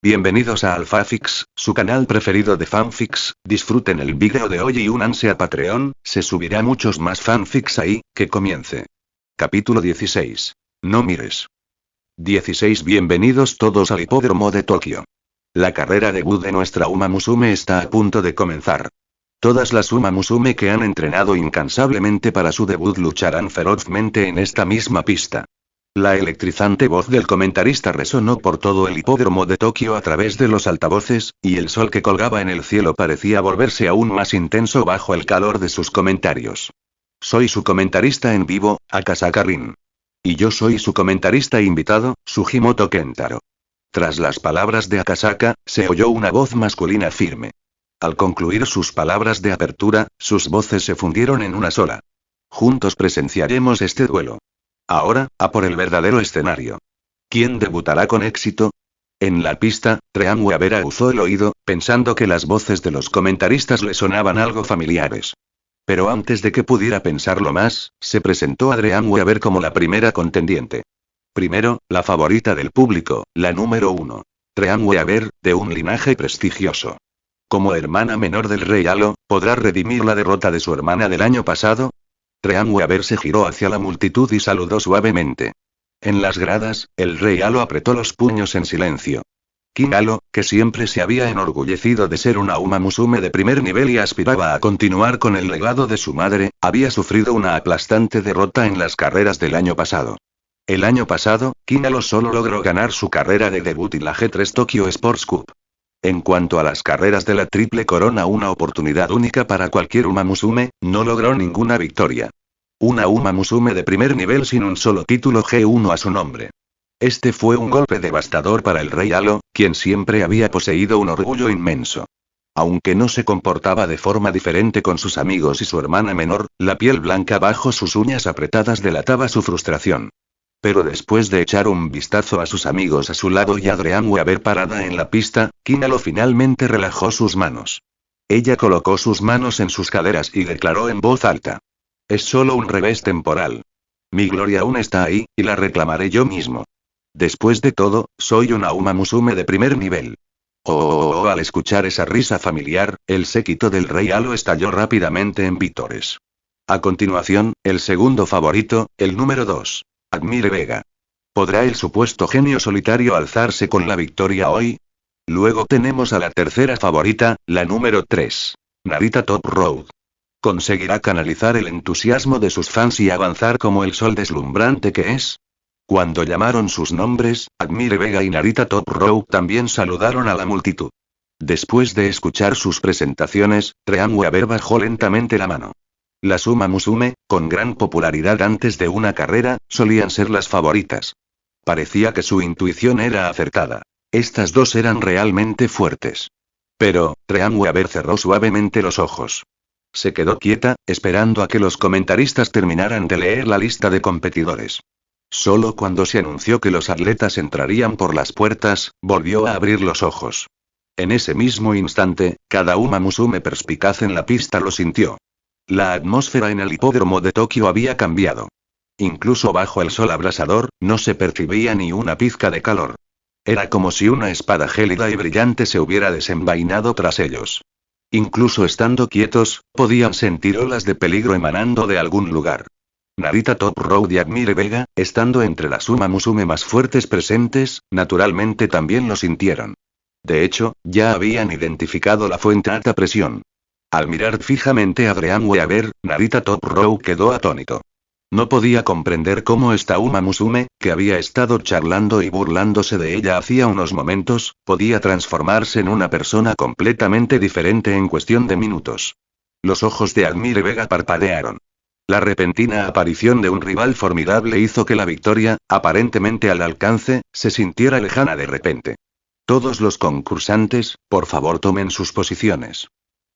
Bienvenidos a Alphafix, su canal preferido de fanfics. Disfruten el vídeo de hoy y únanse a Patreon, se subirá muchos más fanfics ahí. Que comience. Capítulo 16. No mires. 16. Bienvenidos todos al hipódromo de Tokio. La carrera debut de nuestra Uma Musume está a punto de comenzar. Todas las Uma Musume que han entrenado incansablemente para su debut lucharán ferozmente en esta misma pista. La electrizante voz del comentarista resonó por todo el hipódromo de Tokio a través de los altavoces, y el sol que colgaba en el cielo parecía volverse aún más intenso bajo el calor de sus comentarios. Soy su comentarista en vivo, Akasaka Rin. Y yo soy su comentarista invitado, Sugimoto Kentaro. Tras las palabras de Akasaka, se oyó una voz masculina firme. Al concluir sus palabras de apertura, sus voces se fundieron en una sola. Juntos presenciaremos este duelo. Ahora, a por el verdadero escenario. ¿Quién debutará con éxito? En la pista, Trean Weaver aguzó el oído, pensando que las voces de los comentaristas le sonaban algo familiares. Pero antes de que pudiera pensarlo más, se presentó Adrian Weaver como la primera contendiente. Primero, la favorita del público, la número 1. Trean Weaver, de un linaje prestigioso. Como hermana menor del rey Alo, ¿podrá redimir la derrota de su hermana del año pasado? Trean Weaver se giró hacia la multitud y saludó suavemente. En las gradas, el rey Alo apretó los puños en silencio. King Alo, que siempre se había enorgullecido de ser una Uma Musume de primer nivel y aspiraba a continuar con el legado de su madre, había sufrido una aplastante derrota en las carreras del año pasado. El año pasado, King Alo solo logró ganar su carrera de debut y la G3 Tokyo Sports Cup. En cuanto a las carreras de la Triple Corona, una oportunidad única para cualquier Uma Musume, no logró ninguna victoria. Una Uma Musume de primer nivel sin un solo título G1 a su nombre. Este fue un golpe devastador para el rey Alo, quien siempre había poseído un orgullo inmenso. Aunque no se comportaba de forma diferente con sus amigos y su hermana menor, la piel blanca bajo sus uñas apretadas delataba su frustración. Pero después de echar un vistazo a sus amigos a su lado y a Adrian Weaver parada en la pista, King Alo finalmente relajó sus manos. Ella colocó sus manos en sus caderas y declaró en voz alta. Es solo un revés temporal. Mi gloria aún está ahí, y la reclamaré yo mismo. Después de todo, soy una Uma Musume de primer nivel. Al escuchar esa risa familiar, el séquito del rey Alo estalló rápidamente en vítores. A continuación, el segundo favorito, el número 2. Admire Vega. ¿Podrá el supuesto genio solitario alzarse con la victoria hoy? Luego tenemos a la tercera favorita, la número 3. Narita Top Road. ¿Conseguirá canalizar el entusiasmo de sus fans y avanzar como el sol deslumbrante que es? Cuando llamaron sus nombres, Admire Vega y Narita Top Road también saludaron a la multitud. Después de escuchar sus presentaciones, Trean Weaver bajó lentamente la mano. Las Uma Musume, con gran popularidad antes de una carrera, solían ser las favoritas. Parecía que su intuición era acertada. Estas dos eran realmente fuertes. Pero, Trean Weaver cerró suavemente los ojos. Se quedó quieta, esperando a que los comentaristas terminaran de leer la lista de competidores. Solo cuando se anunció que los atletas entrarían por las puertas, volvió a abrir los ojos. En ese mismo instante, cada Uma Musume perspicaz en la pista lo sintió. La atmósfera en el hipódromo de Tokio había cambiado. Incluso bajo el sol abrasador, no se percibía ni una pizca de calor. Era como si una espada gélida y brillante se hubiera desenvainado tras ellos. Incluso estando quietos, podían sentir olas de peligro emanando de algún lugar. Narita Top Road y Admire Vega, estando entre las Uma Musume más fuertes presentes, naturalmente también lo sintieron. De hecho, ya habían identificado la fuente alta presión. Al mirar fijamente a Adrian Weaver, Narita Top Road quedó atónito. No podía comprender cómo esta Uma Musume, que había estado charlando y burlándose de ella hacía unos momentos, podía transformarse en una persona completamente diferente en cuestión de minutos. Los ojos de Admire Vega parpadearon. La repentina aparición de un rival formidable hizo que la victoria, aparentemente al alcance, se sintiera lejana de repente. Todos los concursantes, por favor tomen sus posiciones.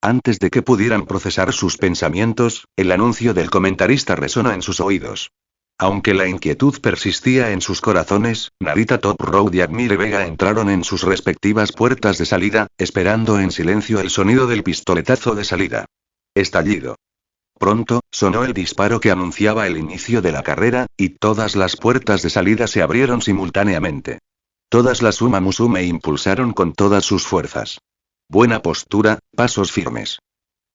Antes de que pudieran procesar sus pensamientos, el anuncio del comentarista resonó en sus oídos. Aunque la inquietud persistía en sus corazones, Narita Top Road y Admire Vega entraron en sus respectivas puertas de salida, esperando en silencio el sonido del pistoletazo de salida. Estallido. Pronto, sonó el disparo que anunciaba el inicio de la carrera, y todas las puertas de salida se abrieron simultáneamente. Todas las Uma Musume impulsaron con todas sus fuerzas. Buena postura, pasos firmes.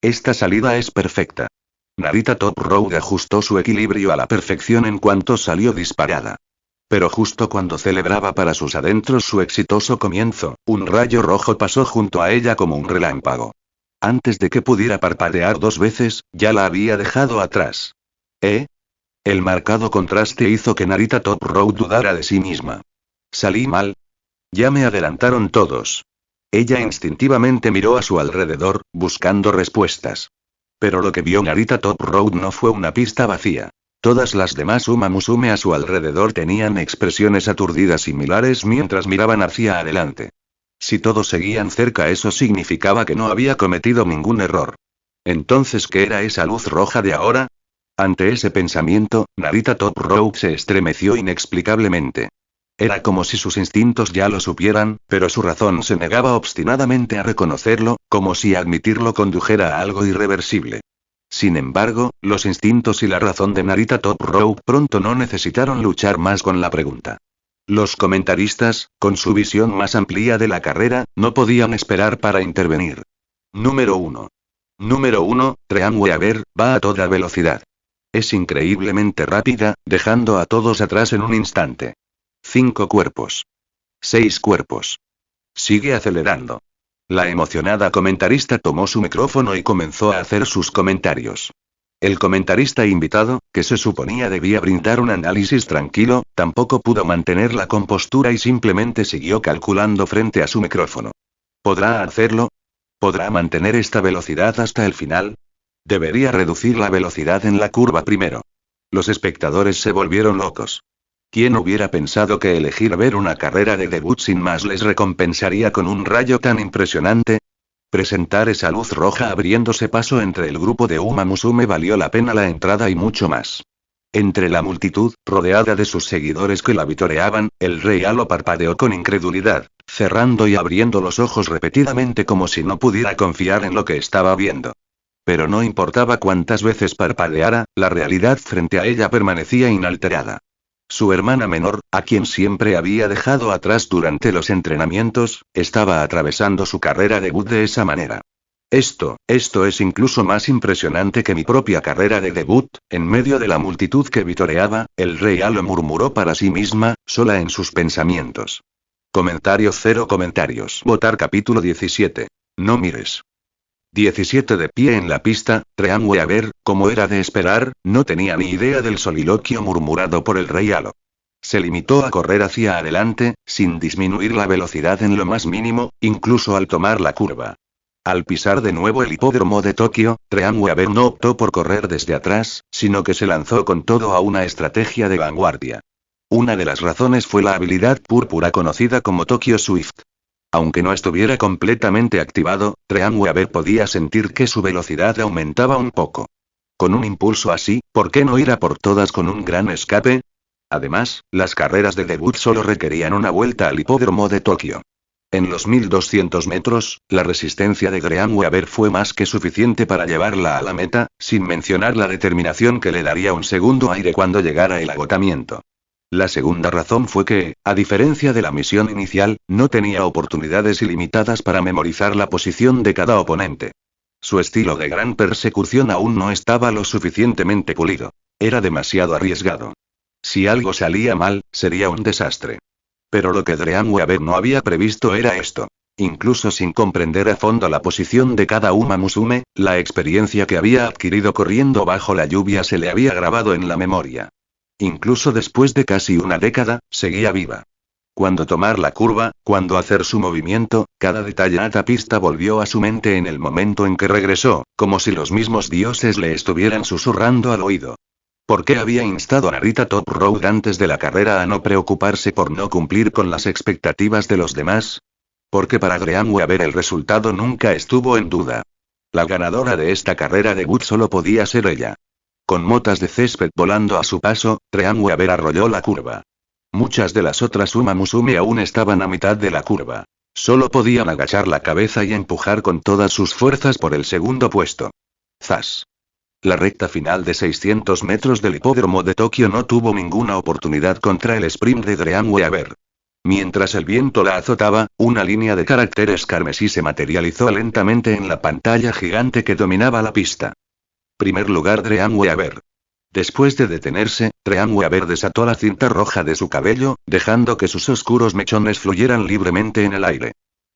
Esta salida es perfecta. Narita Top Road ajustó su equilibrio a la perfección en cuanto salió disparada. Pero justo cuando celebraba para sus adentros su exitoso comienzo, un rayo rojo pasó junto a ella como un relámpago. Antes de que pudiera parpadear 2 veces, ya la había dejado atrás. El marcado contraste hizo que Narita Top Road dudara de sí misma. ¿Salí mal? Ya me adelantaron todos. Ella instintivamente miró a su alrededor, buscando respuestas. Pero lo que vio Narita Top Road no fue una pista vacía. Todas las demás Uma Musume a su alrededor tenían expresiones aturdidas similares mientras miraban hacia adelante. Si todos seguían cerca, eso significaba que no había cometido ningún error. Entonces, ¿qué era esa luz roja de ahora? Ante ese pensamiento, Narita Top Road se estremeció inexplicablemente. Era como si sus instintos ya lo supieran, pero su razón se negaba obstinadamente a reconocerlo, como si admitirlo condujera a algo irreversible. Sin embargo, los instintos y la razón de Narita Top Road pronto no necesitaron luchar más con la pregunta. Los comentaristas, con su visión más amplia de la carrera, no podían esperar para intervenir. Número 1. Número 1, Treanweaver, va a toda velocidad. Es increíblemente rápida, dejando a todos atrás en un instante. 5 cuerpos. 6 cuerpos. Sigue acelerando. La emocionada comentarista tomó su micrófono y comenzó a hacer sus comentarios. El comentarista invitado, que se suponía debía brindar un análisis tranquilo, tampoco pudo mantener la compostura y simplemente siguió calculando frente a su micrófono. ¿Podrá hacerlo? ¿Podrá mantener esta velocidad hasta el final? Debería reducir la velocidad en la curva primero. Los espectadores se volvieron locos. ¿Quién hubiera pensado que elegir ver una carrera de debut sin más les recompensaría con un rayo tan impresionante? Presentar esa luz roja abriéndose paso entre el grupo de Uma Musume valió la pena la entrada y mucho más. Entre la multitud, rodeada de sus seguidores que la vitoreaban, el rey Halo parpadeó con incredulidad, cerrando y abriendo los ojos repetidamente como si no pudiera confiar en lo que estaba viendo. Pero no importaba cuántas veces parpadeara, la realidad frente a ella permanecía inalterada. Su hermana menor, a quien siempre había dejado atrás durante los entrenamientos, estaba atravesando su carrera debut de esa manera. Esto es incluso más impresionante que mi propia carrera de debut. En medio de la multitud que vitoreaba, el rey Halo murmuró para sí misma, sola en sus pensamientos. Comentario 0 comentarios. Votar capítulo 17. No mires. 17 de pie en la pista, Treanweaver, como era de esperar, no tenía ni idea del soliloquio murmurado por el rey Halo. Se limitó a correr hacia adelante, sin disminuir la velocidad en lo más mínimo, incluso al tomar la curva. Al pisar de nuevo el hipódromo de Tokio, Treanweaver no optó por correr desde atrás, sino que se lanzó con todo a una estrategia de vanguardia. Una de las razones fue la habilidad púrpura conocida como Tokyo Swift. Aunque no estuviera completamente activado, Treanweaver podía sentir que su velocidad aumentaba un poco. Con un impulso así, ¿por qué no ir a por todas con un gran escape? Además, las carreras de debut solo requerían una vuelta al hipódromo de Tokio. En los 1200 metros, la resistencia de Treanweaver fue más que suficiente para llevarla a la meta, sin mencionar la determinación que le daría un segundo aire cuando llegara el agotamiento. La segunda razón fue que, a diferencia de la misión inicial, no tenía oportunidades ilimitadas para memorizar la posición de cada oponente. Su estilo de gran persecución aún no estaba lo suficientemente pulido. Era demasiado arriesgado. Si algo salía mal, sería un desastre. Pero lo que Treanweaver no había previsto era esto. Incluso sin comprender a fondo la posición de cada Uma Musume, la experiencia que había adquirido corriendo bajo la lluvia se le había grabado en la memoria. Incluso después de casi una década, seguía viva. Cuando tomar la curva, cuando hacer su movimiento, cada detalle de la pista volvió a su mente en el momento en que regresó, como si los mismos dioses le estuvieran susurrando al oído. ¿Por qué había instado a Narita Top Road antes de la carrera a no preocuparse por no cumplir con las expectativas de los demás? Porque para Treanweaver el resultado nunca estuvo en duda. La ganadora de esta carrera debut solo podía ser ella. Con motas de césped volando a su paso, Treanweaver arrolló la curva. Muchas de las otras Uma Musume aún estaban a mitad de la curva. Solo podían agachar la cabeza y empujar con todas sus fuerzas por el segundo puesto. ¡Zas! La recta final de 600 metros del hipódromo de Tokio no tuvo ninguna oportunidad contra el sprint de Treanweaver. Mientras el viento la azotaba, una línea de caracteres carmesí se materializó lentamente en la pantalla gigante que dominaba la pista. Primer lugar Dream Weaver. Después de detenerse, Dream Weaver desató la cinta roja de su cabello, dejando que sus oscuros mechones fluyeran libremente en el aire.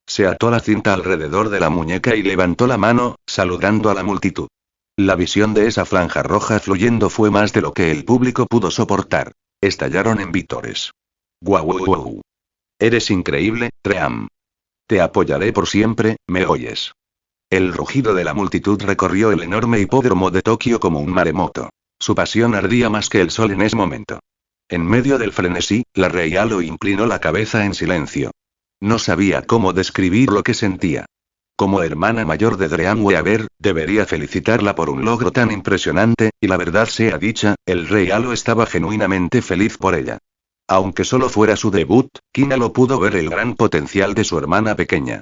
Se ató la cinta alrededor de la muñeca y levantó la mano, saludando a la multitud. La visión de esa franja roja fluyendo fue más de lo que el público pudo soportar. Estallaron en vítores. ¡Guau, guau, guau! Eres increíble, Dream. Te apoyaré por siempre, ¿me oyes? El rugido de la multitud recorrió el enorme hipódromo de Tokio como un maremoto. Su pasión ardía más que el sol en ese momento. En medio del frenesí, la Rey Halo inclinó la cabeza en silencio. No sabía cómo describir lo que sentía. Como hermana mayor de Dream Weaver, debería felicitarla por un logro tan impresionante, y la verdad sea dicha, el Rey Halo estaba genuinamente feliz por ella. Aunque solo fuera su debut, King Halo pudo ver el gran potencial de su hermana pequeña.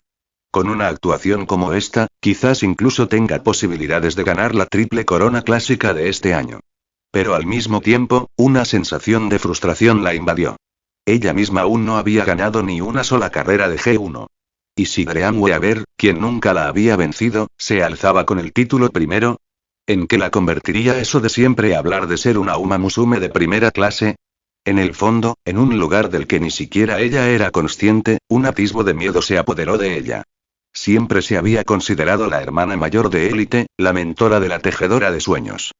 Con una actuación como esta, quizás incluso tenga posibilidades de ganar la triple corona clásica de este año. Pero al mismo tiempo, una sensación de frustración la invadió. Ella misma aún no había ganado ni una sola carrera de G1. ¿Y si Dream Weaver, quien nunca la había vencido, se alzaba con el título primero? ¿En qué la convertiría eso de siempre hablar de ser una Uma Musume de primera clase? En el fondo, en un lugar del que ni siquiera ella era consciente, un atisbo de miedo se apoderó de ella. Siempre se había considerado la hermana mayor de élite, la mentora de la tejedora de sueños.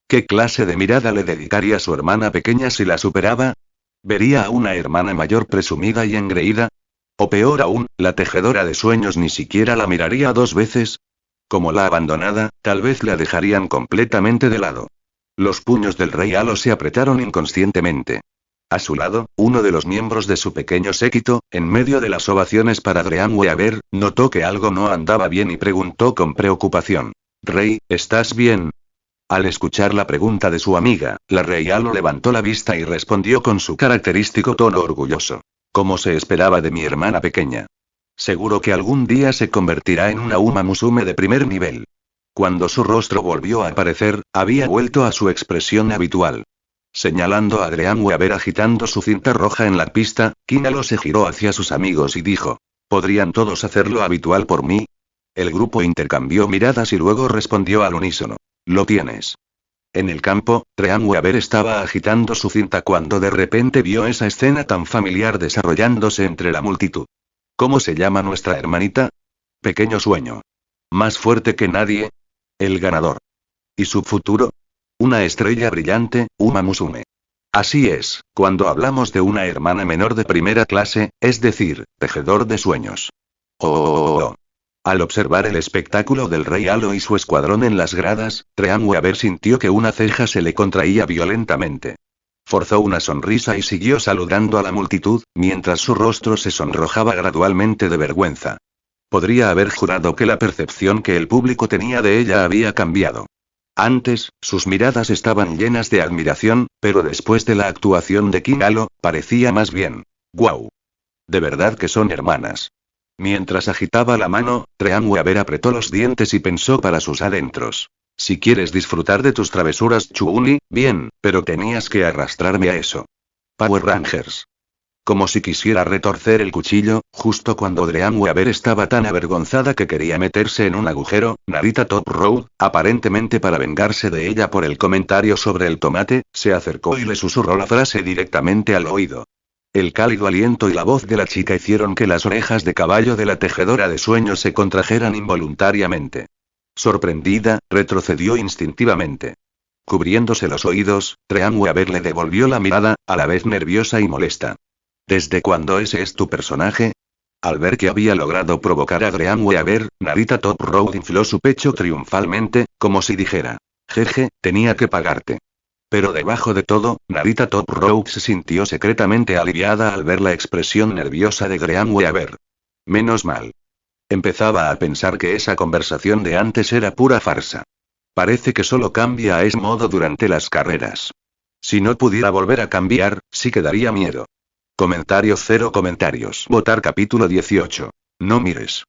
¿Qué clase de mirada le dedicaría a su hermana pequeña si la superaba? ¿Vería a una hermana mayor presumida y engreída? O peor aún, la tejedora de sueños ni siquiera la miraría dos veces. Como la abandonada, tal vez la dejarían completamente de lado. Los puños del Rey Halo se apretaron inconscientemente. A su lado, uno de los miembros de su pequeño séquito, en medio de las ovaciones para Dream Weaver, notó que algo no andaba bien y preguntó con preocupación. «Rey, ¿estás bien?» Al escuchar la pregunta de su amiga, la Rey Halo levantó la vista y respondió con su característico tono orgulloso. «Como se esperaba de mi hermana pequeña. Seguro que algún día se convertirá en una Uma Musume de primer nivel». Cuando su rostro volvió a aparecer, había vuelto a su expresión habitual. Señalando a Dream Weaver agitando su cinta roja en la pista, King Halo se giró hacia sus amigos y dijo: ¿podrían todos hacer lo habitual por mí? El grupo intercambió miradas y luego respondió al unísono: lo tienes. En el campo, Dream Weaver estaba agitando su cinta cuando de repente vio esa escena tan familiar desarrollándose entre la multitud. ¿Cómo se llama nuestra hermanita? Pequeño sueño. ¿Más fuerte que nadie? El ganador. ¿Y su futuro? Una estrella brillante, Uma Musume. Así es, cuando hablamos de una hermana menor de primera clase, es decir, tejedor de sueños. Oh. Al observar el espectáculo del Rey Halo y su escuadrón en las gradas, Dream Weaver sintió que una ceja se le contraía violentamente. Forzó una sonrisa y siguió saludando a la multitud, mientras su rostro se sonrojaba gradualmente de vergüenza. Podría haber jurado que la percepción que el público tenía de ella había cambiado. Antes, sus miradas estaban llenas de admiración, pero después de la actuación de King Halo, parecía más bien: ¡guau! De verdad que son hermanas. Mientras agitaba la mano, Dream Weaver apretó los dientes y pensó para sus adentros: si quieres disfrutar de tus travesuras, Chun-Li, bien, pero tenías que arrastrarme a eso. Power Rangers. Como si quisiera retorcer el cuchillo, justo cuando Dream Weaver estaba tan avergonzada que quería meterse en un agujero, Narita Top Road, aparentemente para vengarse de ella por el comentario sobre el tomate, se acercó y le susurró la frase directamente al oído. El cálido aliento y la voz de la chica hicieron que las orejas de caballo de la tejedora de sueños se contrajeran involuntariamente. Sorprendida, retrocedió instintivamente. Cubriéndose los oídos, Dream Weaver le devolvió la mirada, a la vez nerviosa y molesta. ¿Desde cuándo ese es tu personaje? Al ver que había logrado provocar a Dream Weaver, Narita Top Road infló su pecho triunfalmente, como si dijera: jeje, tenía que pagarte. Pero debajo de todo, Narita Top Road se sintió secretamente aliviada al ver la expresión nerviosa de Dream Weaver. Menos mal. Empezaba a pensar que esa conversación de antes era pura farsa. Parece que solo cambia a ese modo durante las carreras. Si no pudiera volver a cambiar, sí que daría miedo. Comentario 0 comentarios. Votar capítulo 18. No mires.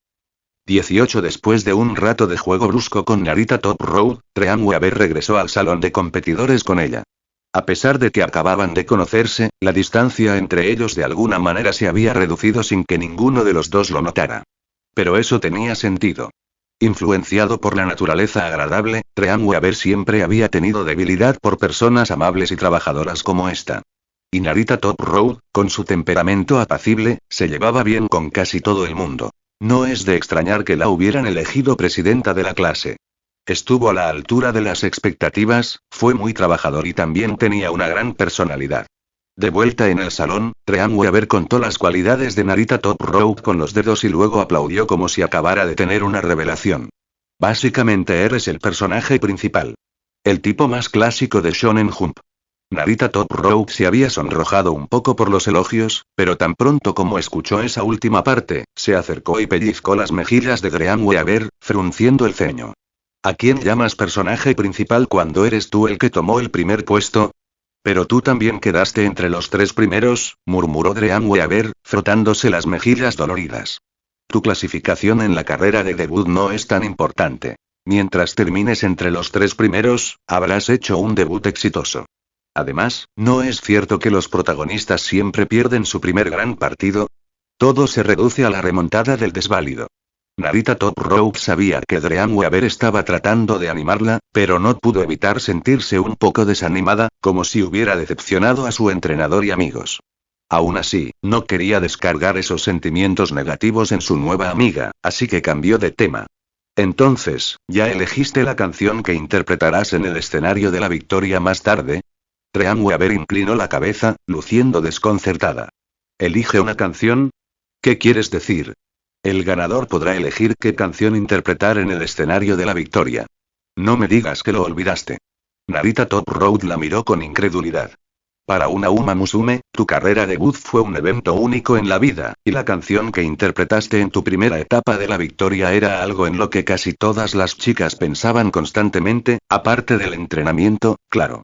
18. Después de un rato de juego brusco con Narita Top Road, Dream Weaver regresó al salón de competidores con ella. A pesar de que acababan de conocerse, la distancia entre ellos de alguna manera se había reducido sin que ninguno de los dos lo notara. Pero eso tenía sentido. Influenciado por la naturaleza agradable, Trean Weaver siempre había tenido debilidad por personas amables y trabajadoras como esta. Y Narita Top Road, con su temperamento apacible, se llevaba bien con casi todo el mundo. No es de extrañar que la hubieran elegido presidenta de la clase. Estuvo a la altura de las expectativas, fue muy trabajador y también tenía una gran personalidad. De vuelta en el salón, Trean Weaver contó las cualidades de Narita Top Road con los dedos y luego aplaudió como si acabara de tener una revelación. Básicamente eres el personaje principal. El tipo más clásico de Shonen Jump. Narita Top Road se había sonrojado un poco por los elogios, pero tan pronto como escuchó esa última parte, se acercó y pellizcó las mejillas de Trean Weaver, frunciendo el ceño. ¿A quién llamas personaje principal cuando eres tú el que tomó el primer puesto? Pero tú también quedaste entre los 3 primeros, murmuró Trean Weaver, frotándose las mejillas doloridas. Tu clasificación en la carrera de debut no es tan importante. Mientras termines entre los 3 primeros, habrás hecho un debut exitoso. Además, ¿no es cierto que los protagonistas siempre pierden su primer gran partido? Todo se reduce a la remontada del desválido. Narita Top Road sabía que Trean Weaver estaba tratando de animarla, pero no pudo evitar sentirse un poco desanimada, como si hubiera decepcionado a su entrenador y amigos. Aún así, no quería descargar esos sentimientos negativos en su nueva amiga, así que cambió de tema. Entonces, ¿ya elegiste la canción que interpretarás en el escenario de la victoria más tarde? Trean Weaver inclinó la cabeza, luciendo desconcertada. ¿Elige una canción? ¿Qué quieres decir? El ganador podrá elegir qué canción interpretar en el escenario de la victoria. No me digas que lo olvidaste. Narita Top Road la miró con incredulidad. Para una Uma Musume, tu carrera debut fue un evento único en la vida, y la canción que interpretaste en tu primera etapa de la victoria era algo en lo que casi todas las chicas pensaban constantemente, aparte del entrenamiento, claro.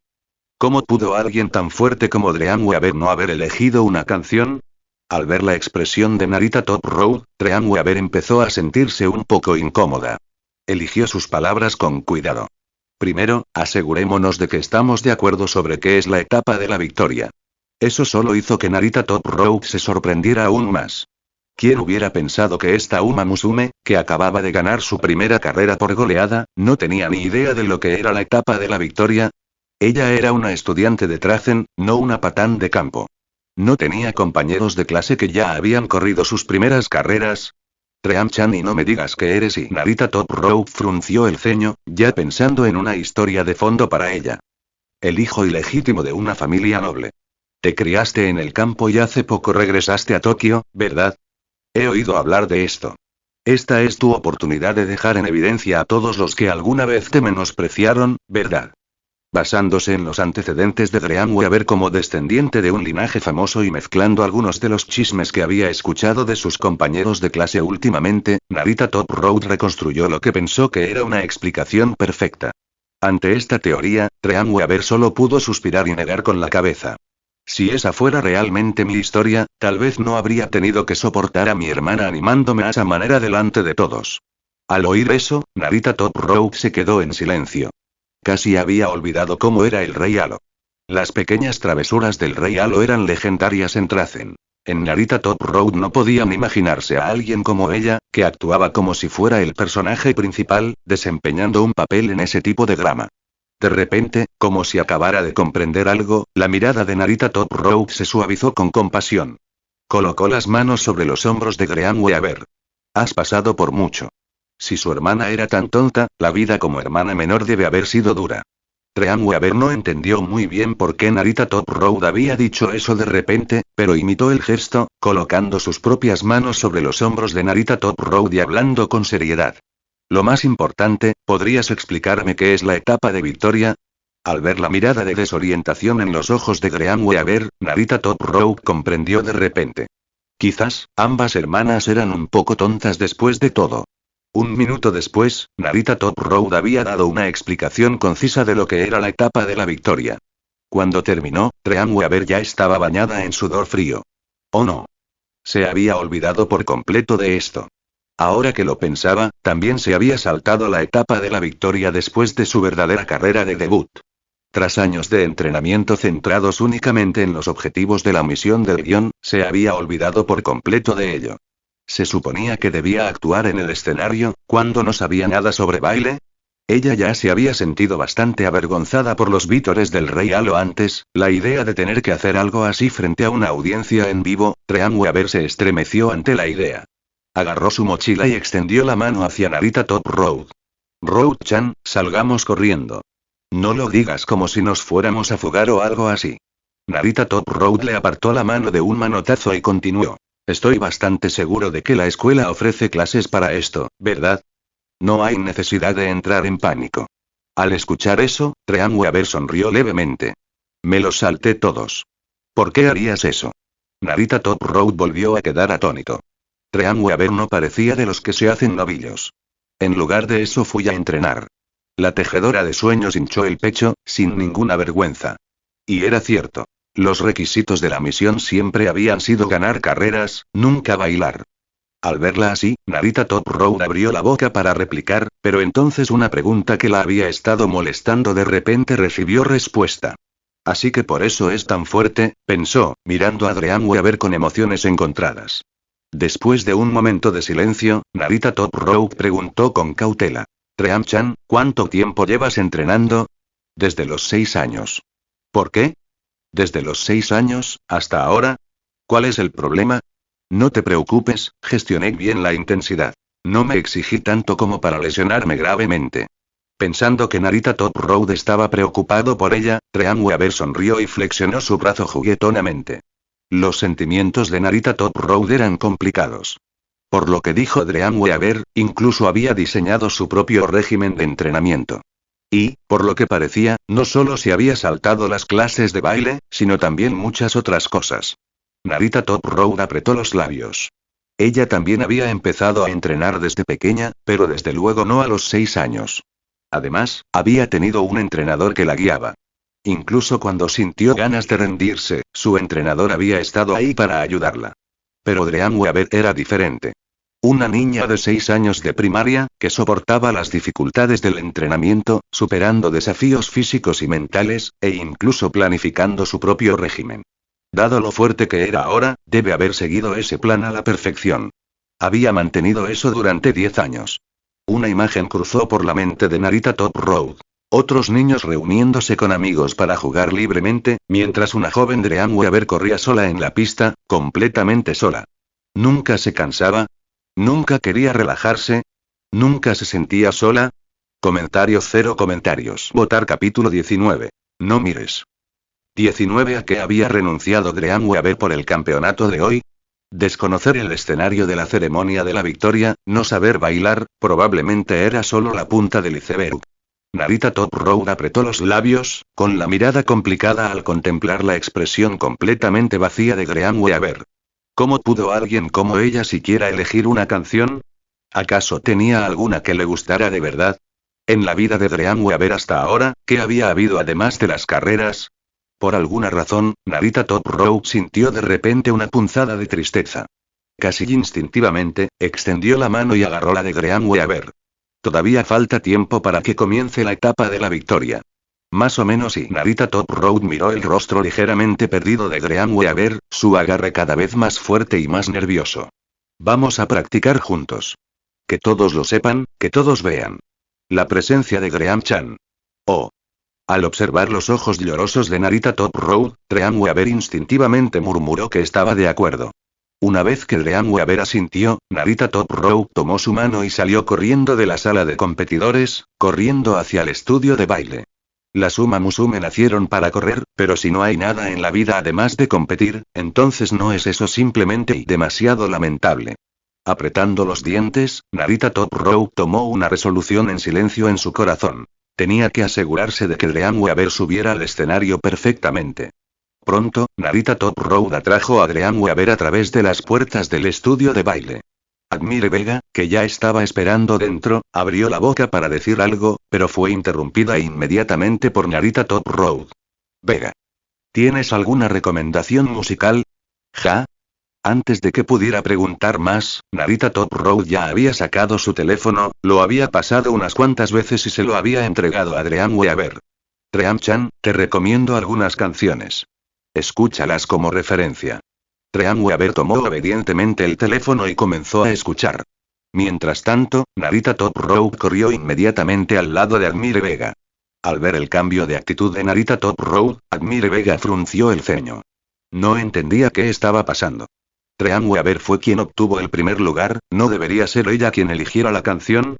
¿Cómo pudo alguien tan fuerte como Trean Weaver no haber elegido una canción? Al ver la expresión de Narita Top Road, Trean Weaver empezó a sentirse un poco incómoda. Eligió sus palabras con cuidado. Primero, asegurémonos de que estamos de acuerdo sobre qué es la etapa de la victoria. Eso solo hizo que Narita Top Road se sorprendiera aún más. ¿Quién hubiera pensado que esta Uma Musume, que acababa de ganar su primera carrera por goleada, no tenía ni idea de lo que era la etapa de la victoria? Ella era una estudiante de Trazen, no una patán de campo. ¿No tenía compañeros de clase que ya habían corrido sus primeras carreras? Trean-chan, y no me digas que eres y Narita Top Road frunció el ceño, ya pensando en una historia de fondo para ella. El hijo ilegítimo de una familia noble. Te criaste en el campo y hace poco regresaste a Tokio, ¿verdad? He oído hablar de esto. Esta es tu oportunidad de dejar en evidencia a todos los que alguna vez te menospreciaron, ¿verdad? Basándose en los antecedentes de Trean Weaver como descendiente de un linaje famoso y mezclando algunos de los chismes que había escuchado de sus compañeros de clase últimamente, Narita Top Road reconstruyó lo que pensó que era una explicación perfecta. Ante esta teoría, Trean Weaver solo pudo suspirar y negar con la cabeza. Si esa fuera realmente mi historia, tal vez no habría tenido que soportar a mi hermana animándome a esa manera delante de todos. Al oír eso, Narita Top Road se quedó en silencio. Casi había olvidado cómo era el Rey Halo. Las pequeñas travesuras del Rey Halo eran legendarias en Trazen. En Narita Top Road no podían imaginarse a alguien como ella, que actuaba como si fuera el personaje principal, desempeñando un papel en ese tipo de drama. De repente, como si acabara de comprender algo, la mirada de Narita Top Road se suavizó con compasión. Colocó las manos sobre los hombros de Trean Weaver. Has pasado por mucho. Si su hermana era tan tonta, la vida como hermana menor debe haber sido dura. Trean Weaver no entendió muy bien por qué Narita Top Road había dicho eso de repente, pero imitó el gesto, colocando sus propias manos sobre los hombros de Narita Top Road y hablando con seriedad. Lo más importante, ¿podrías explicarme qué es la etapa de victoria? Al ver la mirada de desorientación en los ojos de Trean Weaver, Narita Top Road comprendió de repente. Quizás, ambas hermanas eran un poco tontas después de todo. Un minuto después, Narita Top Road había dado una explicación concisa de lo que era la etapa de la victoria. Cuando terminó, Trean Weaver ya estaba bañada en sudor frío. Oh no. Se había olvidado por completo de esto. Ahora que lo pensaba, también se había saltado la etapa de la victoria después de su verdadera carrera de debut. Tras años de entrenamiento centrados únicamente en los objetivos de la misión del guión, se había olvidado por completo de ello. ¿Se suponía que debía actuar en el escenario, cuando no sabía nada sobre baile? Ella ya se había sentido bastante avergonzada por los vítores del rey Halo antes, la idea de tener que hacer algo así frente a una audiencia en vivo, Trean Weaver se estremeció ante la idea. Agarró su mochila y extendió la mano hacia Narita Top Road. Road-chan, salgamos corriendo. No lo digas como si nos fuéramos a fugar o algo así. Narita Top Road le apartó la mano de un manotazo y continuó. Estoy bastante seguro de que la escuela ofrece clases para esto, ¿verdad? No hay necesidad de entrar en pánico. Al escuchar eso, Trean Weaver sonrió levemente. Me los salté todos. ¿Por qué harías eso? Narita Top Road volvió a quedar atónito. Trean Weaver no parecía de los que se hacen novillos. En lugar de eso fui a entrenar. La tejedora de sueños hinchó el pecho, sin ninguna vergüenza. Y era cierto. Los requisitos de la misión siempre habían sido ganar carreras, nunca bailar. Al verla así, Narita Top Road abrió la boca para replicar, pero entonces una pregunta que la había estado molestando de repente recibió respuesta. Así que por eso es tan fuerte, pensó, mirando a Trean Weaver con emociones encontradas. Después de un momento de silencio, Narita Top Road preguntó con cautela. Trean-chan, ¿cuánto tiempo llevas entrenando? Desde los 6 años. ¿Por qué? ¿Desde los 6 años, hasta ahora? ¿Cuál es el problema? No te preocupes, gestioné bien la intensidad. No me exigí tanto como para lesionarme gravemente. Pensando que Narita Top Road estaba preocupado por ella, Trean Weaver sonrió y flexionó su brazo juguetonamente. Los sentimientos de Narita Top Road eran complicados. Por lo que dijo Trean Weaver, incluso había diseñado su propio régimen de entrenamiento. Y, por lo que parecía, no solo se había saltado las clases de baile, sino también muchas otras cosas. Narita Top Road apretó los labios. Ella también había empezado a entrenar desde pequeña, pero desde luego no a los 6 años. Además, había tenido un entrenador que la guiaba. Incluso cuando sintió ganas de rendirse, su entrenador había estado ahí para ayudarla. Pero Trean Weaver era diferente. Una niña de 6 años de primaria, que soportaba las dificultades del entrenamiento, superando desafíos físicos y mentales, e incluso planificando su propio régimen. Dado lo fuerte que era ahora, debe haber seguido ese plan a la perfección. Había mantenido eso durante 10 años. Una imagen cruzó por la mente de Narita Top Road. Otros niños reuniéndose con amigos para jugar libremente, mientras una joven Trean Weaver corría sola en la pista, completamente sola. Nunca se cansaba. Nunca quería relajarse. Nunca se sentía sola. Comentario 0 comentarios. Votar capítulo 19. No mires. 19 ¿A qué había renunciado Trean Weaver por el campeonato de hoy? Desconocer el escenario de la ceremonia de la victoria, no saber bailar, probablemente era solo la punta del iceberg. Narita Top Road apretó los labios, con la mirada complicada al contemplar la expresión completamente vacía de Trean Weaver. ¿Cómo pudo alguien como ella siquiera elegir una canción? ¿Acaso tenía alguna que le gustara de verdad? En la vida de Trean Weaver hasta ahora, ¿qué había habido además de las carreras? Por alguna razón, Narita Top Road sintió de repente una punzada de tristeza. Casi instintivamente, extendió la mano y agarró la de Trean Weaver. Todavía falta tiempo para que comience la etapa de la victoria. Más o menos y Narita Top Road miró el rostro ligeramente perdido de Trean Weaver, su agarre cada vez más fuerte y más nervioso. Vamos a practicar juntos. Que todos lo sepan, que todos vean. La presencia de Trean-chan. Oh. Al observar los ojos llorosos de Narita Top Road, Trean Weaver instintivamente murmuró que estaba de acuerdo. Una vez que Trean Weaver asintió, Narita Top Road tomó su mano y salió corriendo de la sala de competidores, corriendo hacia el estudio de baile. Las Uma Musume nacieron para correr, pero si no hay nada en la vida además de competir, entonces no es eso simplemente y demasiado lamentable. Apretando los dientes, Narita Top Road tomó una resolución en silencio en su corazón. Tenía que asegurarse de que Trean Weaver subiera al escenario perfectamente. Pronto, Narita Top Road atrajo a Trean Weaver a través de las puertas del estudio de baile. Admire Vega, que ya estaba esperando dentro, abrió la boca para decir algo, pero fue interrumpida inmediatamente por Narita Top Road. Vega. ¿Tienes alguna recomendación musical? ¿Ja? Antes de que pudiera preguntar más, Narita Top Road ya había sacado su teléfono, lo había pasado unas cuantas veces y se lo había entregado a Trean Weaver. Tream-chan, te recomiendo algunas canciones. Escúchalas como referencia. Tream Weaver tomó obedientemente el teléfono y comenzó a escuchar. Mientras tanto, Narita Top Road corrió inmediatamente al lado de Admire Vega. Al ver el cambio de actitud de Narita Top Road, Admire Vega frunció el ceño. No entendía qué estaba pasando. Tream Weaver fue quien obtuvo el primer lugar, ¿no debería ser ella quien eligiera la canción?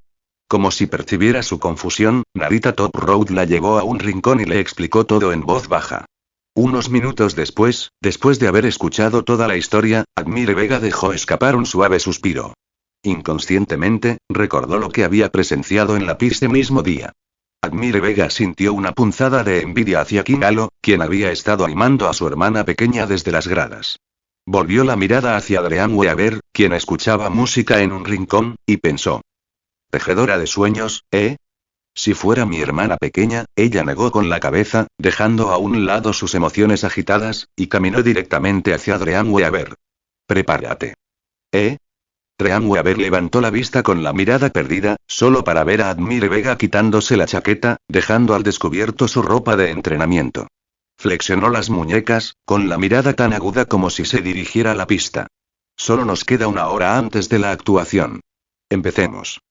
Como si percibiera su confusión, Narita Top Road la llevó a un rincón y le explicó todo en voz baja. Unos minutos después de haber escuchado toda la historia, Admire Vega dejó escapar un suave suspiro. Inconscientemente, recordó lo que había presenciado en la pista el mismo día. Admire Vega sintió una punzada de envidia hacia Kingalo, quien había estado animando a su hermana pequeña desde las gradas. Volvió la mirada hacia Tream Weaver, quien escuchaba música en un rincón, y pensó. ¿Tejedora de sueños, eh? Si fuera mi hermana pequeña, ella negó con la cabeza, dejando a un lado sus emociones agitadas, y caminó directamente hacia Tream Weaver. Prepárate. ¿Eh? Tream Weaver levantó la vista con la mirada perdida, solo para ver a Admire Vega quitándose la chaqueta, dejando al descubierto su ropa de entrenamiento. Flexionó las muñecas, con la mirada tan aguda como si se dirigiera a la pista. Solo nos queda una hora antes de la actuación. Empecemos.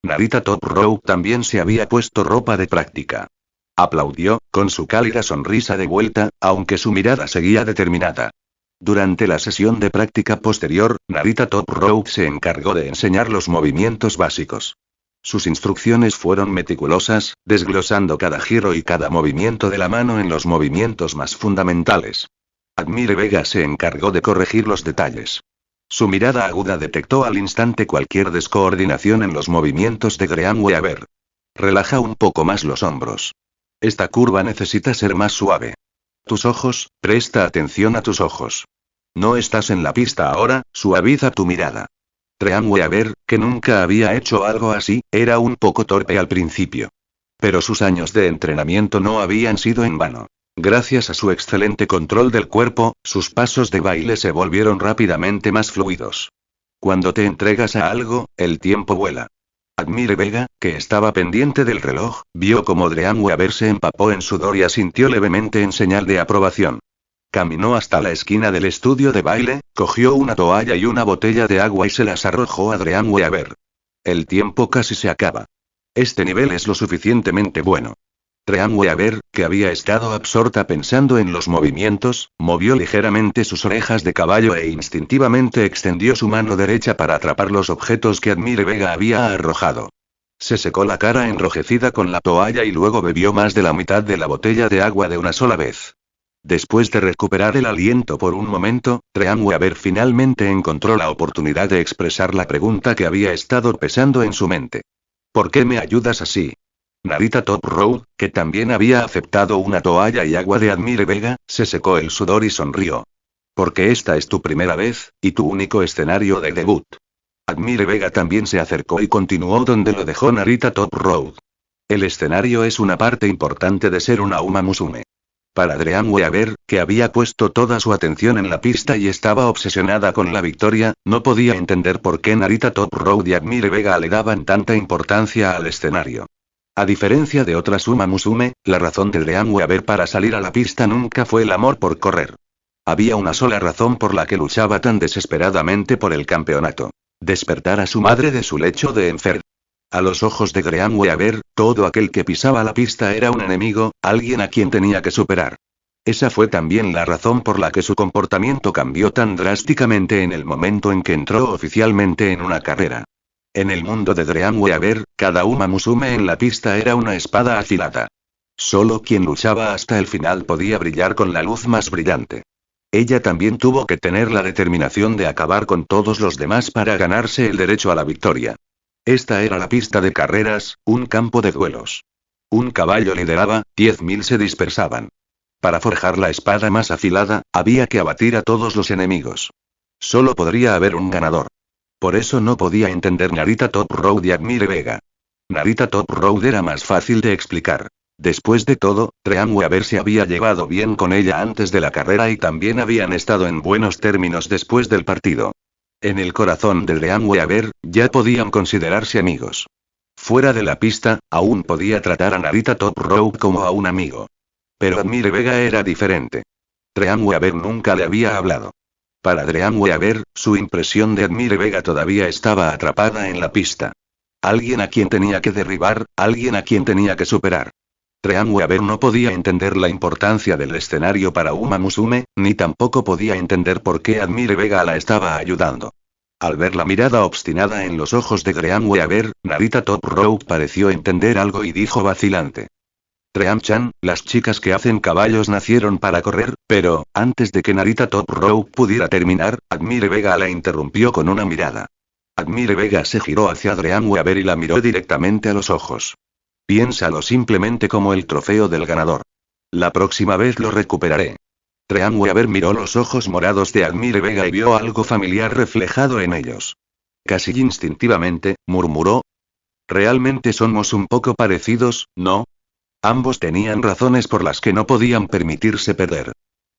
Narita Top Road también se había puesto ropa de práctica. Aplaudió, con su cálida sonrisa de vuelta, aunque su mirada seguía determinada. Durante la sesión de práctica posterior, Narita Top Road se encargó de enseñar los movimientos básicos. Sus instrucciones fueron meticulosas, desglosando cada giro y cada movimiento de la mano en los movimientos más fundamentales. Admire Vega se encargó de corregir los detalles. Su mirada aguda detectó al instante cualquier descoordinación en los movimientos de Tream Weaver. Relaja un poco más los hombros. Esta curva necesita ser más suave. Tus ojos, presta atención a tus ojos. No estás en la pista ahora, suaviza tu mirada. Tream Weaver, que nunca había hecho algo así, era un poco torpe al principio. Pero sus años de entrenamiento no habían sido en vano. Gracias a su excelente control del cuerpo, sus pasos de baile se volvieron rápidamente más fluidos. Cuando te entregas a algo, el tiempo vuela. Admire Vega, que estaba pendiente del reloj, vio como Tream Weaver se empapó en sudor y asintió levemente en señal de aprobación. Caminó hasta la esquina del estudio de baile, cogió una toalla y una botella de agua y se las arrojó a Tream Weaver. El tiempo casi se acaba. Este nivel es lo suficientemente bueno. Tream Weaver, que había estado absorta pensando en los movimientos, movió ligeramente sus orejas de caballo e instintivamente extendió su mano derecha para atrapar los objetos que Admire Vega había arrojado. Se secó la cara enrojecida con la toalla y luego bebió más de la mitad de la botella de agua de una sola vez. Después de recuperar el aliento por un momento, Tream Weaver finalmente encontró la oportunidad de expresar la pregunta que había estado pesando en su mente. ¿Por qué me ayudas así? Narita Top Road, que también había aceptado una toalla y agua de Admire Vega, se secó el sudor y sonrió. Porque esta es tu primera vez, y tu único escenario de debut. Admire Vega también se acercó y continuó donde lo dejó Narita Top Road. El escenario es una parte importante de ser una Uma Musume. Para Tream Weaver, que había puesto toda su atención en la pista y estaba obsesionada con la victoria, no podía entender por qué Narita Top Road y Admire Vega le daban tanta importancia al escenario. A diferencia de otras Uma Musume, la razón de Tream Weaver para salir a la pista nunca fue el amor por correr. Había una sola razón por la que luchaba tan desesperadamente por el campeonato. Despertar a su madre de su lecho de enfermedad. A los ojos de Tream Weaver, todo aquel que pisaba la pista era un enemigo, alguien a quien tenía que superar. Esa fue también la razón por la que su comportamiento cambió tan drásticamente en el momento en que entró oficialmente en una carrera. En el mundo de Tream Weaver, cada Uma Musume en la pista era una espada afilada. Solo quien luchaba hasta el final podía brillar con la luz más brillante. Ella también tuvo que tener la determinación de acabar con todos los demás para ganarse el derecho a la victoria. Esta era la pista de carreras, un campo de duelos. Un caballo lideraba, 10.000 se dispersaban. Para forjar la espada más afilada, había que abatir a todos los enemigos. Solo podría haber un ganador. Por eso no podía entender Narita Top Road y Admire Vega. Narita Top Road era más fácil de explicar. Después de todo, Tream Weaver se había llevado bien con ella antes de la carrera y también habían estado en buenos términos después del partido. En el corazón de Tream Weaver, ya podían considerarse amigos. Fuera de la pista, aún podía tratar a Narita Top Rope como a un amigo. Pero Admire Vega era diferente. Dream Weaver nunca le había hablado. Para Dream Weaver, su impresión de Admire Vega todavía estaba atrapada en la pista. Alguien a quien tenía que derribar, alguien a quien tenía que superar. Dream Weaver no podía entender la importancia del escenario para Uma Musume, ni tampoco podía entender por qué Admire Vega la estaba ayudando. Al ver la mirada obstinada en los ojos de Dream Weaver, Narita Top Rope pareció entender algo y dijo vacilante. Dream-chan, las chicas que hacen caballos nacieron para correr, pero, antes de que Narita Top Rope pudiera terminar, Admire Vega la interrumpió con una mirada. Admire Vega se giró hacia Dream Weaver y la miró directamente a los ojos. Piénsalo simplemente como el trofeo del ganador. La próxima vez lo recuperaré. Dream Weaver miró los ojos morados de Admire Vega y vio algo familiar reflejado en ellos. Casi instintivamente, murmuró. Realmente somos un poco parecidos, ¿no? Ambos tenían razones por las que no podían permitirse perder.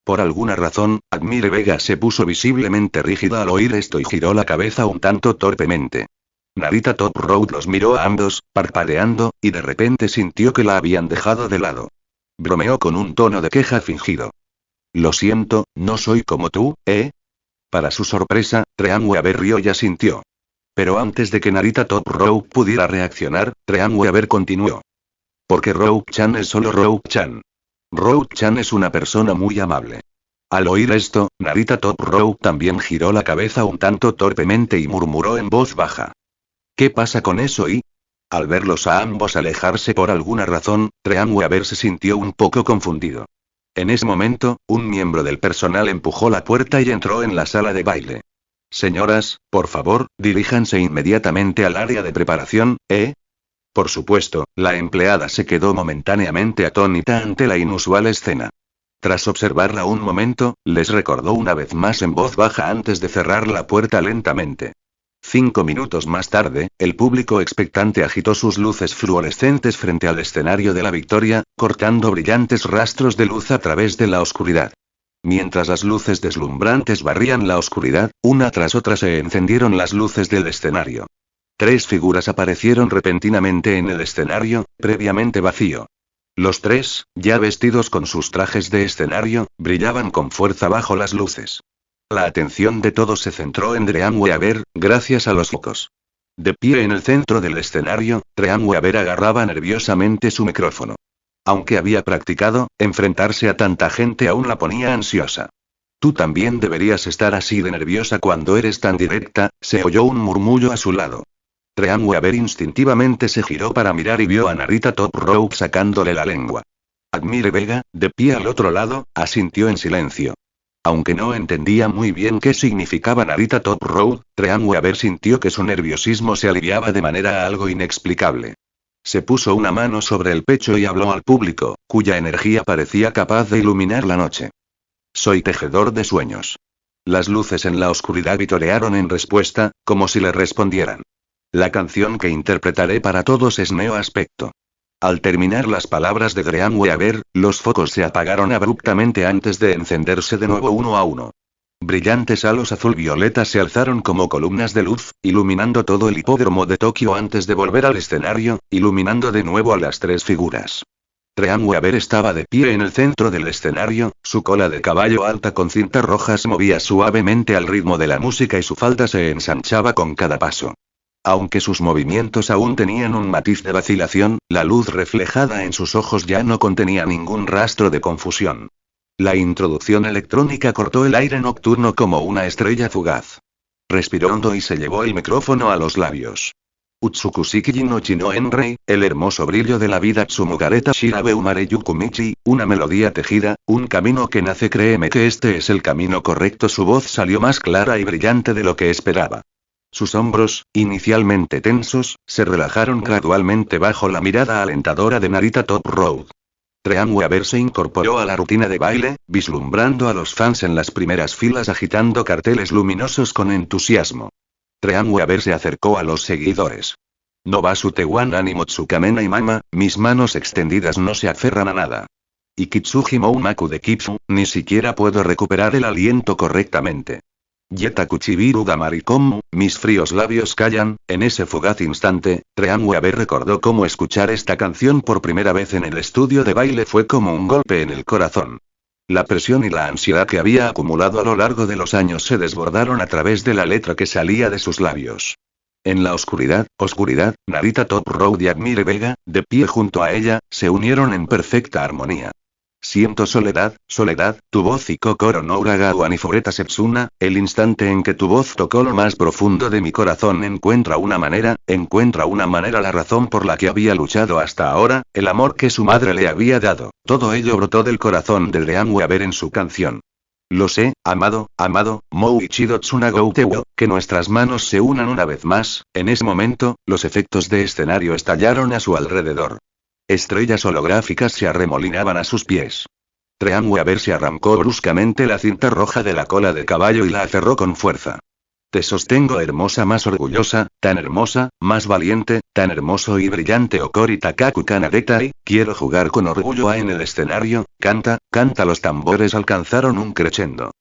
Por alguna razón, Admire Vega se puso visiblemente rígida al oír esto y giró la cabeza un tanto torpemente. Narita Top Rope los miró a ambos, parpadeando, y de repente sintió que la habían dejado de lado. Bromeó con un tono de queja fingido. Lo siento, no soy como tú, ¿eh? Para su sorpresa, Dream Weaver rió y asintió. Pero antes de que Narita Top Rope pudiera reaccionar, Dream Weaver continuó. Porque Rope-chan es solo Rope-chan. Rope-chan es una persona muy amable. Al oír esto, Narita Top Rope también giró la cabeza un tanto torpemente y murmuró en voz baja. ¿Qué pasa con eso y? Al verlos a ambos alejarse por alguna razón, Dream Weaver se sintió un poco confundido. En ese momento, un miembro del personal empujó la puerta y entró en la sala de baile. Señoras, por favor, diríjanse inmediatamente al área de preparación, ¿eh? Por supuesto, la empleada se quedó momentáneamente atónita ante la inusual escena. Tras observarla un momento, les recordó una vez más en voz baja antes de cerrar la puerta lentamente. 5 minutos más tarde, el público expectante agitó sus luces fluorescentes frente al escenario de la victoria, cortando brillantes rastros de luz a través de la oscuridad. Mientras las luces deslumbrantes barrían la oscuridad, una tras otra se encendieron las luces del escenario. 3 figuras aparecieron repentinamente en el escenario, previamente vacío. Los 3, ya vestidos con sus trajes de escenario, brillaban con fuerza bajo las luces. La atención de todos se centró en Dream Weaver, gracias a los focos. De pie en el centro del escenario, Dream Weaver agarraba nerviosamente su micrófono. Aunque había practicado, enfrentarse a tanta gente aún la ponía ansiosa. Tú también deberías estar así de nerviosa cuando eres tan directa, se oyó un murmullo a su lado. Dream Weaver instintivamente se giró para mirar y vio a Narita Top Rope sacándole la lengua. Admire Vega, de pie al otro lado, asintió en silencio. Aunque no entendía muy bien qué significaba Narita Top Rope, Dream Weaver sintió que su nerviosismo se aliviaba de manera algo inexplicable. Se puso una mano sobre el pecho y habló al público, cuya energía parecía capaz de iluminar la noche. Soy tejedor de sueños. Las luces en la oscuridad vitorearon en respuesta, como si le respondieran. La canción que interpretaré para todos es Neo Aspecto. Al terminar las palabras de Dream Weaver, los focos se apagaron abruptamente antes de encenderse de nuevo uno a uno. Brillantes halos azul-violeta se alzaron como columnas de luz, iluminando todo el hipódromo de Tokio antes de volver al escenario, iluminando de nuevo a las 3 figuras. Dream Weaver estaba de pie en el centro del escenario, su cola de caballo alta con cintas rojas movía suavemente al ritmo de la música y su falda se ensanchaba con cada paso. Aunque sus movimientos aún tenían un matiz de vacilación, la luz reflejada en sus ojos ya no contenía ningún rastro de confusión. La introducción electrónica cortó el aire nocturno como una estrella fugaz. Respiró hondo y se llevó el micrófono a los labios. Utsukushiki no Chino Enrei, el hermoso brillo de la vida Tsumugareta Shirabe Umare Yukumichi, una melodía tejida, un camino que nace, créeme que este es el camino correcto. Su voz salió más clara y brillante de lo que esperaba. Sus hombros, inicialmente tensos, se relajaron gradualmente bajo la mirada alentadora de Narita Top Rope. Dream Weaver se incorporó a la rutina de baile, vislumbrando a los fans en las primeras filas agitando carteles luminosos con entusiasmo. Dream Weaver se acercó a los seguidores. No basu tewan animo tsukamena y mama, mis manos extendidas no se aferran a nada. Y Kitsuji mou maku de Kitsu, ni siquiera puedo recuperar el aliento correctamente. Yeta Kuchibiru Damarikomu, mis fríos labios callan. En ese fugaz instante, Treanweaver recordó cómo escuchar esta canción por primera vez en el estudio de baile fue como un golpe en el corazón. La presión y la ansiedad que había acumulado a lo largo de los años se desbordaron a través de la letra que salía de sus labios. En la oscuridad, Narita Top Road y Admire Vega, de pie junto a ella, se unieron en perfecta armonía. Siento soledad, tu voz y Kokoro no Uraga o Anifureta Setsuna, el instante en que tu voz tocó lo más profundo de mi corazón encuentra una manera la razón por la que había luchado hasta ahora, el amor que su madre le había dado, todo ello brotó del corazón de Treanweaver en su canción. Lo sé, amado, Mou Ichido Tsunago Utewo, que nuestras manos se unan una vez más. En ese momento, los efectos de escenario estallaron a su alrededor. Estrellas holográficas se arremolinaban a sus pies. Treanweaver se arrancó bruscamente la cinta roja de la cola de caballo y la aferró con fuerza. Te sostengo hermosa, más orgullosa, tan hermosa, más valiente, tan hermoso y brillante Okori Takaku Kanadetai, quiero jugar con orgullo en el escenario, canta, los tambores alcanzaron un crescendo.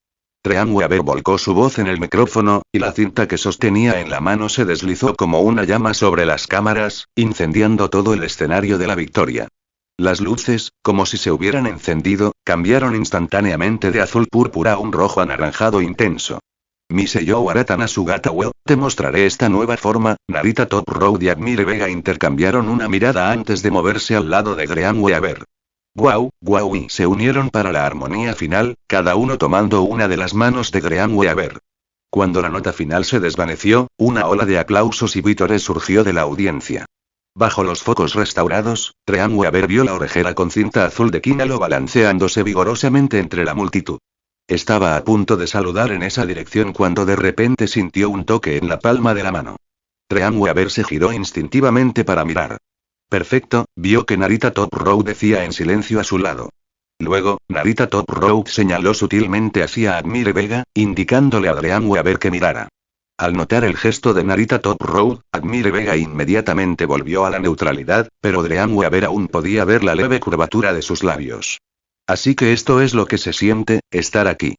Treanweaver volcó su voz en el micrófono, y la cinta que sostenía en la mano se deslizó como una llama sobre las cámaras, incendiando todo el escenario de la victoria. Las luces, como si se hubieran encendido, cambiaron instantáneamente de azul púrpura a un rojo anaranjado intenso. Miseyou Aratana Sugata Well, te mostraré esta nueva forma. Narita Top Road y Admire Vega intercambiaron una mirada antes de moverse al lado de Treanweaver. Guau, y se unieron para la armonía final, cada uno tomando una de las manos de Treanweaver. Cuando la nota final se desvaneció, una ola de aplausos y vítores surgió de la audiencia. Bajo los focos restaurados, Treanweaver vio la orejera con cinta azul de Kinalo balanceándose vigorosamente entre la multitud. Estaba a punto de saludar en esa dirección cuando de repente sintió un toque en la palma de la mano. Treanweaver se giró instintivamente para mirar. Perfecto, vio que Narita Top Road decía en silencio a su lado. Luego, Narita Top Road señaló sutilmente hacia Admire Vega, indicándole a Treanweaver que mirara. Al notar el gesto de Narita Top Road, Admire Vega inmediatamente volvió a la neutralidad, pero Treanweaver aún podía ver la leve curvatura de sus labios. Así que esto es lo que se siente, estar aquí.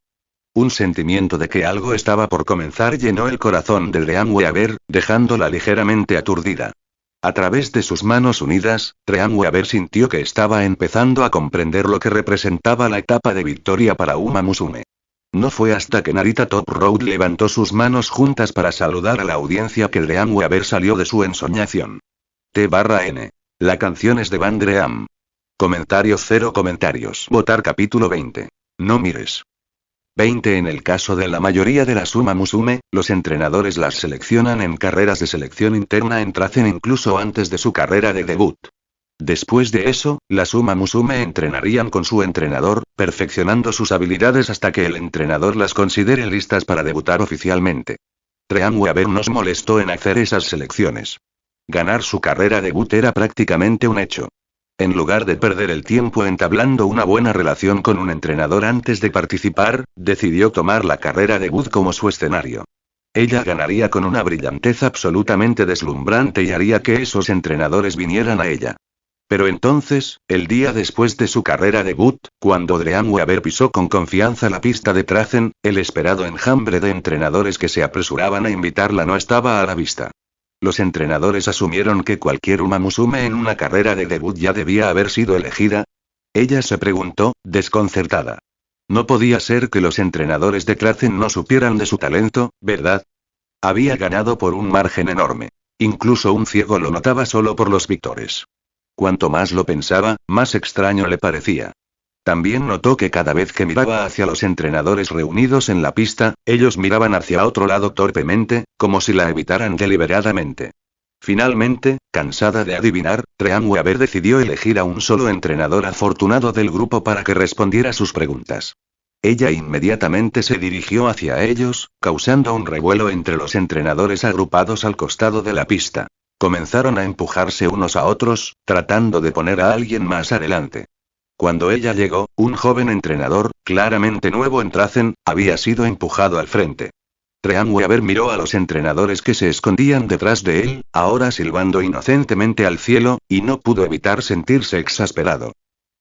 Un sentimiento de que algo estaba por comenzar llenó el corazón de Treanweaver, dejándola ligeramente aturdida. A través de sus manos unidas, Treanweaver sintió que estaba empezando a comprender lo que representaba la etapa de victoria para Uma Musume. No fue hasta que Narita Top Road levantó sus manos juntas para saludar a la audiencia que Treanweaver salió de su ensoñación. T/N. La canción es de Van Dream. Comentario 0 comentarios. Votar capítulo 20. No mires. 20. En el caso de la mayoría de las Uma Musume, los entrenadores las seleccionan en carreras de selección interna en Trazen incluso antes de su carrera de debut. Después de eso, las Uma Musume entrenarían con su entrenador, perfeccionando sus habilidades hasta que el entrenador las considere listas para debutar oficialmente. Treanweaver nos molestó en hacer esas selecciones. Ganar su carrera debut era prácticamente un hecho. En lugar de perder el tiempo entablando una buena relación con un entrenador antes de participar, decidió tomar la carrera debut como su escenario. Ella ganaría con una brillantez absolutamente deslumbrante y haría que esos entrenadores vinieran a ella. Pero entonces, el día después de su carrera debut, cuando Treanweaver pisó con confianza la pista de Trazen, el esperado enjambre de entrenadores que se apresuraban a invitarla no estaba a la vista. Los entrenadores asumieron que cualquier Uma Musume en una carrera de debut ya debía haber sido elegida. Ella se preguntó, desconcertada. No podía ser que los entrenadores de Trazen no supieran de su talento, ¿verdad? Había ganado por un margen enorme. Incluso un ciego lo notaba solo por los victores. Cuanto más lo pensaba, más extraño le parecía. También notó que cada vez que miraba hacia los entrenadores reunidos en la pista, ellos miraban hacia otro lado torpemente, como si la evitaran deliberadamente. Finalmente, cansada de adivinar, Treanweaver decidió elegir a un solo entrenador afortunado del grupo para que respondiera sus preguntas. Ella inmediatamente se dirigió hacia ellos, causando un revuelo entre los entrenadores agrupados al costado de la pista. Comenzaron a empujarse unos a otros, tratando de poner a alguien más adelante. Cuando ella llegó, un joven entrenador, claramente nuevo en Trazen, había sido empujado al frente. Treanweaver miró a los entrenadores que se escondían detrás de él, ahora silbando inocentemente al cielo, y no pudo evitar sentirse exasperado.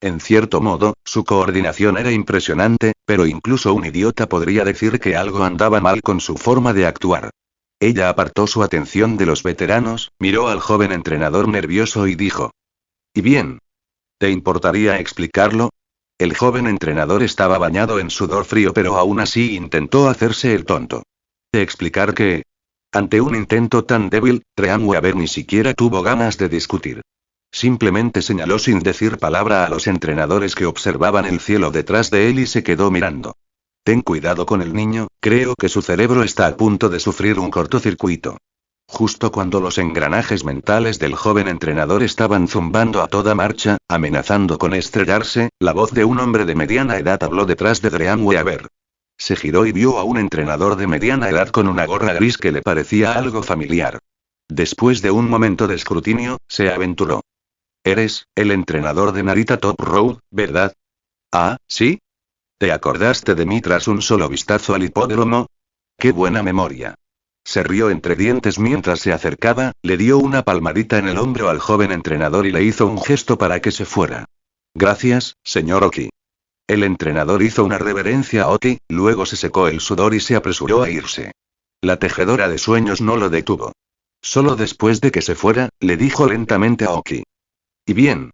En cierto modo, su coordinación era impresionante, pero incluso un idiota podría decir que algo andaba mal con su forma de actuar. Ella apartó su atención de los veteranos, miró al joven entrenador nervioso y dijo: ¿Y bien? ¿Te importaría explicarlo? El joven entrenador estaba bañado en sudor frío, pero aún así intentó hacerse el tonto. ¿Explicar qué? Ante un intento tan débil, Trean Weaver ni siquiera tuvo ganas de discutir. Simplemente señaló sin decir palabra a los entrenadores que observaban el cielo detrás de él y se quedó mirando. Ten cuidado con el niño, creo que su cerebro está a punto de sufrir un cortocircuito. Justo cuando los engranajes mentales del joven entrenador estaban zumbando a toda marcha, amenazando con estrellarse, la voz de un hombre de mediana edad habló detrás de Trean Weaver. Se giró y vio a un entrenador de mediana edad con una gorra gris que le parecía algo familiar. Después de un momento de escrutinio, se aventuró. Eres el entrenador de Narita Top Road, ¿verdad? Ah, ¿sí? ¿Te acordaste de mí tras un solo vistazo al hipódromo? ¡Qué buena memoria! Se rió entre dientes mientras se acercaba, le dio una palmadita en el hombro al joven entrenador y le hizo un gesto para que se fuera. Gracias, señor Oki. El entrenador hizo una reverencia a Oki, luego se secó el sudor y se apresuró a irse. La tejedora de sueños no lo detuvo. Solo después de que se fuera, le dijo lentamente a Oki: ¿Y bien?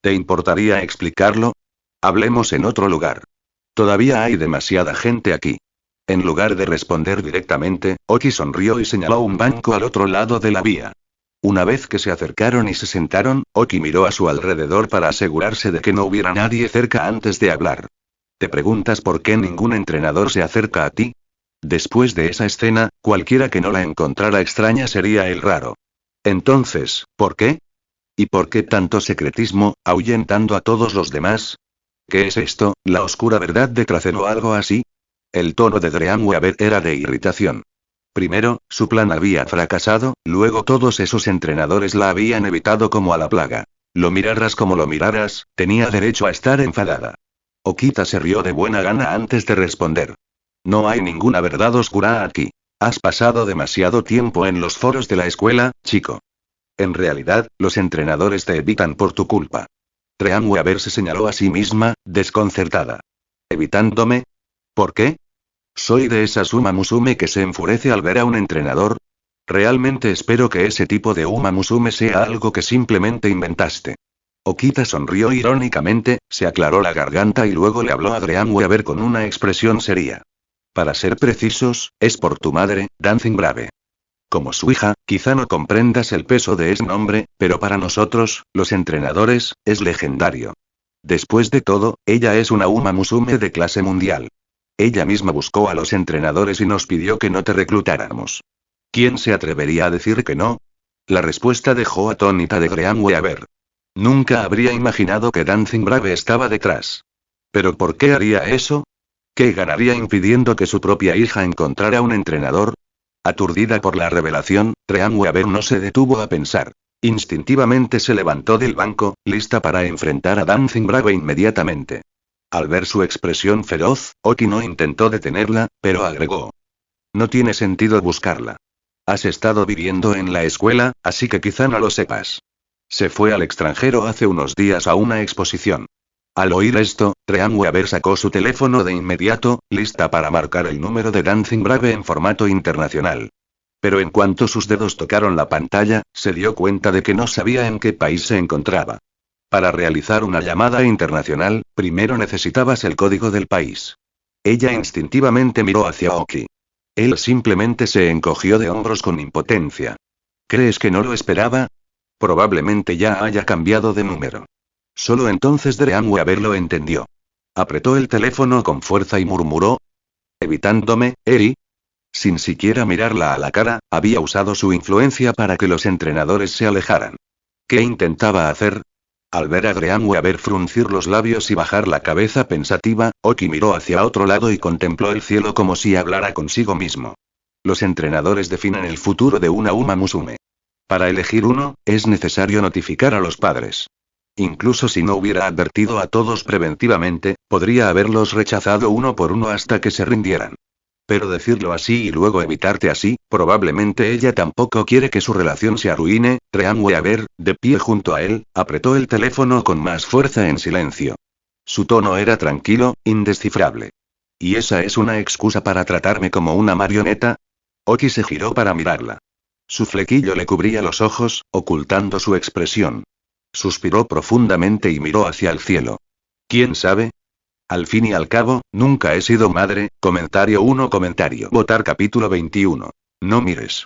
¿Te importaría explicarlo? Hablemos en otro lugar. Todavía hay demasiada gente aquí. En lugar de responder directamente, Oki sonrió y señaló un banco al otro lado de la vía. Una vez que se acercaron y se sentaron, Oki miró a su alrededor para asegurarse de que no hubiera nadie cerca antes de hablar. ¿Te preguntas por qué ningún entrenador se acerca a ti? Después de esa escena, cualquiera que no la encontrara extraña sería el raro. Entonces, ¿por qué? ¿Y por qué tanto secretismo, ahuyentando a todos los demás? ¿Qué es esto, la oscura verdad de Kraken o algo así? El tono de Trean Weaver era de irritación. Primero, su plan había fracasado, luego todos esos entrenadores la habían evitado como a la plaga. Lo miraras como lo miraras, tenía derecho a estar enfadada. Okita se rió de buena gana antes de responder. No hay ninguna verdad oscura aquí. Has pasado demasiado tiempo en los foros de la escuela, chico. En realidad, los entrenadores te evitan por tu culpa. Trean Weaver se señaló a sí misma, desconcertada. ¿Evitándome? ¿Por qué? ¿Soy de esa Uma Musume que se enfurece al ver a un entrenador? Realmente espero que ese tipo de Uma Musume sea algo que simplemente inventaste. Okita sonrió irónicamente, se aclaró la garganta y luego le habló a Trean Weaver con una expresión seria. Para ser precisos, es por tu madre, Dancing Brave. Como su hija, quizá no comprendas el peso de ese nombre, pero para nosotros, los entrenadores, es legendario. Después de todo, ella es una Uma Musume de clase mundial. Ella misma buscó a los entrenadores y nos pidió que no te reclutáramos. ¿Quién se atrevería a decir que no? La respuesta dejó atónita de Trean Weaver. Nunca habría imaginado que Dancing Brave estaba detrás. ¿Pero por qué haría eso? ¿Qué ganaría impidiendo que su propia hija encontrara un entrenador? Aturdida por la revelación, Trean Weaver no se detuvo a pensar. Instintivamente se levantó del banco, lista para enfrentar a Dancing Brave inmediatamente. Al ver su expresión feroz, Oki no intentó detenerla, pero agregó: no tiene sentido buscarla. Has estado viviendo en la escuela, así que quizá no lo sepas. Se fue al extranjero hace unos días a una exposición. Al oír esto, Trean Weaver sacó su teléfono de inmediato, lista para marcar el número de Dancing Brave en formato internacional. Pero en cuanto sus dedos tocaron la pantalla, se dio cuenta de que no sabía en qué país se encontraba. Para realizar una llamada internacional, primero necesitabas el código del país. Ella instintivamente miró hacia Oki. Él simplemente se encogió de hombros con impotencia. ¿Crees que no lo esperaba? Probablemente ya haya cambiado de número. Solo entonces Trean Weaver lo entendió. Apretó el teléfono con fuerza y murmuró: ¿evitándome, Eri? Sin siquiera mirarla a la cara, había usado su influencia para que los entrenadores se alejaran. ¿Qué intentaba hacer? Al ver a Trean Weaver fruncir los labios y bajar la cabeza pensativa, Oki miró hacia otro lado y contempló el cielo como si hablara consigo mismo. Los entrenadores definen el futuro de una Uma Musume. Para elegir uno, es necesario notificar a los padres. Incluso si no hubiera advertido a todos preventivamente, podría haberlos rechazado uno por uno hasta que se rindieran. Pero decirlo así y luego evitarte así, probablemente ella tampoco quiere que su relación se arruine. Weaver, de pie junto a él, apretó el teléfono con más fuerza en silencio. Su tono era tranquilo, indescifrable. ¿Y esa es una excusa para tratarme como una marioneta? Oki se giró para mirarla. Su flequillo le cubría los ojos, ocultando su expresión. Suspiró profundamente y miró hacia el cielo. ¿Quién sabe? Al fin y al cabo, nunca he sido madre. Comentario 1. Votar capítulo 21. No mires.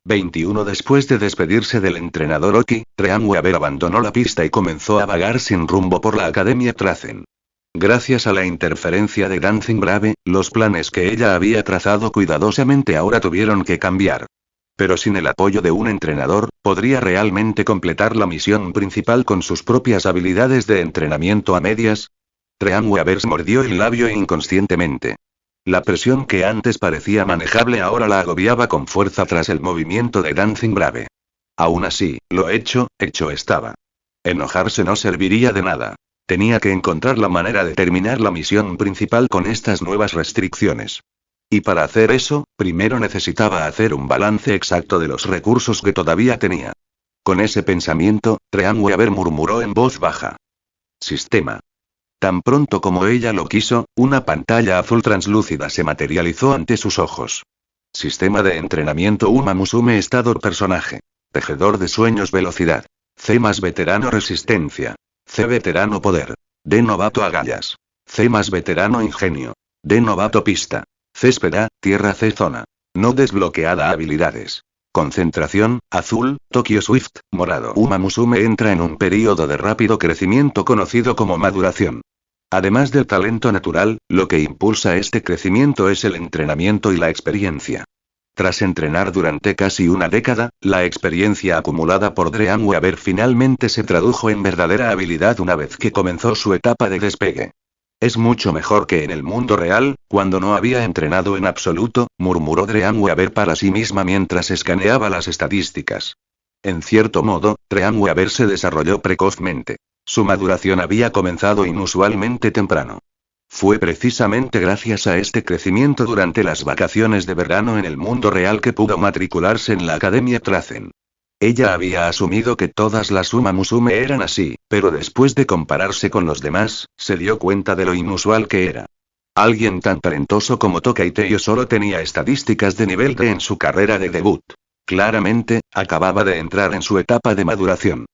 21. Después de despedirse del entrenador Oki, Weaver abandonó la pista y comenzó a vagar sin rumbo por la Academia Trazen. Gracias a la interferencia de Dancing Brave, los planes que ella había trazado cuidadosamente ahora tuvieron que cambiar. Pero sin el apoyo de un entrenador, ¿podría realmente completar la misión principal con sus propias habilidades de entrenamiento a medias? Weaver mordió el labio inconscientemente. La presión que antes parecía manejable ahora la agobiaba con fuerza tras el movimiento de Dancing Brave. Aún así, lo hecho estaba. Enojarse no serviría de nada. Tenía que encontrar la manera de terminar la misión principal con estas nuevas restricciones. Y para hacer eso, primero necesitaba hacer un balance exacto de los recursos que todavía tenía. Con ese pensamiento, Weaver murmuró en voz baja. Sistema. Tan pronto como ella lo quiso, una pantalla azul translúcida se materializó ante sus ojos. Sistema de entrenamiento Uma Musume estado personaje. Tejedor de sueños velocidad. C más veterano resistencia. C veterano poder. D novato agallas. C más veterano ingenio. D novato pista. Céspeda, tierra C zona. No desbloqueada habilidades. Concentración, azul, Tokyo Swift, morado. Uma Musume entra en un período de rápido crecimiento conocido como maduración. Además del talento natural, lo que impulsa este crecimiento es el entrenamiento y la experiencia. Tras entrenar durante casi una década, la experiencia acumulada por Weaver finalmente se tradujo en verdadera habilidad una vez que comenzó su etapa de despegue. Es mucho mejor que en el mundo real, cuando no había entrenado en absoluto, murmuró Weaver para sí misma mientras escaneaba las estadísticas. En cierto modo, Weaver se desarrolló precozmente. Su maduración había comenzado inusualmente temprano. Fue precisamente gracias a este crecimiento durante las vacaciones de verano en el mundo real que pudo matricularse en la Academia Trazen. Ella había asumido que todas las Uma Musume eran así, pero después de compararse con los demás, se dio cuenta de lo inusual que era. Alguien tan talentoso como Tokai Teiyo solo tenía estadísticas de nivel D en su carrera de debut. Claramente, acababa de entrar en su etapa de maduración.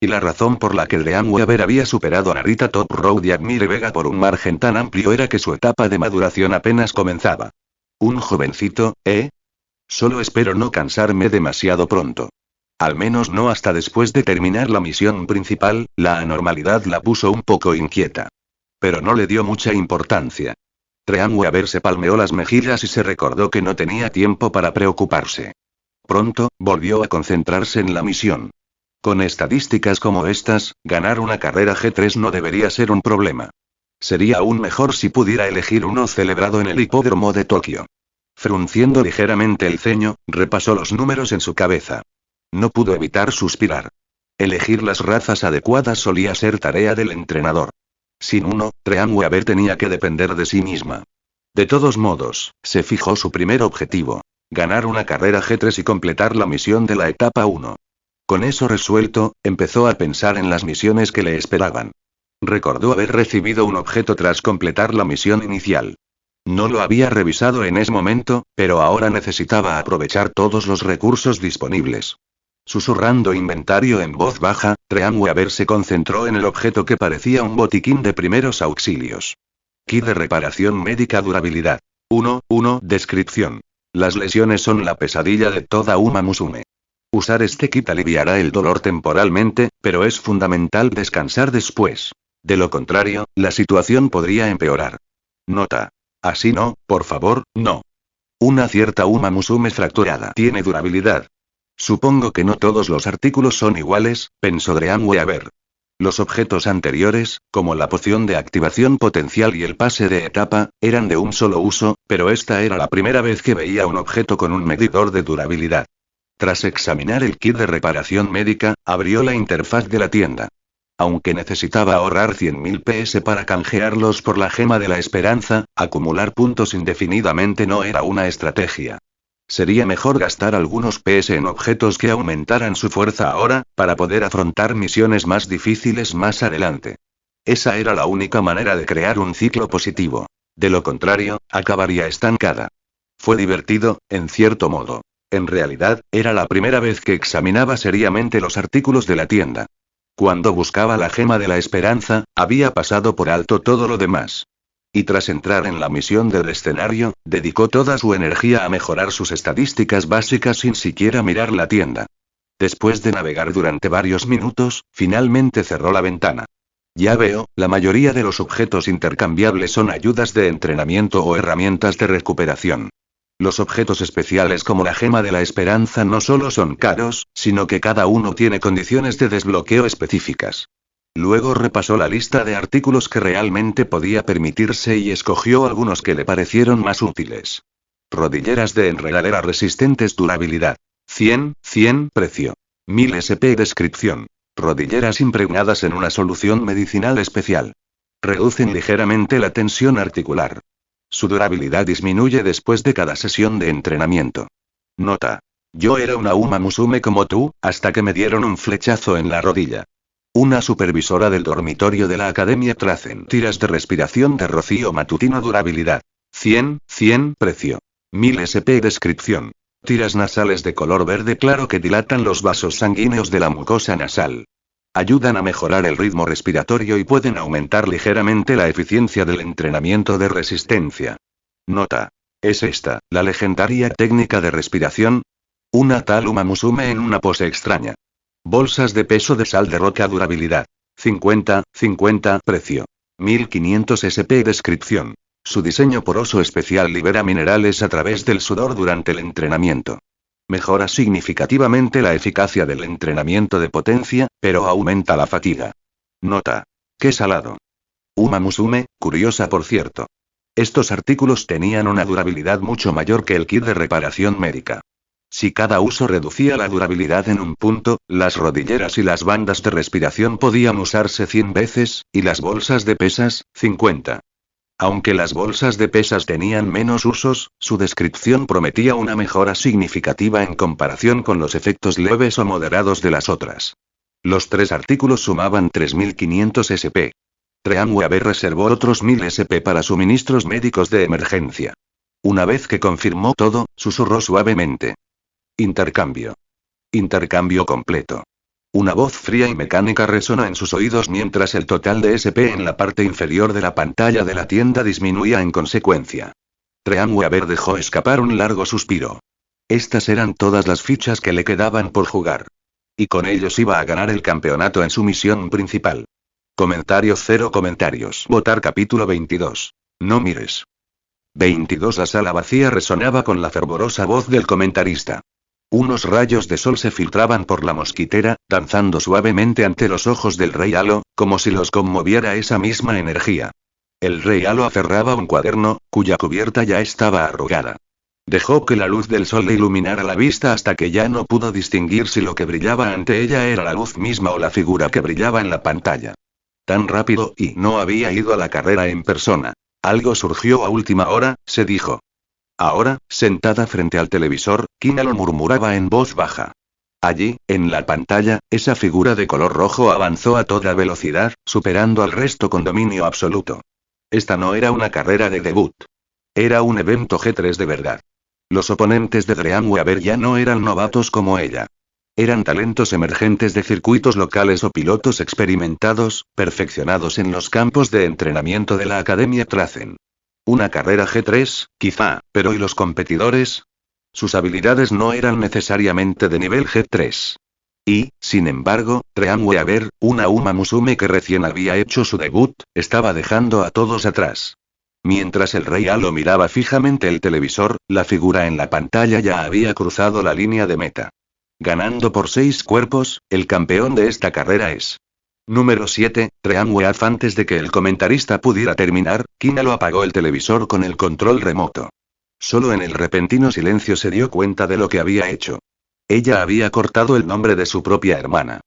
Y la razón por la que Weaver había superado a Narita Top Road y Admire Vega por un margen tan amplio era que su etapa de maduración apenas comenzaba. Un jovencito, ¿eh? Solo espero no cansarme demasiado pronto. Al menos no hasta después de terminar la misión principal. La anormalidad la puso un poco inquieta. Pero no le dio mucha importancia. Weaver se palmeó las mejillas y se recordó que no tenía tiempo para preocuparse. Pronto, volvió a concentrarse en la misión. Con estadísticas como estas, ganar una carrera G3 no debería ser un problema. Sería aún mejor si pudiera elegir uno celebrado en el hipódromo de Tokio. Frunciendo ligeramente el ceño, repasó los números en su cabeza. No pudo evitar suspirar. Elegir las razas adecuadas solía ser tarea del entrenador. Sin uno, Weaver tenía que depender de sí misma. De todos modos, se fijó su primer objetivo: ganar una carrera G3 y completar la misión de la etapa 1. Con eso resuelto, empezó a pensar en las misiones que le esperaban. Recordó haber recibido un objeto tras completar la misión inicial. No lo había revisado en ese momento, pero ahora necesitaba aprovechar todos los recursos disponibles. Susurrando inventario en voz baja, Weaver se concentró en el objeto que parecía un botiquín de primeros auxilios. Kit de reparación médica durabilidad. 1. Descripción. Las lesiones son la pesadilla de toda Uma Musume. Usar este kit aliviará el dolor temporalmente, pero es fundamental descansar después. De lo contrario, la situación podría empeorar. Nota. Así no, por favor, no. Una cierta Uma Musume fracturada tiene durabilidad. Supongo que no todos los artículos son iguales, pensó Weaver. Los objetos anteriores, como la poción de activación potencial y el pase de etapa, eran de un solo uso, pero esta era la primera vez que veía un objeto con un medidor de durabilidad. Tras examinar el kit de reparación médica, abrió la interfaz de la tienda. Aunque necesitaba ahorrar 100.000 PS para canjearlos por la gema de la esperanza, acumular puntos indefinidamente no era una estrategia. Sería mejor gastar algunos PS en objetos que aumentaran su fuerza ahora, para poder afrontar misiones más difíciles más adelante. Esa era la única manera de crear un ciclo positivo. De lo contrario, acabaría estancada. Fue divertido, en cierto modo. En realidad, era la primera vez que examinaba seriamente los artículos de la tienda. Cuando buscaba la gema de la esperanza, había pasado por alto todo lo demás. Y tras entrar en la misión del escenario, dedicó toda su energía a mejorar sus estadísticas básicas sin siquiera mirar la tienda. Después de navegar durante varios minutos, finalmente cerró la ventana. Ya veo, la mayoría de los objetos intercambiables son ayudas de entrenamiento o herramientas de recuperación. Los objetos especiales como la gema de la esperanza no solo son caros, sino que cada uno tiene condiciones de desbloqueo específicas. Luego repasó la lista de artículos que realmente podía permitirse y escogió algunos que le parecieron más útiles. Rodilleras de enredadera resistentes durabilidad. 100 precio. 1000 SP descripción. Rodilleras impregnadas en una solución medicinal especial. Reducen ligeramente la tensión articular. Su durabilidad disminuye después de cada sesión de entrenamiento. Nota. Yo era una Uma Musume como tú, hasta que me dieron un flechazo en la rodilla. Una supervisora del dormitorio de la Academia Tracen. Tiras de respiración de rocío matutino durabilidad. 100 precio. 1000 SP descripción. Tiras nasales de color verde claro que dilatan los vasos sanguíneos de la mucosa nasal. Ayudan a mejorar el ritmo respiratorio y pueden aumentar ligeramente la eficiencia del entrenamiento de resistencia. Nota. ¿Es esta, la legendaria técnica de respiración? Una tal Uma Musume en una pose extraña. Bolsas de peso de sal de roca durabilidad. 50 precio. 1500 SP descripción. Su diseño poroso especial libera minerales a través del sudor durante el entrenamiento. Mejora significativamente la eficacia del entrenamiento de potencia, pero aumenta la fatiga. Nota. ¡Qué salado! Uma Musume, curiosa por cierto. Estos artículos tenían una durabilidad mucho mayor que el kit de reparación médica. Si cada uso reducía la durabilidad en un punto, las rodilleras y las bandas de respiración podían usarse 100 veces, y las bolsas de pesas, 50. Aunque las bolsas de pesas tenían menos usos, su descripción prometía una mejora significativa en comparación con los efectos leves o moderados de las otras. Los tres artículos sumaban 3500 SP. Treanwave reservó otros 1000 SP para suministros médicos de emergencia. Una vez que confirmó todo, susurró suavemente. Intercambio. Intercambio completo. Una voz fría y mecánica resonó en sus oídos mientras el total de SP en la parte inferior de la pantalla de la tienda disminuía en consecuencia. Treanwave dejó escapar un largo suspiro. Estas eran todas las fichas que le quedaban por jugar. Y con ellos iba a ganar el campeonato en su misión principal. Comentarios 0 comentarios. Votar capítulo 22. No mires. 22. La sala vacía resonaba con la fervorosa voz del comentarista. Unos rayos de sol se filtraban por la mosquitera, danzando suavemente ante los ojos del rey Halo, como si los conmoviera esa misma energía. El rey Halo aferraba un cuaderno, cuya cubierta ya estaba arrugada. Dejó que la luz del sol le iluminara la vista hasta que ya no pudo distinguir si lo que brillaba ante ella era la luz misma o la figura que brillaba en la pantalla. Tan rápido, y no había ido a la carrera en persona. Algo surgió a última hora, se dijo. Ahora, sentada frente al televisor, Kina lo murmuraba en voz baja. Allí, en la pantalla, esa figura de color rojo avanzó a toda velocidad, superando al resto con dominio absoluto. Esta no era una carrera de debut. Era un evento G3 de verdad. Los oponentes de Treanwave ya no eran novatos como ella. Eran talentos emergentes de circuitos locales o pilotos experimentados, perfeccionados en los campos de entrenamiento de la Academia Tracen. Una carrera G3, quizá, pero ¿y los competidores? Sus habilidades no eran necesariamente de nivel G3. Y, sin embargo, Treanwave, una Uma Musume que recién había hecho su debut, estaba dejando a todos atrás. Mientras el rey Halo miraba fijamente el televisor, la figura en la pantalla ya había cruzado la línea de meta. Ganando por 6 cuerpos, el campeón de esta carrera es. Número 7, Treanwave. Antes de que el comentarista pudiera terminar, Kina lo apagó el televisor con el control remoto. Solo en el repentino silencio se dio cuenta de lo que había hecho. Ella había cortado el nombre de su propia hermana.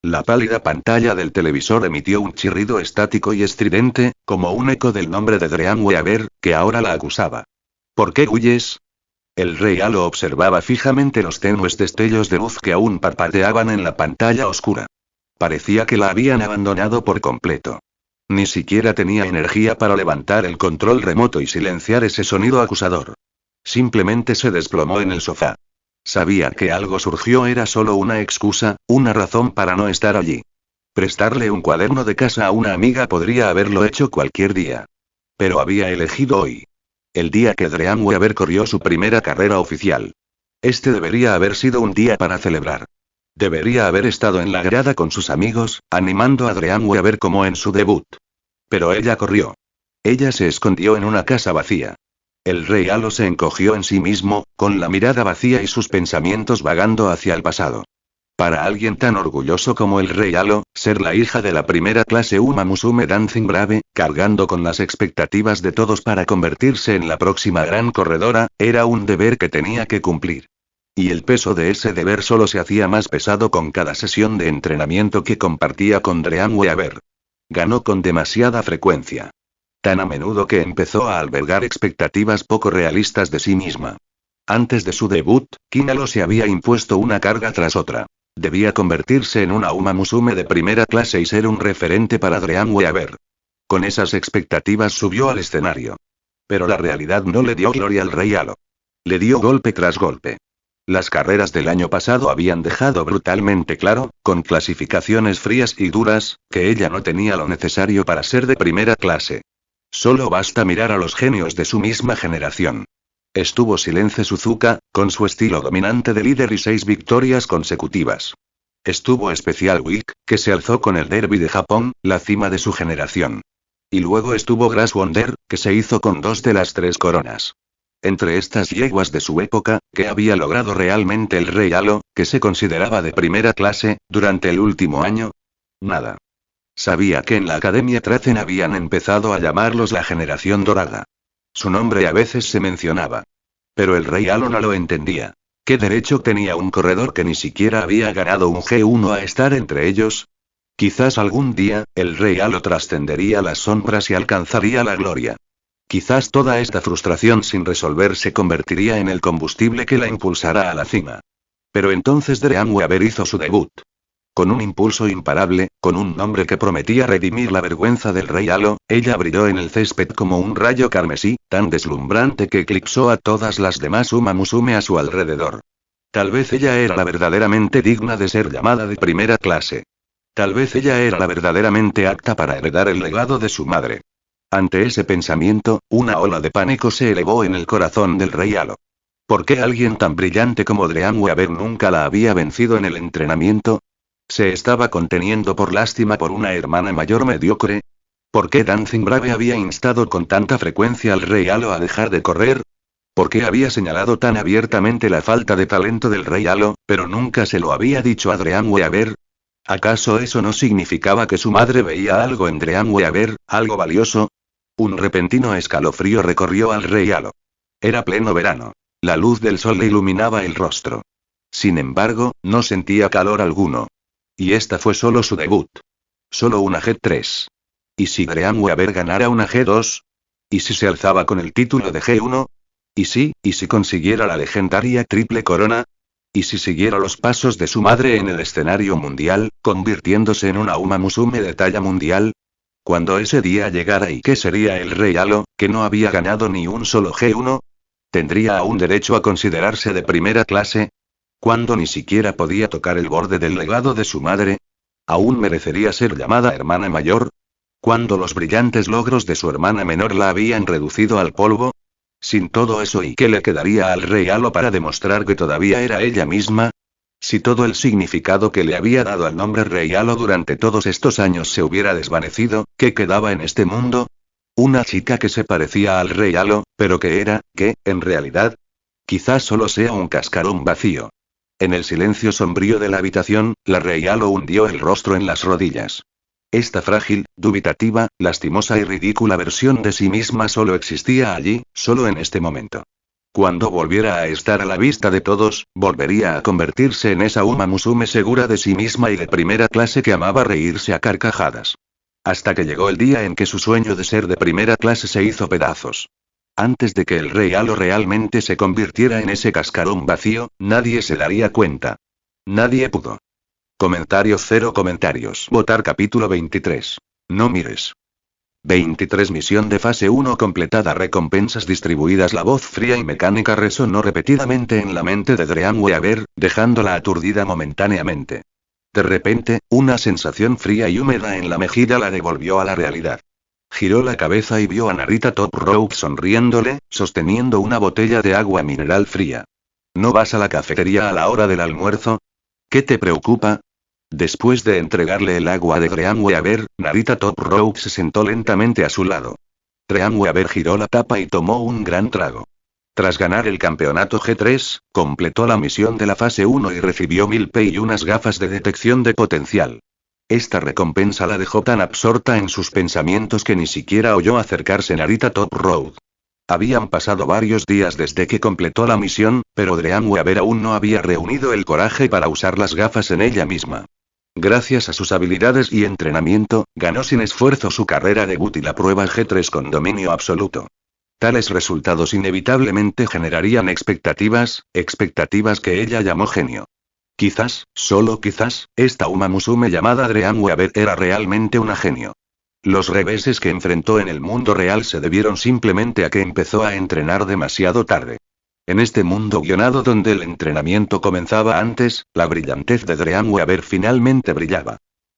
La pálida pantalla del televisor emitió un chirrido estático y estridente, como un eco del nombre de Dream Weaver, que ahora la acusaba. ¿Por qué huyes? El rey Halo observaba fijamente los tenues destellos de luz que aún parpadeaban en la pantalla oscura. Parecía que la habían abandonado por completo. Ni siquiera tenía energía para levantar el control remoto y silenciar ese sonido acusador. Simplemente se desplomó en el sofá. Sabía que algo surgió era solo una excusa, una razón para no estar allí. Prestarle un cuaderno de casa a una amiga podría haberlo hecho cualquier día. Pero había elegido hoy. El día que Dream Weaver corrió su primera carrera oficial. Este debería haber sido un día para celebrar. Debería haber estado en la grada con sus amigos, animando a Dream Weaver como en su debut. Pero ella corrió. Ella se escondió en una casa vacía. El rey Halo se encogió en sí mismo, con la mirada vacía y sus pensamientos vagando hacia el pasado. Para alguien tan orgulloso como el rey Halo, ser la hija de la primera clase Uma Musume Dancing Brave, cargando con las expectativas de todos para convertirse en la próxima gran corredora, era un deber que tenía que cumplir. Y el peso de ese deber solo se hacía más pesado con cada sesión de entrenamiento que compartía con Dream Weaver. Ganó con demasiada frecuencia. Tan a menudo que empezó a albergar expectativas poco realistas de sí misma. Antes de su debut, Kinalo se había impuesto una carga tras otra. Debía convertirse en una Uma Musume de primera clase y ser un referente para Dream Weaver. Con esas expectativas subió al escenario. Pero la realidad no le dio gloria al rey Halo. Le dio golpe tras golpe. Las carreras del año pasado habían dejado brutalmente claro, con clasificaciones frías y duras, que ella no tenía lo necesario para ser de primera clase. Solo basta mirar a los genios de su misma generación. Estuvo Silence Suzuka, con su estilo dominante de líder y 6 victorias consecutivas. Estuvo Special Week, que se alzó con el Derby de Japón, la cima de su generación. Y luego estuvo Grass Wonder, que se hizo con 2 de las 3 coronas. Entre estas yeguas de su época, ¿qué había logrado realmente el rey Halo, que se consideraba de primera clase, durante el último año? Nada. Sabía que en la Academia Trazen habían empezado a llamarlos la generación dorada. Su nombre a veces se mencionaba. Pero el rey Halo no lo entendía. ¿Qué derecho tenía un corredor que ni siquiera había ganado un G1 a estar entre ellos? Quizás algún día, el rey Halo trascendería las sombras y alcanzaría la gloria. Quizás toda esta frustración sin resolver se convertiría en el combustible que la impulsara a la cima. Pero entonces Dream Weaver hizo su debut. Con un impulso imparable, con un nombre que prometía redimir la vergüenza del rey Halo, ella brilló en el césped como un rayo carmesí, tan deslumbrante que eclipsó a todas las demás Uma Musume a su alrededor. Tal vez ella era la verdaderamente digna de ser llamada de primera clase. Tal vez ella era la verdaderamente apta para heredar el legado de su madre. Ante ese pensamiento, una ola de pánico se elevó en el corazón del rey Halo. ¿Por qué alguien tan brillante como Dream Weaver nunca la había vencido en el entrenamiento? ¿Se estaba conteniendo por lástima por una hermana mayor mediocre? ¿Por qué Dancing Brave había instado con tanta frecuencia al rey Halo a dejar de correr? ¿Por qué había señalado tan abiertamente la falta de talento del rey Halo, pero nunca se lo había dicho a Dream Weaver? ¿Acaso eso no significaba que su madre veía algo en Dream Weaver, algo valioso? Un repentino escalofrío recorrió al rey Halo. Era pleno verano. La luz del sol le iluminaba el rostro. Sin embargo, no sentía calor alguno. Y esta fue solo su debut. Solo una G3. ¿Y si Dream Weaver ganara una G2? ¿Y si se alzaba con el título de G1? ¿Y si consiguiera la legendaria triple corona? ¿Y si siguiera los pasos de su madre en el escenario mundial, convirtiéndose en una Uma Musume de talla mundial? Cuando ese día llegara, ¿y qué sería el rey Halo, que no había ganado ni un solo G1? ¿Tendría aún derecho a considerarse de primera clase? ¿Cuándo ni siquiera podía tocar el borde del legado de su madre? ¿Aún merecería ser llamada hermana mayor? ¿Cuándo los brillantes logros de su hermana menor la habían reducido al polvo? Sin todo eso, ¿y qué le quedaría al rey Halo para demostrar que todavía era ella misma? Si todo el significado que le había dado al nombre rey Halo durante todos estos años se hubiera desvanecido, ¿qué quedaba en este mundo? Una chica que se parecía al rey Halo, pero que era, ¿qué, en realidad? Quizás solo sea un cascarón vacío. En el silencio sombrío de la habitación, la rey Halo hundió el rostro en las rodillas. Esta frágil, dubitativa, lastimosa y ridícula versión de sí misma solo existía allí, solo en este momento. Cuando volviera a estar a la vista de todos, volvería a convertirse en esa Uma Musume segura de sí misma y de primera clase que amaba reírse a carcajadas. Hasta que llegó el día en que su sueño de ser de primera clase se hizo pedazos. Antes de que el Rey Halo realmente se convirtiera en ese cascarón vacío, nadie se daría cuenta. Nadie pudo. Comentarios 0 comentarios. Votar capítulo 23. No mires. 23 Misión de fase 1 completada. Recompensas distribuidas. La voz fría y mecánica resonó repetidamente en la mente de Dream Weaver, dejándola aturdida momentáneamente. De repente, una sensación fría y húmeda en la mejilla la devolvió a la realidad. Giró la cabeza y vio a Narita Top Rope sonriéndole, sosteniendo una botella de agua mineral fría. ¿No vas a la cafetería a la hora del almuerzo? ¿Qué te preocupa? Después de entregarle el agua de Dream Weaver, Narita Top Rope se sentó lentamente a su lado. Dream Weaver giró la tapa y tomó un gran trago. Tras ganar el campeonato G3, completó la misión de la fase 1 y recibió 1000 P y unas gafas de detección de potencial. Esta recompensa la dejó tan absorta en sus pensamientos que ni siquiera oyó acercarse Narita Top Road. Habían pasado varios días desde que completó la misión, pero Dream Weaver aún no había reunido el coraje para usar las gafas en ella misma. Gracias a sus habilidades y entrenamiento, ganó sin esfuerzo su carrera debut y la prueba G3 con dominio absoluto. Tales resultados inevitablemente generarían expectativas que ella llamó genio. Quizás, solo quizás, esta Uma Musume llamada Dream Weaver era realmente una genio. Los reveses que enfrentó en el mundo real se debieron simplemente a que empezó a entrenar demasiado tarde. En este mundo guionado donde el entrenamiento comenzaba antes, la brillantez de Dream Weaver finalmente brillaba.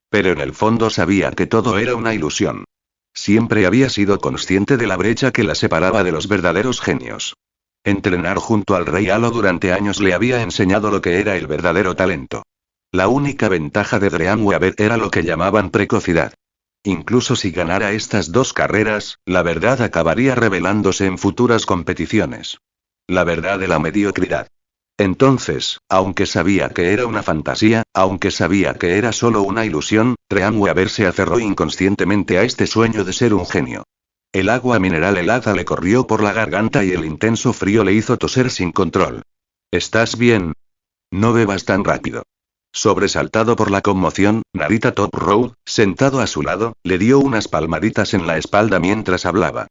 Pero en el fondo sabía que todo era una ilusión. Siempre había sido consciente de la brecha que la separaba de los verdaderos genios. Entrenar junto al Rey Halo durante años le había enseñado lo que era el verdadero talento. La única ventaja de Dream Weaver era lo que llamaban precocidad. Incluso si ganara estas dos carreras, la verdad acabaría revelándose en futuras competiciones. La verdad de la mediocridad. Entonces, aunque sabía que era una fantasía, aunque sabía que era solo una ilusión, Dream Weaver se aferró inconscientemente a este sueño de ser un genio. El agua mineral helada le corrió por la garganta y el intenso frío le hizo toser sin control. ¿Estás bien? No bebas tan rápido. Sobresaltado por la conmoción, Narita Top Road, sentado a su lado, le dio unas palmaditas en la espalda mientras hablaba.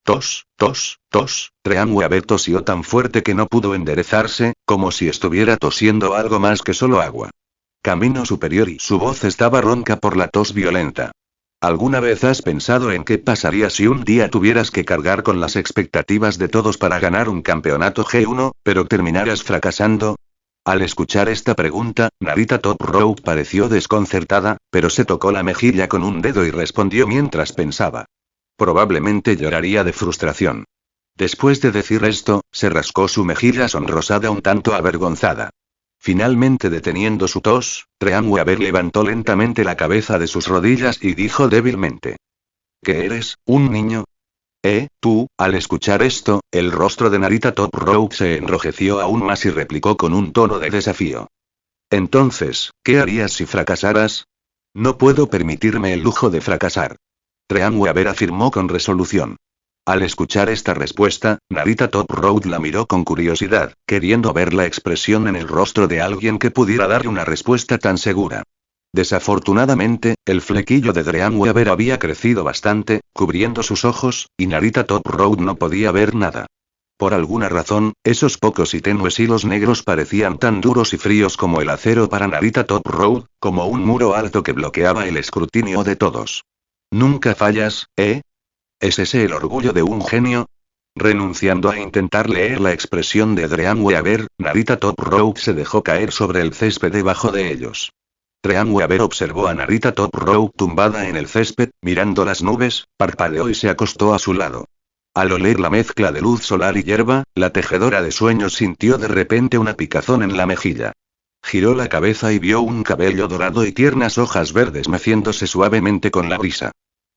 Tos, tos, tos. Dream Weaver tosió tan fuerte que no pudo enderezarse, como si estuviera tosiendo algo más que solo agua. Camino superior y su voz estaba ronca por la tos violenta. ¿Alguna vez has pensado en qué pasaría si un día tuvieras que cargar con las expectativas de todos para ganar un campeonato G1, pero terminaras fracasando? Al escuchar esta pregunta, Narita Top Road pareció desconcertada, pero se tocó la mejilla con un dedo y respondió mientras pensaba. Probablemente lloraría de frustración. Después de decir esto, se rascó su mejilla sonrosada un tanto avergonzada. Finalmente deteniendo su tos, Dream Weaver levantó lentamente la cabeza de sus rodillas y dijo débilmente. ¿Qué eres, un niño? Tú. Al escuchar esto, el rostro de Narita Top Road se enrojeció aún más y replicó con un tono de desafío. Entonces, ¿qué harías si fracasaras? No puedo permitirme el lujo de fracasar. Dream Weaver afirmó con resolución. Al escuchar esta respuesta, Narita Top Road la miró con curiosidad, queriendo ver la expresión en el rostro de alguien que pudiera darle una respuesta tan segura. Desafortunadamente, el flequillo de Dream Weaver había crecido bastante, cubriendo sus ojos, y Narita Top Road no podía ver nada. Por alguna razón, esos pocos y tenues hilos negros parecían tan duros y fríos como el acero para Narita Top Road, como un muro alto que bloqueaba el escrutinio de todos. Nunca fallas, ¿eh? ¿Es ese el orgullo de un genio? Renunciando a intentar leer la expresión de Dream Weaver, Narita Top Road se dejó caer sobre el césped debajo de ellos. Dream Weaver observó a Narita Top Road tumbada en el césped, mirando las nubes, parpadeó y se acostó a su lado. Al oler la mezcla de luz solar y hierba, la tejedora de sueños sintió de repente una picazón en la mejilla. Giró la cabeza y vio un cabello dorado y tiernas hojas verdes meciéndose suavemente con la brisa.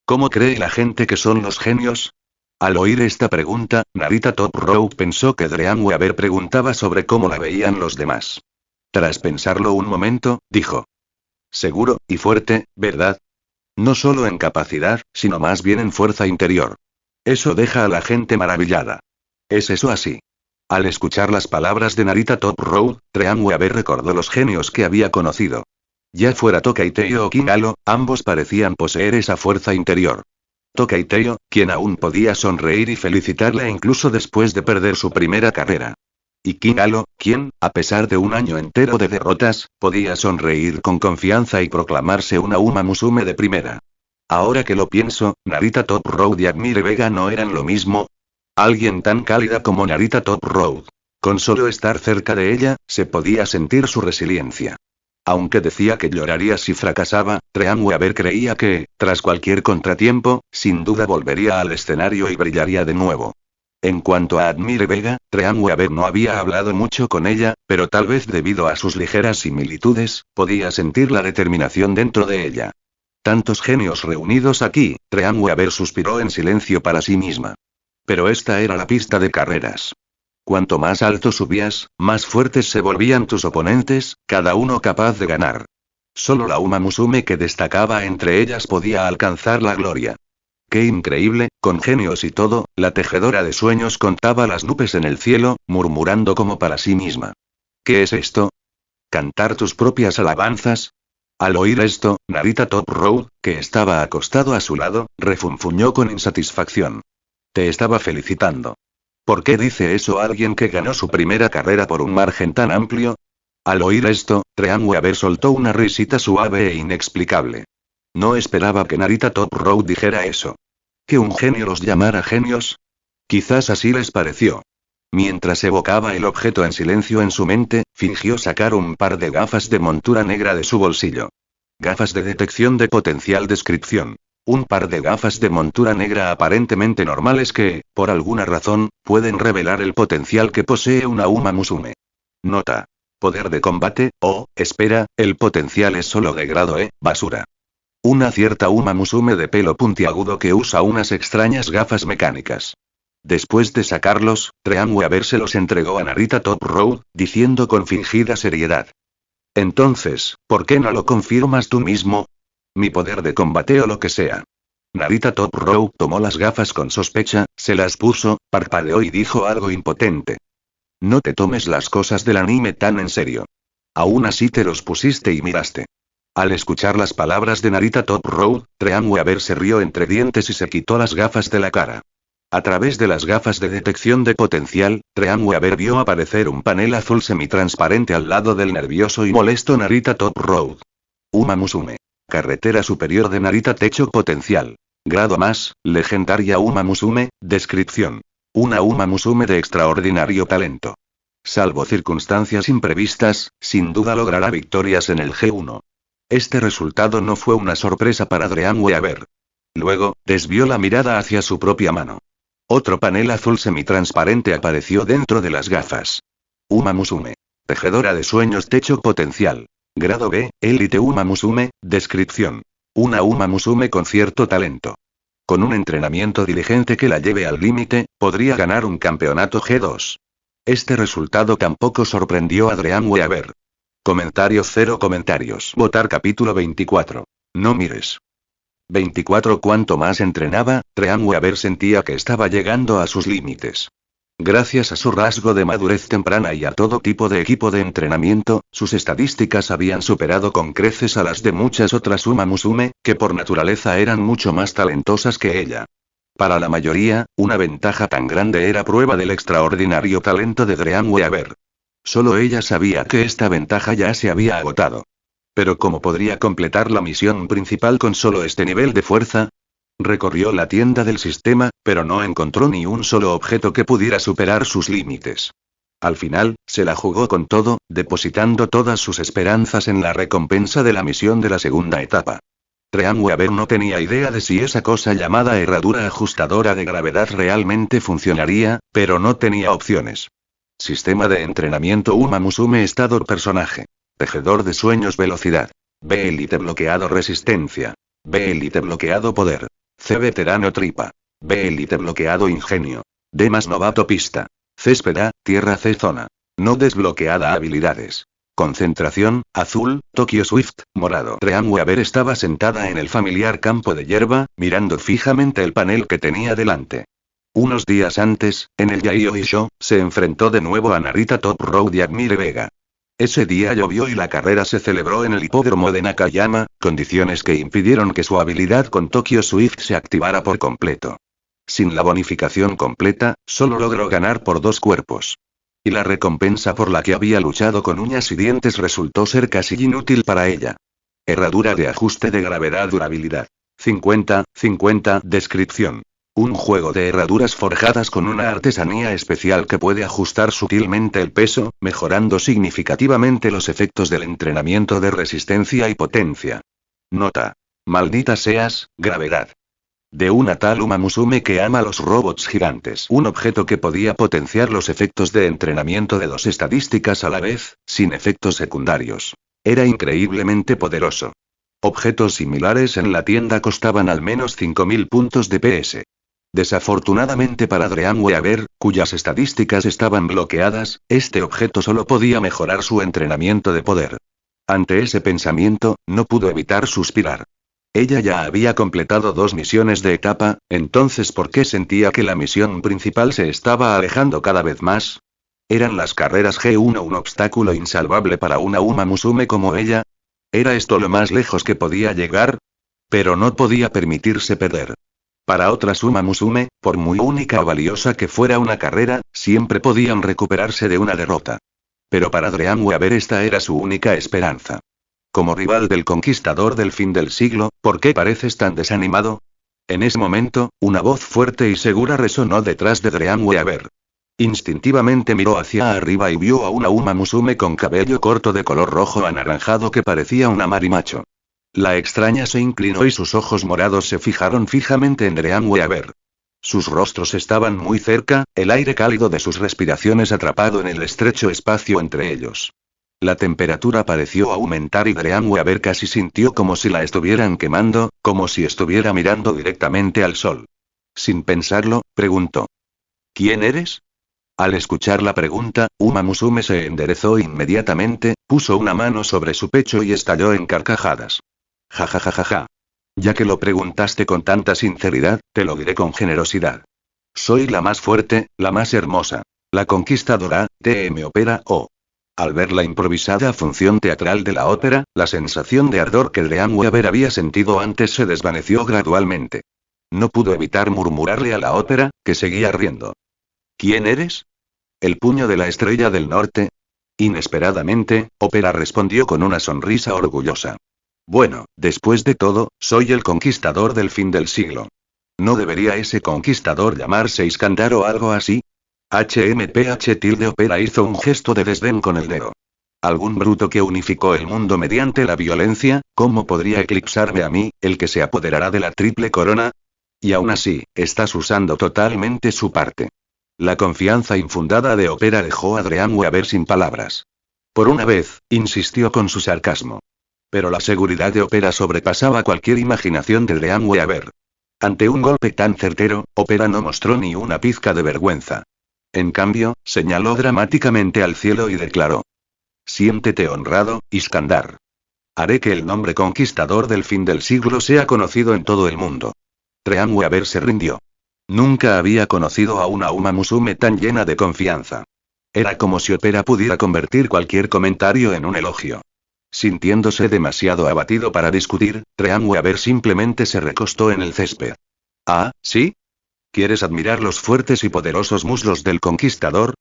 ¿Cómo cree la gente que son los genios? Al oír esta pregunta, Narita Top Road pensó que Dream Weaver preguntaba sobre cómo la veían los demás. Tras pensarlo un momento, dijo. Seguro, y fuerte, ¿verdad? No solo en capacidad, sino más bien en fuerza interior. Eso deja a la gente maravillada. ¿Es eso así? Al escuchar las palabras de Narita Top Road, Treanweaver recordó los genios que había conocido. Ya fuera Toka y Teo o Kingalo, ambos parecían poseer esa fuerza interior. Toka y Teo, quien aún podía sonreír y felicitarle incluso después de perder su primera carrera. Y Kingalo, quien, a pesar de un año entero de derrotas, podía sonreír con confianza y proclamarse una Uma Musume de primera. Ahora que lo pienso, Narita Top Road y Admire Vega no eran lo mismo. Alguien tan cálida como Narita Top Road. Con solo estar cerca de ella, se podía sentir su resiliencia. Aunque decía que lloraría si fracasaba, Treanweaver creía que, tras cualquier contratiempo, sin duda volvería al escenario y brillaría de nuevo. En cuanto a Admire Vega, Treanweaver no había hablado mucho con ella, pero tal vez debido a sus ligeras similitudes, podía sentir la determinación dentro de ella. Tantos genios reunidos aquí, Treanweaver suspiró en silencio para sí misma. Pero esta era la pista de carreras. Cuanto más alto subías, más fuertes se volvían tus oponentes, cada uno capaz de ganar. Solo la Uma Musume que destacaba entre ellas podía alcanzar la gloria. ¡Qué increíble! Con genios y todo, la tejedora de sueños contaba las nubes en el cielo, murmurando como para sí misma. ¿Qué es esto? ¿Cantar tus propias alabanzas? Al oír esto, Narita Top Road, que estaba acostado a su lado, refunfuñó con insatisfacción. Te estaba felicitando. ¿Por qué dice eso alguien que ganó su primera carrera por un margen tan amplio? Al oír esto, Treanweaver soltó una risita suave e inexplicable. No esperaba que Narita Top Road dijera eso. ¿Que un genio los llamara genios? Quizás así les pareció. Mientras evocaba el objeto en silencio en su mente, fingió sacar un par de gafas de montura negra de su bolsillo. Gafas de detección de potencial descripción. Un par de gafas de montura negra aparentemente normales que, por alguna razón, pueden revelar el potencial que posee una Uma Musume. Nota. Poder de combate, espera, el potencial es solo de grado E, basura. Una cierta Uma Musume de pelo puntiagudo que usa unas extrañas gafas mecánicas. Después de sacarlos, Treanweaver se los entregó a Narita Top Road, diciendo con fingida seriedad. Entonces, ¿por qué no lo confirmas tú mismo? Mi poder de combate o lo que sea. Narita Top Road tomó las gafas con sospecha, se las puso, parpadeó y dijo algo impotente. No te tomes las cosas del anime tan en serio. Aún así te los pusiste y miraste. Al escuchar las palabras de Narita Top Road, Treanweaver se rió entre dientes y se quitó las gafas de la cara. A través de las gafas de detección de potencial, Treanweaver vio aparecer un panel azul semitransparente al lado del nervioso y molesto Narita Top Road. Uma Musume. Carretera superior de Narita Techo potencial. Grado más, legendaria Uma Musume, descripción. Una Uma Musume de extraordinario talento. Salvo circunstancias imprevistas, sin duda logrará victorias en el G1. Este resultado no fue una sorpresa para Treanweaver. Luego, desvió la mirada hacia su propia mano. Otro panel azul semitransparente apareció dentro de las gafas. Uma Musume. Tejedora de sueños techo potencial. Grado B, Elite Uma Musume, descripción. Una Uma Musume con cierto talento. Con un entrenamiento diligente que la lleve al límite, podría ganar un campeonato G2. Este resultado tampoco sorprendió a Treanweaver. Comentario 0 comentarios. Votar capítulo 24. No mires. 24. Cuanto más entrenaba, Treanweaver sentía que estaba llegando a sus límites. Gracias a su rasgo de madurez temprana y a todo tipo de equipo de entrenamiento, sus estadísticas habían superado con creces a las de muchas otras Uma Musume, que por naturaleza eran mucho más talentosas que ella. Para la mayoría, una ventaja tan grande era prueba del extraordinario talento de Treanweaver. Solo ella sabía que esta ventaja ya se había agotado. Pero ¿cómo podría completar la misión principal con solo este nivel de fuerza? Recorrió la tienda del sistema, pero no encontró ni un solo objeto que pudiera superar sus límites. Al final, se la jugó con todo, depositando todas sus esperanzas en la recompensa de la misión de la segunda etapa. Treanweaver no tenía idea de si esa cosa llamada herradura ajustadora de gravedad realmente funcionaría, pero no tenía opciones. Sistema de entrenamiento Uma Musume estado personaje. Tejedor de sueños velocidad. B Elite bloqueado resistencia. B Elite bloqueado poder. C veterano tripa. B Elite bloqueado ingenio. D más novato pista. Céspeda, tierra C zona. No desbloqueada habilidades. Concentración, azul, Tokyo Swift, morado. Treanweaver estaba sentada en el familiar campo de hierba, mirando fijamente el panel que tenía delante. Unos días antes, en el Yaoi Show, se enfrentó de nuevo a Narita Top Road y Admire Vega. Ese día llovió y la carrera se celebró en el hipódromo de Nakayama, condiciones que impidieron que su habilidad con Tokyo Swift se activara por completo. Sin la bonificación completa, solo logró ganar por 2 cuerpos. Y la recompensa por la que había luchado con uñas y dientes resultó ser casi inútil para ella. Herradura de ajuste de gravedad durabilidad. 50-50 descripción. Un juego de herraduras forjadas con una artesanía especial que puede ajustar sutilmente el peso, mejorando significativamente los efectos del entrenamiento de resistencia y potencia. Nota. Maldita seas, gravedad. De una tal Uma Musume que ama los robots gigantes. Un objeto que podía potenciar los efectos de entrenamiento de 2 estadísticas a la vez, sin efectos secundarios. Era increíblemente poderoso. Objetos similares en la tienda costaban al menos 5000 puntos de PS. Desafortunadamente para Dream Weaver, cuyas estadísticas estaban bloqueadas, este objeto solo podía mejorar su entrenamiento de poder. Ante ese pensamiento, no pudo evitar suspirar. Ella ya había completado 2 misiones de etapa, entonces ¿por qué sentía que la misión principal se estaba alejando cada vez más? ¿Eran las carreras G1 un obstáculo insalvable para una Uma Musume como ella? ¿Era esto lo más lejos que podía llegar? Pero no podía permitirse perder. Para otras Uma Musume, por muy única o valiosa que fuera una carrera, siempre podían recuperarse de una derrota. Pero para Dream Weaver esta era su única esperanza. Como rival del conquistador del fin del siglo, ¿por qué pareces tan desanimado? En ese momento, una voz fuerte y segura resonó detrás de Dream Weaver. Instintivamente miró hacia arriba y vio a una Uma Musume con cabello corto de color rojo anaranjado que parecía una marimacho. La extraña se inclinó y sus ojos morados se fijaron fijamente en Dream Weaver. Sus rostros estaban muy cerca, el aire cálido de sus respiraciones atrapado en el estrecho espacio entre ellos. La temperatura pareció aumentar y Dream Weaver casi sintió como si la estuvieran quemando, como si estuviera mirando directamente al sol. Sin pensarlo, preguntó. ¿Quién eres? Al escuchar la pregunta, Uma Musume se enderezó inmediatamente, puso una mano sobre su pecho y estalló en carcajadas. Ja ja ja ja ja. Ya que lo preguntaste con tanta sinceridad, te lo diré con generosidad. Soy la más fuerte, la más hermosa. La conquistadora, TM Ópera O. Al ver la improvisada función teatral de la ópera, la sensación de ardor que Dream Weaver había sentido antes se desvaneció gradualmente. No pudo evitar murmurarle a la ópera, que seguía riendo. ¿Quién eres? ¿El puño de la estrella del norte? Inesperadamente, Ópera respondió con una sonrisa orgullosa. Bueno, después de todo, soy el conquistador del fin del siglo. ¿No debería ese conquistador llamarse Iskandar o algo así? HMPH Ópera hizo un gesto de desdén con el dedo. ¿Algún bruto que unificó el mundo mediante la violencia? ¿Cómo podría eclipsarme a mí, el que se apoderará de la triple corona? Y aún así, estás usando totalmente su parte. La confianza infundada de Ópera dejó a Dream Weaver sin palabras. Por una vez, insistió con su sarcasmo. Pero la seguridad de Ópera sobrepasaba cualquier imaginación de Dream Weaver. Ante un golpe tan certero, Ópera no mostró ni una pizca de vergüenza. En cambio, señaló dramáticamente al cielo y declaró. Siéntete honrado, Iskandar. Haré que el nombre conquistador del fin del siglo sea conocido en todo el mundo. Dream Weaver se rindió. Nunca había conocido a una Uma Musume tan llena de confianza. Era como si Ópera pudiera convertir cualquier comentario en un elogio. Sintiéndose demasiado abatido para discutir, Dream Weaver simplemente se recostó en el césped. ¿Ah, sí? ¿Quieres admirar los fuertes y poderosos muslos del conquistador?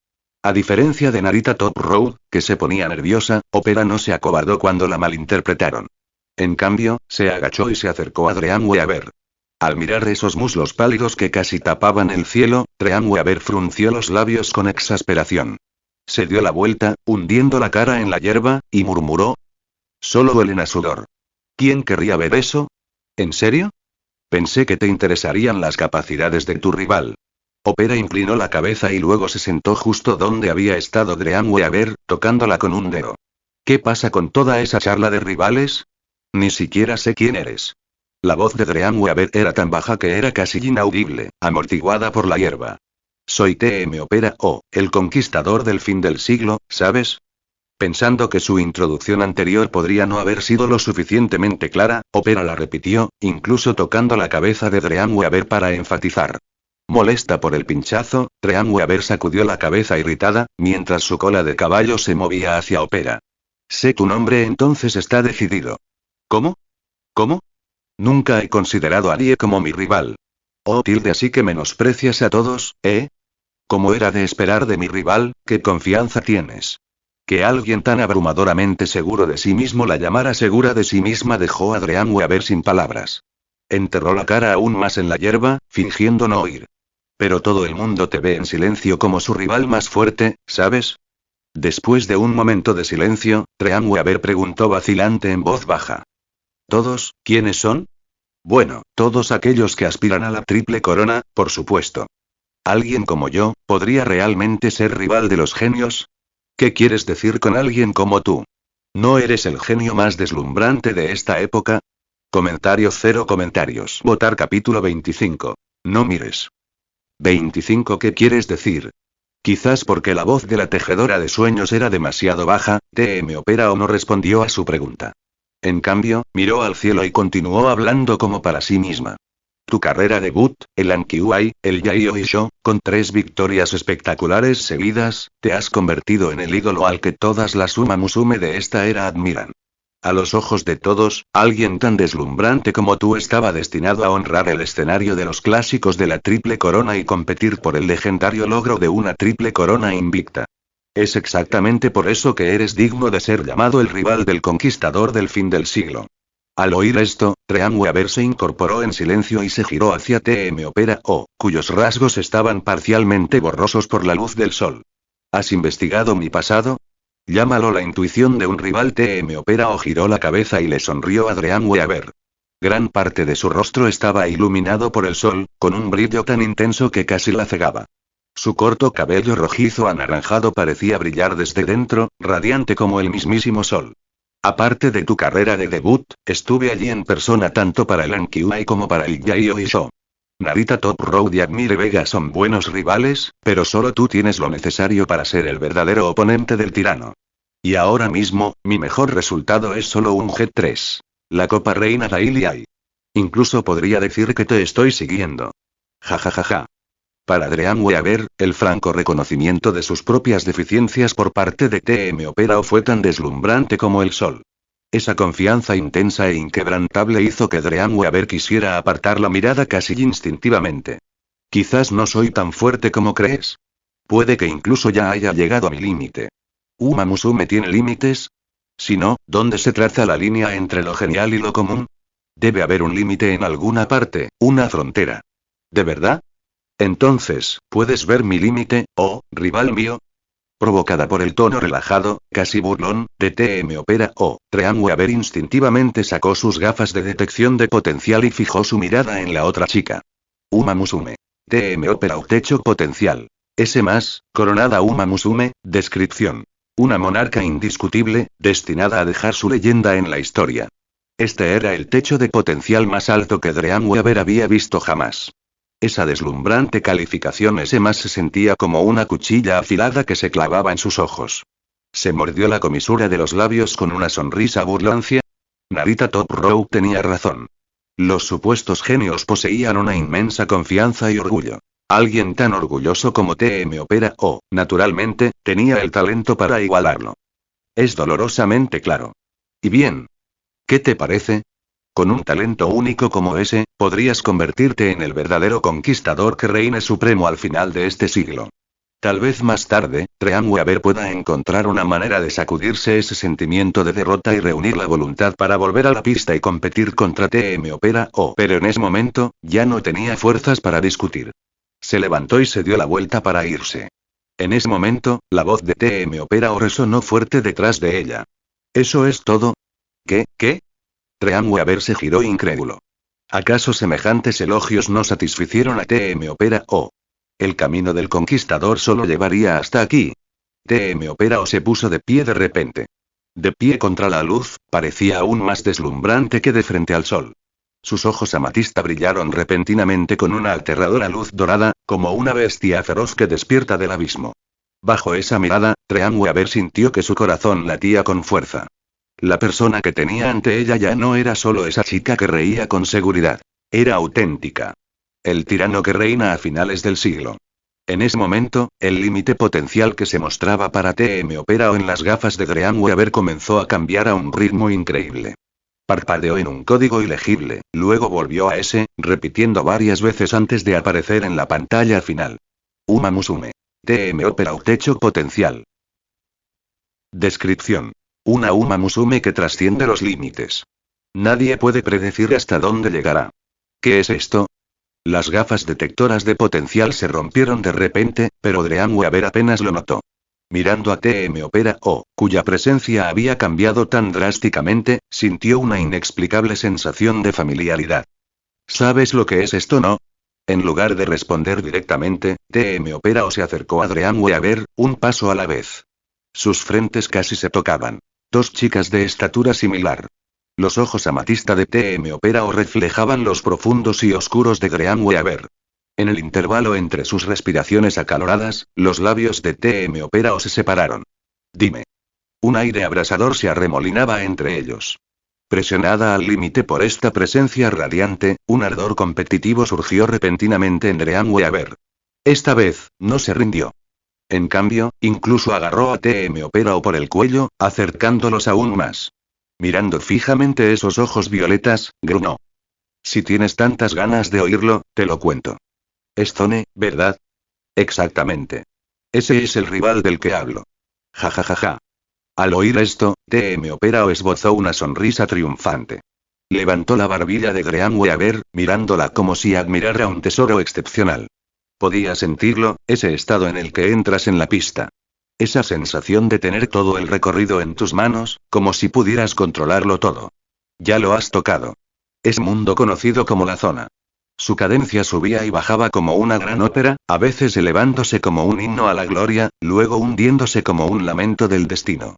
A diferencia de Narita Top Road, que se ponía nerviosa, Ópera no se acobardó cuando la malinterpretaron. En cambio, se agachó y se acercó a Dream Weaver. Al mirar esos muslos pálidos que casi tapaban el cielo, Dream Weaver frunció los labios con exasperación. Se dio la vuelta, hundiendo la cara en la hierba, y murmuró. Solo huelen a sudor. ¿Quién querría ver eso? ¿En serio? Pensé que te interesarían las capacidades de tu rival. Ópera inclinó la cabeza y luego se sentó justo donde había estado Dream Weaver, tocándola con un dedo. ¿Qué pasa con toda esa charla de rivales? Ni siquiera sé quién eres. La voz de Dream Weaver era tan baja que era casi inaudible, amortiguada por la hierba. Soy TM Ópera O, el conquistador del fin del siglo, ¿sabes? Pensando que su introducción anterior podría no haber sido lo suficientemente clara, Ópera la repitió, incluso tocando la cabeza de Dream Weaver para enfatizar. Molesta por el pinchazo, Treanweaver sacudió la cabeza irritada, mientras su cola de caballo se movía hacia Opera. Sé tu nombre, entonces está decidido. ¿Cómo? ¿Cómo? Nunca he considerado a Lie como mi rival. Oh, así que menosprecias a todos, ¿eh? Como era de esperar de mi rival, ¿qué confianza tienes? Que alguien tan abrumadoramente seguro de sí mismo la llamara segura de sí misma dejó a Treanweaver sin palabras. Enterró la cara aún más en la hierba, fingiendo no oír. Pero todo el mundo te ve en silencio como su rival más fuerte, ¿sabes? Después de un momento de silencio, Treanweaver preguntó vacilante en voz baja. ¿Todos, quiénes son? Bueno, todos aquellos que aspiran a la triple corona, por supuesto. ¿Alguien como yo, podría realmente ser rival de los genios? ¿Qué quieres decir con alguien como tú? ¿No eres el genio más deslumbrante de esta época? Comentarios 0 comentarios. Votar capítulo 25. No mires. 25. ¿Qué quieres decir? Quizás porque la voz de la tejedora de sueños era demasiado baja, TM Opera o no respondió a su pregunta. En cambio, miró al cielo y continuó hablando como para sí misma. Tu carrera debut, el Ankiuai, el Yaioisho, con 3 victorias espectaculares seguidas, te has convertido en el ídolo al que todas las Uma Musume de esta era admiran. A los ojos de todos, alguien tan deslumbrante como tú estaba destinado a honrar el escenario de los clásicos de la triple corona y competir por el legendario logro de una triple corona invicta. Es exactamente por eso que eres digno de ser llamado el rival del conquistador del fin del siglo. Al oír esto, Treanweaver se incorporó en silencio y se giró hacia TM Opera O, cuyos rasgos estaban parcialmente borrosos por la luz del sol. ¿Has investigado mi pasado? Llámalo la intuición de un rival. TM Opera O giró la cabeza y le sonrió a Treanweaver. Gran parte de su rostro estaba iluminado por el sol, con un brillo tan intenso que casi la cegaba. Su corto cabello rojizo anaranjado parecía brillar desde dentro, radiante como el mismísimo sol. Aparte de tu carrera de debut, estuve allí en persona tanto para el Ankiuai como para el Yaioisho. Narita Top Road y Admire Vega son buenos rivales, pero solo tú tienes lo necesario para ser el verdadero oponente del tirano. Y ahora mismo, mi mejor resultado es solo un G3. La Copa Reina Dailiai. Incluso podría decir que te estoy siguiendo. Ja. Para Treanweaver, el franco reconocimiento de sus propias deficiencias por parte de TM Opera O fue tan deslumbrante como el sol. Esa confianza intensa e inquebrantable hizo que Treanweaver quisiera apartar la mirada casi instintivamente. Quizás no soy tan fuerte como crees. Puede que incluso ya haya llegado a mi límite. ¿Uma Musume tiene límites? Si no, ¿dónde se traza la línea entre lo genial y lo común? Debe haber un límite en alguna parte, una frontera. ¿De verdad? Entonces, ¿puedes ver mi límite, oh, rival mío? Provocada por el tono relajado, casi burlón, de TM Opera O, Treanweaver instintivamente sacó sus gafas de detección de potencial y fijó su mirada en la otra chica. Uma Musume. TM Opera O techo potencial. S+, coronada Uma Musume, descripción. Una monarca indiscutible, destinada a dejar su leyenda en la historia. Este era el techo de potencial más alto que Treanweaver había visto jamás. Esa deslumbrante calificación S+ se sentía como una cuchilla afilada que se clavaba en sus ojos. Se mordió la comisura de los labios con una sonrisa burlancia. Narita Top Row tenía razón. Los supuestos genios poseían una inmensa confianza y orgullo. Alguien tan orgulloso como TM Opera O, naturalmente, tenía el talento para igualarlo. Es dolorosamente claro. ¿Y bien? ¿Qué te parece? Con un talento único como ese, podrías convertirte en el verdadero conquistador que reine supremo al final de este siglo. Tal vez más tarde, Treanweaver pueda encontrar una manera de sacudirse ese sentimiento de derrota y reunir la voluntad para volver a la pista y competir contra TM Opera O. Pero en ese momento, ya no tenía fuerzas para discutir. Se levantó y se dio la vuelta para irse. En ese momento, la voz de TM Opera O resonó fuerte detrás de ella. ¿Eso es todo? ¿Qué? Treanweaver se giró incrédulo. ¿Acaso semejantes elogios no satisficieron a TM Opera O? El camino del conquistador solo llevaría hasta aquí. TM Opera O se puso de pie de repente. De pie contra la luz, parecía aún más deslumbrante que de frente al sol. Sus ojos amatista brillaron repentinamente con una aterradora luz dorada, como una bestia feroz que despierta del abismo. Bajo esa mirada, Treanweaver sintió que su corazón latía con fuerza. La persona que tenía ante ella ya no era solo esa chica que reía con seguridad. Era auténtica. El tirano que reina a finales del siglo. En ese momento, el límite potencial que se mostraba para TM Opera en las gafas de Dream Weaver comenzó a cambiar a un ritmo increíble. Parpadeó en un código ilegible, luego volvió a ese, repitiendo varias veces antes de aparecer en la pantalla final. Uma Musume. TM Opera techo potencial. Descripción. Una Uma Musume que trasciende los límites. Nadie puede predecir hasta dónde llegará. ¿Qué es esto? Las gafas detectoras de potencial se rompieron de repente, pero Dream Weaver apenas lo notó. Mirando a TM Opera O, cuya presencia había cambiado tan drásticamente, sintió una inexplicable sensación de familiaridad. ¿Sabes lo que es esto, no? En lugar de responder directamente, TM Opera O se acercó a Dream Weaver, un paso a la vez. Sus frentes casi se tocaban. Dos chicas de estatura similar. Los ojos amatista de TM Opera O reflejaban los profundos y oscuros de Dream Weaver. En el intervalo entre sus respiraciones acaloradas, los labios de TM Opera O se separaron. Dime. Un aire abrasador se arremolinaba entre ellos. Presionada al límite por esta presencia radiante, un ardor competitivo surgió repentinamente en Dream Weaver. Esta vez, no se rindió. En cambio, incluso agarró a TM Opera O por el cuello, acercándolos aún más. Mirando fijamente esos ojos violetas, gruñó. Si tienes tantas ganas de oírlo, te lo cuento. Es Zone, ¿verdad? Exactamente. Ese es el rival del que hablo. Ja ja ja ja. Al oír esto, TM Opera O esbozó una sonrisa triunfante. Levantó la barbilla de Dream Weaver, mirándola como si admirara un tesoro excepcional. Podía sentirlo, ese estado en el que entras en la pista. Esa sensación de tener todo el recorrido en tus manos, como si pudieras controlarlo todo. Ya lo has tocado. Es mundo conocido como la zona. Su cadencia subía y bajaba como una gran ópera, a veces elevándose como un himno a la gloria, luego hundiéndose como un lamento del destino.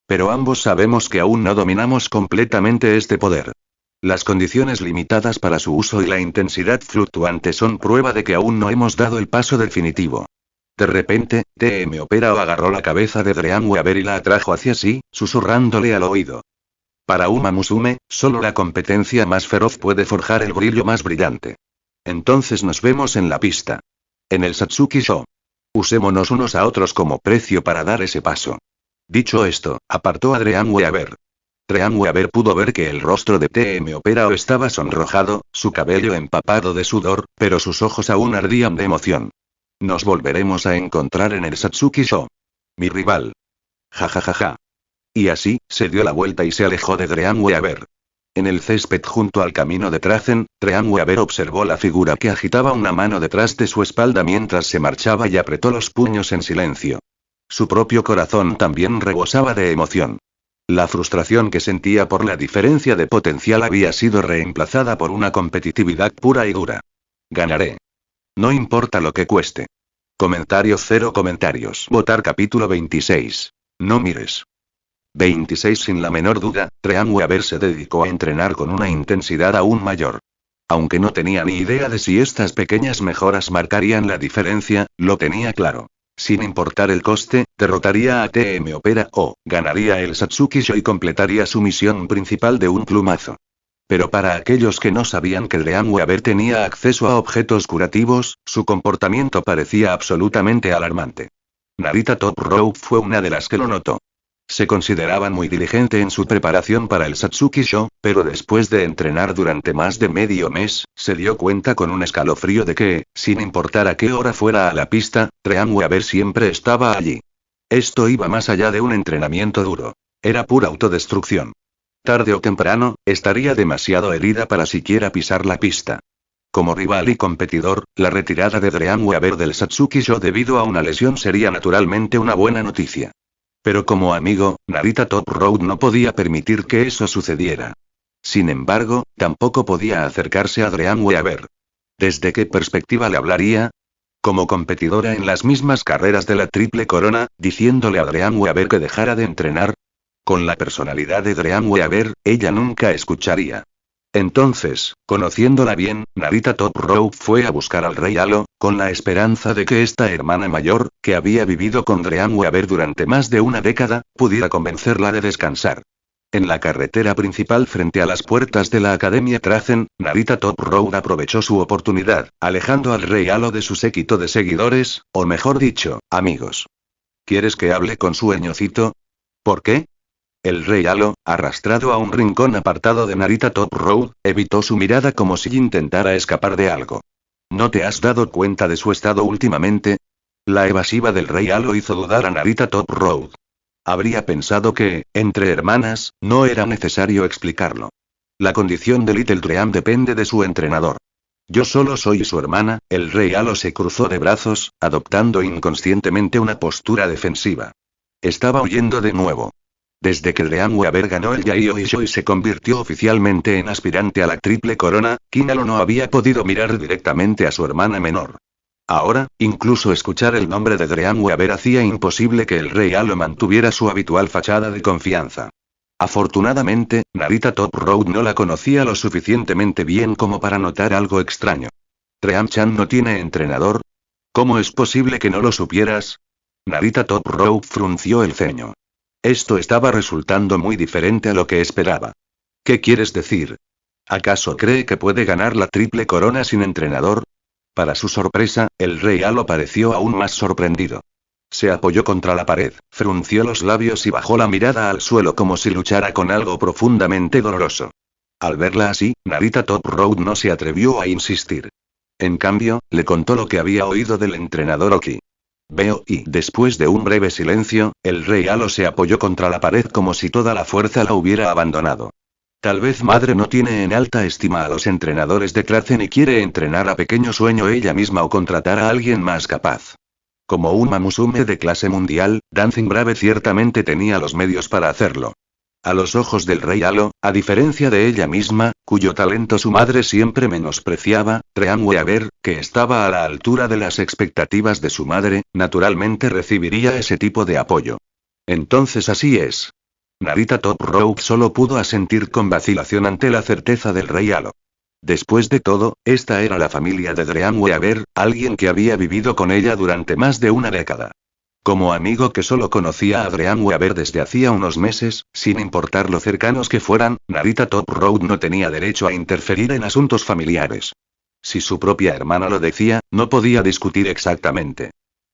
Pero ambos sabemos que aún no dominamos completamente este poder. Las condiciones limitadas para su uso y la intensidad fluctuante son prueba de que aún no hemos dado el paso definitivo. De repente, TM Opera O agarró la cabeza de Dream Weaver y la atrajo hacia sí, susurrándole al oído. Para Uma Musume, solo la competencia más feroz puede forjar el brillo más brillante. Entonces nos vemos en la pista. En el Satsuki Show. Usémonos unos a otros como precio para dar ese paso. Dicho esto, apartó a Dream Weaver. Dream Weaver pudo ver que el rostro de TM Opera O estaba sonrojado, su cabello empapado de sudor, pero sus ojos aún ardían de emoción. Nos volveremos a encontrar en el Satsuki Show. Mi rival. Ja ja ja ja. Y así, se dio la vuelta y se alejó de Dream Weaver. En el césped junto al camino de Trazen, Dream Weaver observó la figura que agitaba una mano detrás de su espalda mientras se marchaba y apretó los puños en silencio. Su propio corazón también rebosaba de emoción. La frustración que sentía por la diferencia de potencial había sido reemplazada por una competitividad pura y dura. Ganaré. No importa lo que cueste. Comentarios 0 comentarios. Votar capítulo 26. No mires. 26 Sin la menor duda, Dream Weaver se dedicó a entrenar con una intensidad aún mayor. Aunque no tenía ni idea de si estas pequeñas mejoras marcarían la diferencia, lo tenía claro. Sin importar el coste, derrotaría a TM Opera O, ganaría el Satsuki Show y completaría su misión principal de un plumazo. Pero para aquellos que no sabían que Dream Weaver tenía acceso a objetos curativos, su comportamiento parecía absolutamente alarmante. Narita Top Rope fue una de las que lo notó. Se consideraba muy diligente en su preparación para el Satsuki Show, pero después de entrenar durante más de medio mes, se dio cuenta con un escalofrío de que, sin importar a qué hora fuera a la pista, Dream Weaver siempre estaba allí. Esto iba más allá de un entrenamiento duro. Era pura autodestrucción. Tarde o temprano, estaría demasiado herida para siquiera pisar la pista. Como rival y competidor, la retirada de Dream Weaver del Satsuki Show debido a una lesión sería naturalmente una buena noticia. Pero como amigo, Narita Top Road no podía permitir que eso sucediera. Sin embargo, tampoco podía acercarse a Dream Weaver. ¿Desde qué perspectiva le hablaría? Como competidora en las mismas carreras de la Triple Corona, diciéndole a Dream Weaver que dejara de entrenar. Con la personalidad de Dream Weaver, ella nunca escucharía. Entonces, conociéndola bien, Narita Top Rope fue a buscar al Rey Halo, con la esperanza de que esta hermana mayor, que había vivido con Dream Weaver durante más de una década, pudiera convencerla de descansar. En la carretera principal frente a las puertas de la Academia Trazen, Narita Top Road aprovechó su oportunidad, alejando al Rey Halo de su séquito de seguidores, o mejor dicho, amigos. ¿Quieres que hable con sueñocito? ¿Por qué? El Rey Halo, arrastrado a un rincón apartado de Narita Top Road, evitó su mirada como si intentara escapar de algo. ¿No te has dado cuenta de su estado últimamente? La evasiva del Rey Halo hizo dudar a Narita Top Road. Habría pensado que, entre hermanas, no era necesario explicarlo. La condición de Little Dream depende de su entrenador. Yo solo soy su hermana. El Rey Halo se cruzó de brazos, adoptando inconscientemente una postura defensiva. Estaba huyendo de nuevo. Desde que Dream Weaver ganó el Yaioisho y se convirtió oficialmente en aspirante a la triple corona, Kinalo no había podido mirar directamente a su hermana menor. Ahora, incluso escuchar el nombre de Dream Weaver hacía imposible que el Rey Halo mantuviera su habitual fachada de confianza. Afortunadamente, Narita Top Road no la conocía lo suficientemente bien como para notar algo extraño. ¿Dream-chan no tiene entrenador? ¿Cómo es posible que no lo supieras? Narita Top Road frunció el ceño. Esto estaba resultando muy diferente a lo que esperaba. ¿Qué quieres decir? ¿Acaso cree que puede ganar la triple corona sin entrenador? Para su sorpresa, el Rey Halo pareció aún más sorprendido. Se apoyó contra la pared, frunció los labios y bajó la mirada al suelo como si luchara con algo profundamente doloroso. Al verla así, Narita Top Road no se atrevió a insistir. En cambio, le contó lo que había oído del entrenador Oki. Veo, y después de un breve silencio, el Rey Halo se apoyó contra la pared como si toda la fuerza la hubiera abandonado. Tal vez madre no tiene en alta estima a los entrenadores de clase ni quiere entrenar a Pequeño Sueño ella misma o contratar a alguien más capaz. Como una Musume de clase mundial, Dancing Brave ciertamente tenía los medios para hacerlo. A los ojos del Rey Halo, a diferencia de ella misma, cuyo talento su madre siempre menospreciaba, Dream Weaver, que estaba a la altura de las expectativas de su madre, naturalmente recibiría ese tipo de apoyo. Entonces así es. Narita Top Road solo pudo asentir con vacilación ante la certeza del Rey Halo. Después de todo, esta era la familia de Dream Weaver, alguien que había vivido con ella durante más de una década. Como amigo que solo conocía a Dream Weaver desde hacía unos meses, sin importar lo cercanos que fueran, Narita Top Road no tenía derecho a interferir en asuntos familiares. Si su propia hermana lo decía, no podía discutir exactamente.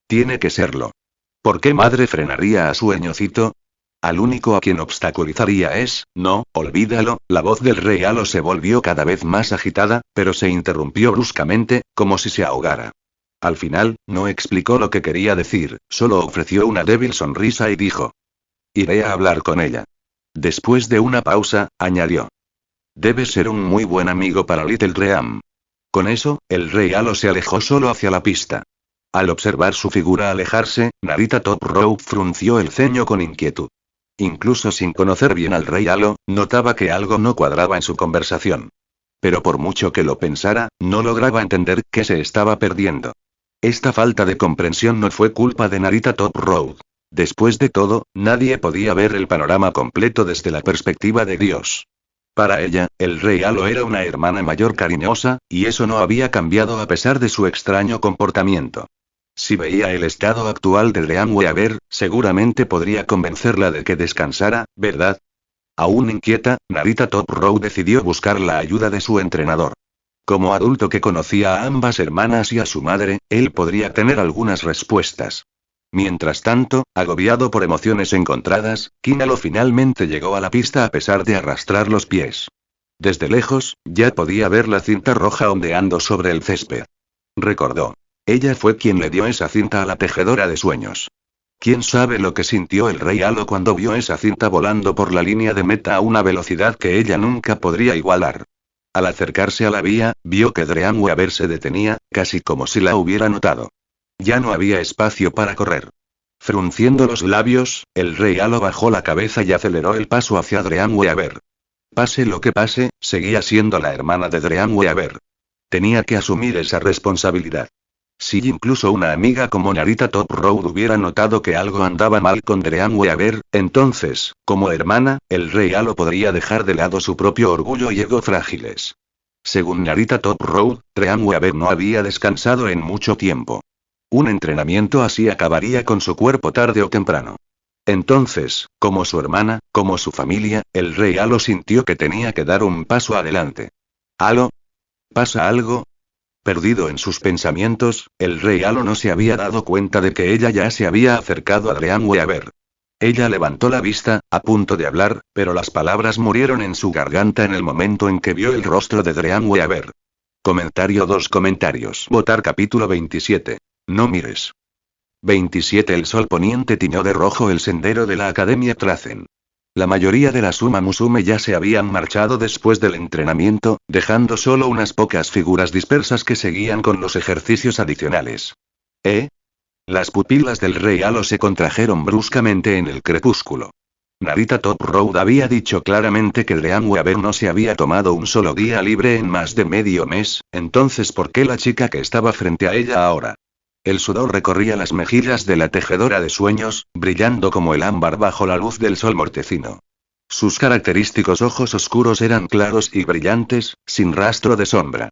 Tiene que serlo. ¿Por qué madre frenaría a sueñocito? Al único a quien obstaculizaría es, no, olvídalo. La voz del Rey Halo se volvió cada vez más agitada, pero se interrumpió bruscamente, como si se ahogara. Al final, no explicó lo que quería decir, solo ofreció una débil sonrisa y dijo: iré a hablar con ella. Después de una pausa, añadió: debe ser un muy buen amigo para Little Dream. Con eso, el Rey Halo se alejó solo hacia la pista. Al observar su figura alejarse, Narita Top Road frunció el ceño con inquietud. Incluso sin conocer bien al Rey Halo, notaba que algo no cuadraba en su conversación. Pero por mucho que lo pensara, no lograba entender qué se estaba perdiendo. Esta falta de comprensión no fue culpa de Narita Top Road. Después de todo, nadie podía ver el panorama completo desde la perspectiva de Dios. Para ella, el Rey Halo era una hermana mayor cariñosa, y eso no había cambiado a pesar de su extraño comportamiento. Si veía el estado actual de Dream Weaver, seguramente podría convencerla de que descansara, ¿verdad? Aún inquieta, Narita Top Road decidió buscar la ayuda de su entrenador. Como adulto que conocía a ambas hermanas y a su madre, él podría tener algunas respuestas. Mientras tanto, agobiado por emociones encontradas, Kinalo finalmente llegó a la pista a pesar de arrastrar los pies. Desde lejos, ya podía ver la cinta roja ondeando sobre el césped. Recordó. Ella fue quien le dio esa cinta a la tejedora de sueños. ¿Quién sabe lo que sintió el Rey Halo cuando vio esa cinta volando por la línea de meta a una velocidad que ella nunca podría igualar? Al acercarse a la vía, vio que Dream Weaver se detenía, casi como si la hubiera notado. Ya no había espacio para correr. Frunciendo los labios, el Rey Halo bajó la cabeza y aceleró el paso hacia Dream Weaver. Pase lo que pase, seguía siendo la hermana de Dream Weaver. Tenía que asumir esa responsabilidad. Si incluso una amiga como Narita Top Road hubiera notado que algo andaba mal con Dream Weaver, entonces, como hermana, el Rey Halo podría dejar de lado su propio orgullo y ego frágiles. Según Narita Top Road, Dream Weaver no había descansado en mucho tiempo. Un entrenamiento así acabaría con su cuerpo tarde o temprano. Entonces, como su hermana, como su familia, el rey Halo sintió que tenía que dar un paso adelante. ¿Halo? ¿Pasa algo? Perdido en sus pensamientos, el rey Halo no se había dado cuenta de que ella ya se había acercado a Dream Weaver. Ella levantó la vista, a punto de hablar, pero las palabras murieron en su garganta en el momento en que vio el rostro de Dream Weaver. Comentario 2 comentarios. Votar capítulo 27. No mires. 27. El sol poniente tiñó de rojo el sendero de la Academia Tracen. La mayoría de las Uma Musume ya se habían marchado después del entrenamiento, dejando solo unas pocas figuras dispersas que seguían con los ejercicios adicionales. Las pupilas del rey Halo se contrajeron bruscamente en el crepúsculo. Narita Top Road había dicho claramente que Dream Weaver no se había tomado un solo día libre en más de medio mes, entonces ¿por qué la chica que estaba frente a ella ahora? El sudor recorría las mejillas de la tejedora de sueños, brillando como el ámbar bajo la luz del sol mortecino. Sus característicos ojos oscuros eran claros y brillantes, sin rastro de sombra.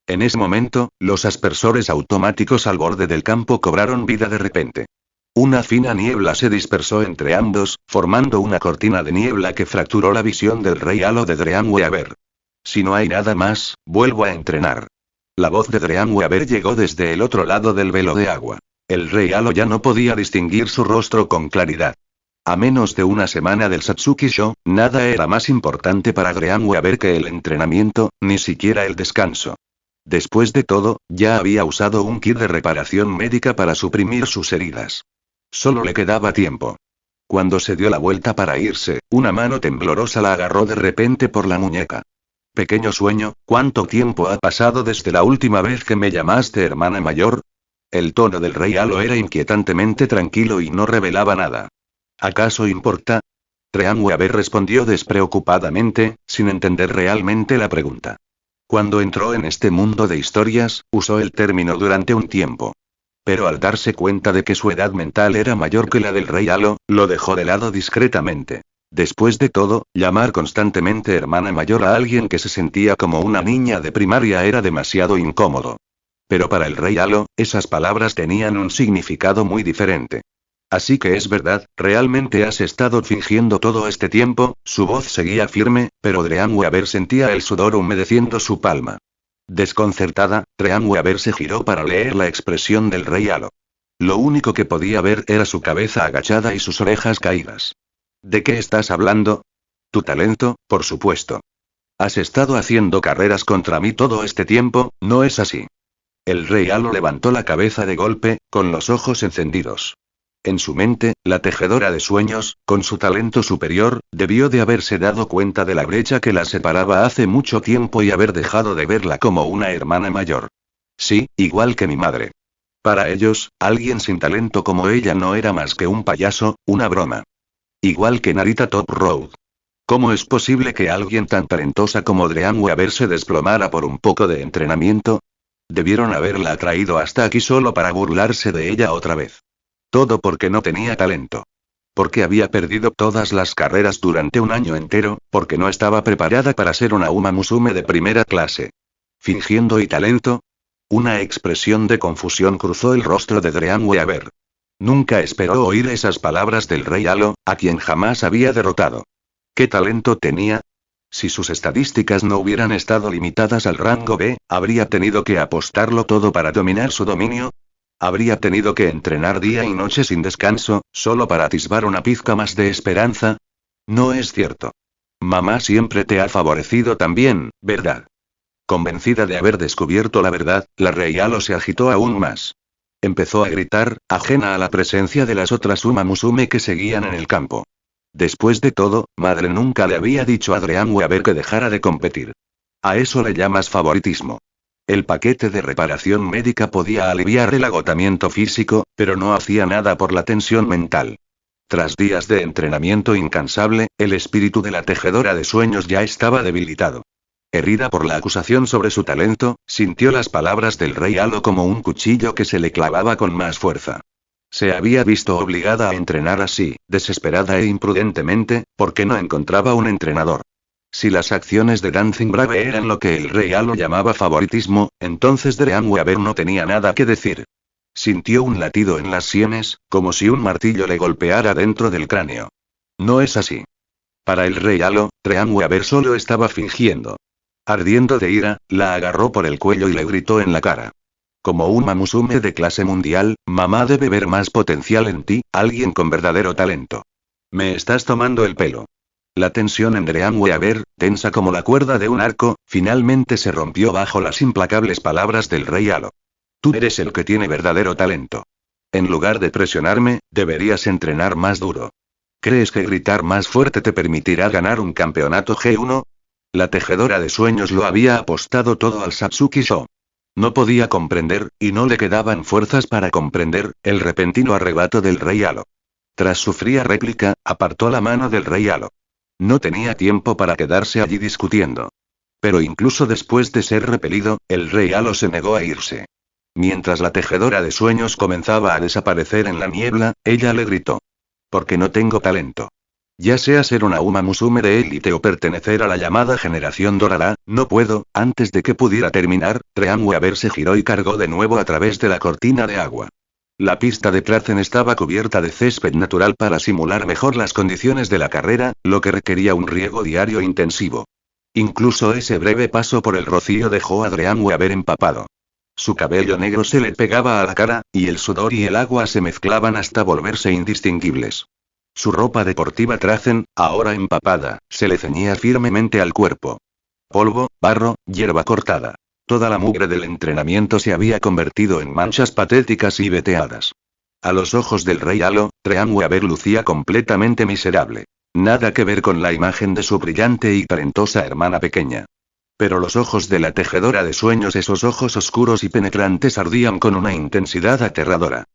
En ese momento, los aspersores automáticos al borde del campo cobraron vida de repente. Una fina niebla se dispersó entre ambos, formando una cortina de niebla que fracturó la visión del rey Halo de Dream Weaver. Si no hay nada más, vuelvo a entrenar. La voz de Dream Weaver llegó desde el otro lado del velo de agua. El rey Halo ya no podía distinguir su rostro con claridad. A menos de una semana del Satsuki Show, nada era más importante para Dream Weaver que el entrenamiento, ni siquiera el descanso. Después de todo, ya había usado un kit de reparación médica para suprimir sus heridas. Solo le quedaba tiempo. Cuando se dio la vuelta para irse, una mano temblorosa la agarró de repente por la muñeca. Pequeño sueño, ¿cuánto tiempo ha pasado desde la última vez que me llamaste hermana mayor? El tono del rey Halo era inquietantemente tranquilo y no revelaba nada. ¿Acaso importa? Dream Weaver respondió despreocupadamente, sin entender realmente la pregunta. Cuando entró en este mundo de historias, usó el término durante un tiempo. Pero al darse cuenta de que su edad mental era mayor que la del rey Halo, lo dejó de lado discretamente. Después de todo, llamar constantemente hermana mayor a alguien que se sentía como una niña de primaria era demasiado incómodo. Pero para el rey Halo, esas palabras tenían un significado muy diferente. Así que es verdad, ¿realmente has estado fingiendo todo este tiempo? Su voz seguía firme, pero Dream Weaver sentía el sudor humedeciendo su palma. Desconcertada, Dream Weaver se giró para leer la expresión del rey Halo. Lo único que podía ver era su cabeza agachada y sus orejas caídas. ¿De qué estás hablando? Tu talento, por supuesto. Has estado haciendo carreras contra mí todo este tiempo, ¿no es así? El rey Halo levantó la cabeza de golpe, con los ojos encendidos. En su mente, la tejedora de sueños, con su talento superior, debió de haberse dado cuenta de la brecha que la separaba hace mucho tiempo y haber dejado de verla como una hermana mayor. Sí, igual que mi madre. Para ellos, alguien sin talento como ella no era más que un payaso, una broma. Igual que Narita Top Road. ¿Cómo es posible que alguien tan talentosa como Dream Weaver se desplomara por un poco de entrenamiento? Debieron haberla traído hasta aquí solo para burlarse de ella otra vez. Todo porque no tenía talento. Porque había perdido todas las carreras durante un año entero, porque no estaba preparada para ser una Uma Musume de primera clase. ¿Fingiendo y talento? Una expresión de confusión cruzó el rostro de Dream Weaver. Nunca esperó oír esas palabras del rey Halo, a quien jamás había derrotado. ¿Qué talento tenía? Si sus estadísticas no hubieran estado limitadas al rango B, ¿habría tenido que apostarlo todo para dominar su dominio? ¿Habría tenido que entrenar día y noche sin descanso, solo para atisbar una pizca más de esperanza? No es cierto. Mamá siempre te ha favorecido también, ¿verdad? Convencida de haber descubierto la verdad, la rey Halo se agitó aún más. Empezó a gritar, ajena a la presencia de las otras Uma Musume que seguían en el campo. Después de todo, madre nunca le había dicho a Dream Weaver que dejara de competir. ¿A eso le llamas favoritismo? El paquete de reparación médica podía aliviar el agotamiento físico, pero no hacía nada por la tensión mental. Tras días de entrenamiento incansable, el espíritu de la tejedora de sueños ya estaba debilitado. Herida por la acusación sobre su talento, sintió las palabras del rey Halo como un cuchillo que se le clavaba con más fuerza. Se había visto obligada a entrenar así, desesperada e imprudentemente, porque no encontraba un entrenador. Si las acciones de Dancing Brave eran lo que el rey Halo llamaba favoritismo, entonces Dream Weaver no tenía nada que decir. Sintió un latido en las sienes, como si un martillo le golpeara dentro del cráneo. No es así. Para el rey Halo, Treanweaver solo estaba fingiendo. Ardiendo de ira, la agarró por el cuello y le gritó en la cara. Como un Mamusume de clase mundial, mamá debe ver más potencial en ti, alguien con verdadero talento. Me estás tomando el pelo. La tensión en Treanweaver, tensa como la cuerda de un arco, finalmente se rompió bajo las implacables palabras del rey Halo. Tú eres el que tiene verdadero talento. En lugar de presionarme, deberías entrenar más duro. ¿Crees que gritar más fuerte te permitirá ganar un campeonato G1? La tejedora de sueños lo había apostado todo al Satsuki Sho. No podía comprender, y no le quedaban fuerzas para comprender, el repentino arrebato del rey Halo. Tras su fría réplica, apartó la mano del rey Halo. No tenía tiempo para quedarse allí discutiendo. Pero incluso después de ser repelido, el rey Halo se negó a irse. Mientras la tejedora de sueños comenzaba a desaparecer en la niebla, ella le gritó. Porque no tengo talento. Ya sea ser una Uma Musume de élite o pertenecer a la llamada generación dorada, no puedo. Antes de que pudiera terminar, Treanweaver se giró y cargó de nuevo a través de la cortina de agua. La pista de Prazen estaba cubierta de césped natural para simular mejor las condiciones de la carrera, lo que requería un riego diario intensivo. Incluso ese breve paso por el rocío dejó a Treanweaver empapado. Su cabello negro se le pegaba a la cara, y el sudor y el agua se mezclaban hasta volverse indistinguibles. Su ropa deportiva Prazen, ahora empapada, se le ceñía firmemente al cuerpo. Polvo, barro, hierba cortada. Toda la mugre del entrenamiento se había convertido en manchas patéticas y veteadas. A los ojos del rey Halo, Treanweaver lucía completamente miserable. Nada que ver con la imagen de su brillante y talentosa hermana pequeña. Pero los ojos de la tejedora de sueños, esos ojos oscuros y penetrantes, ardían con una intensidad aterradora.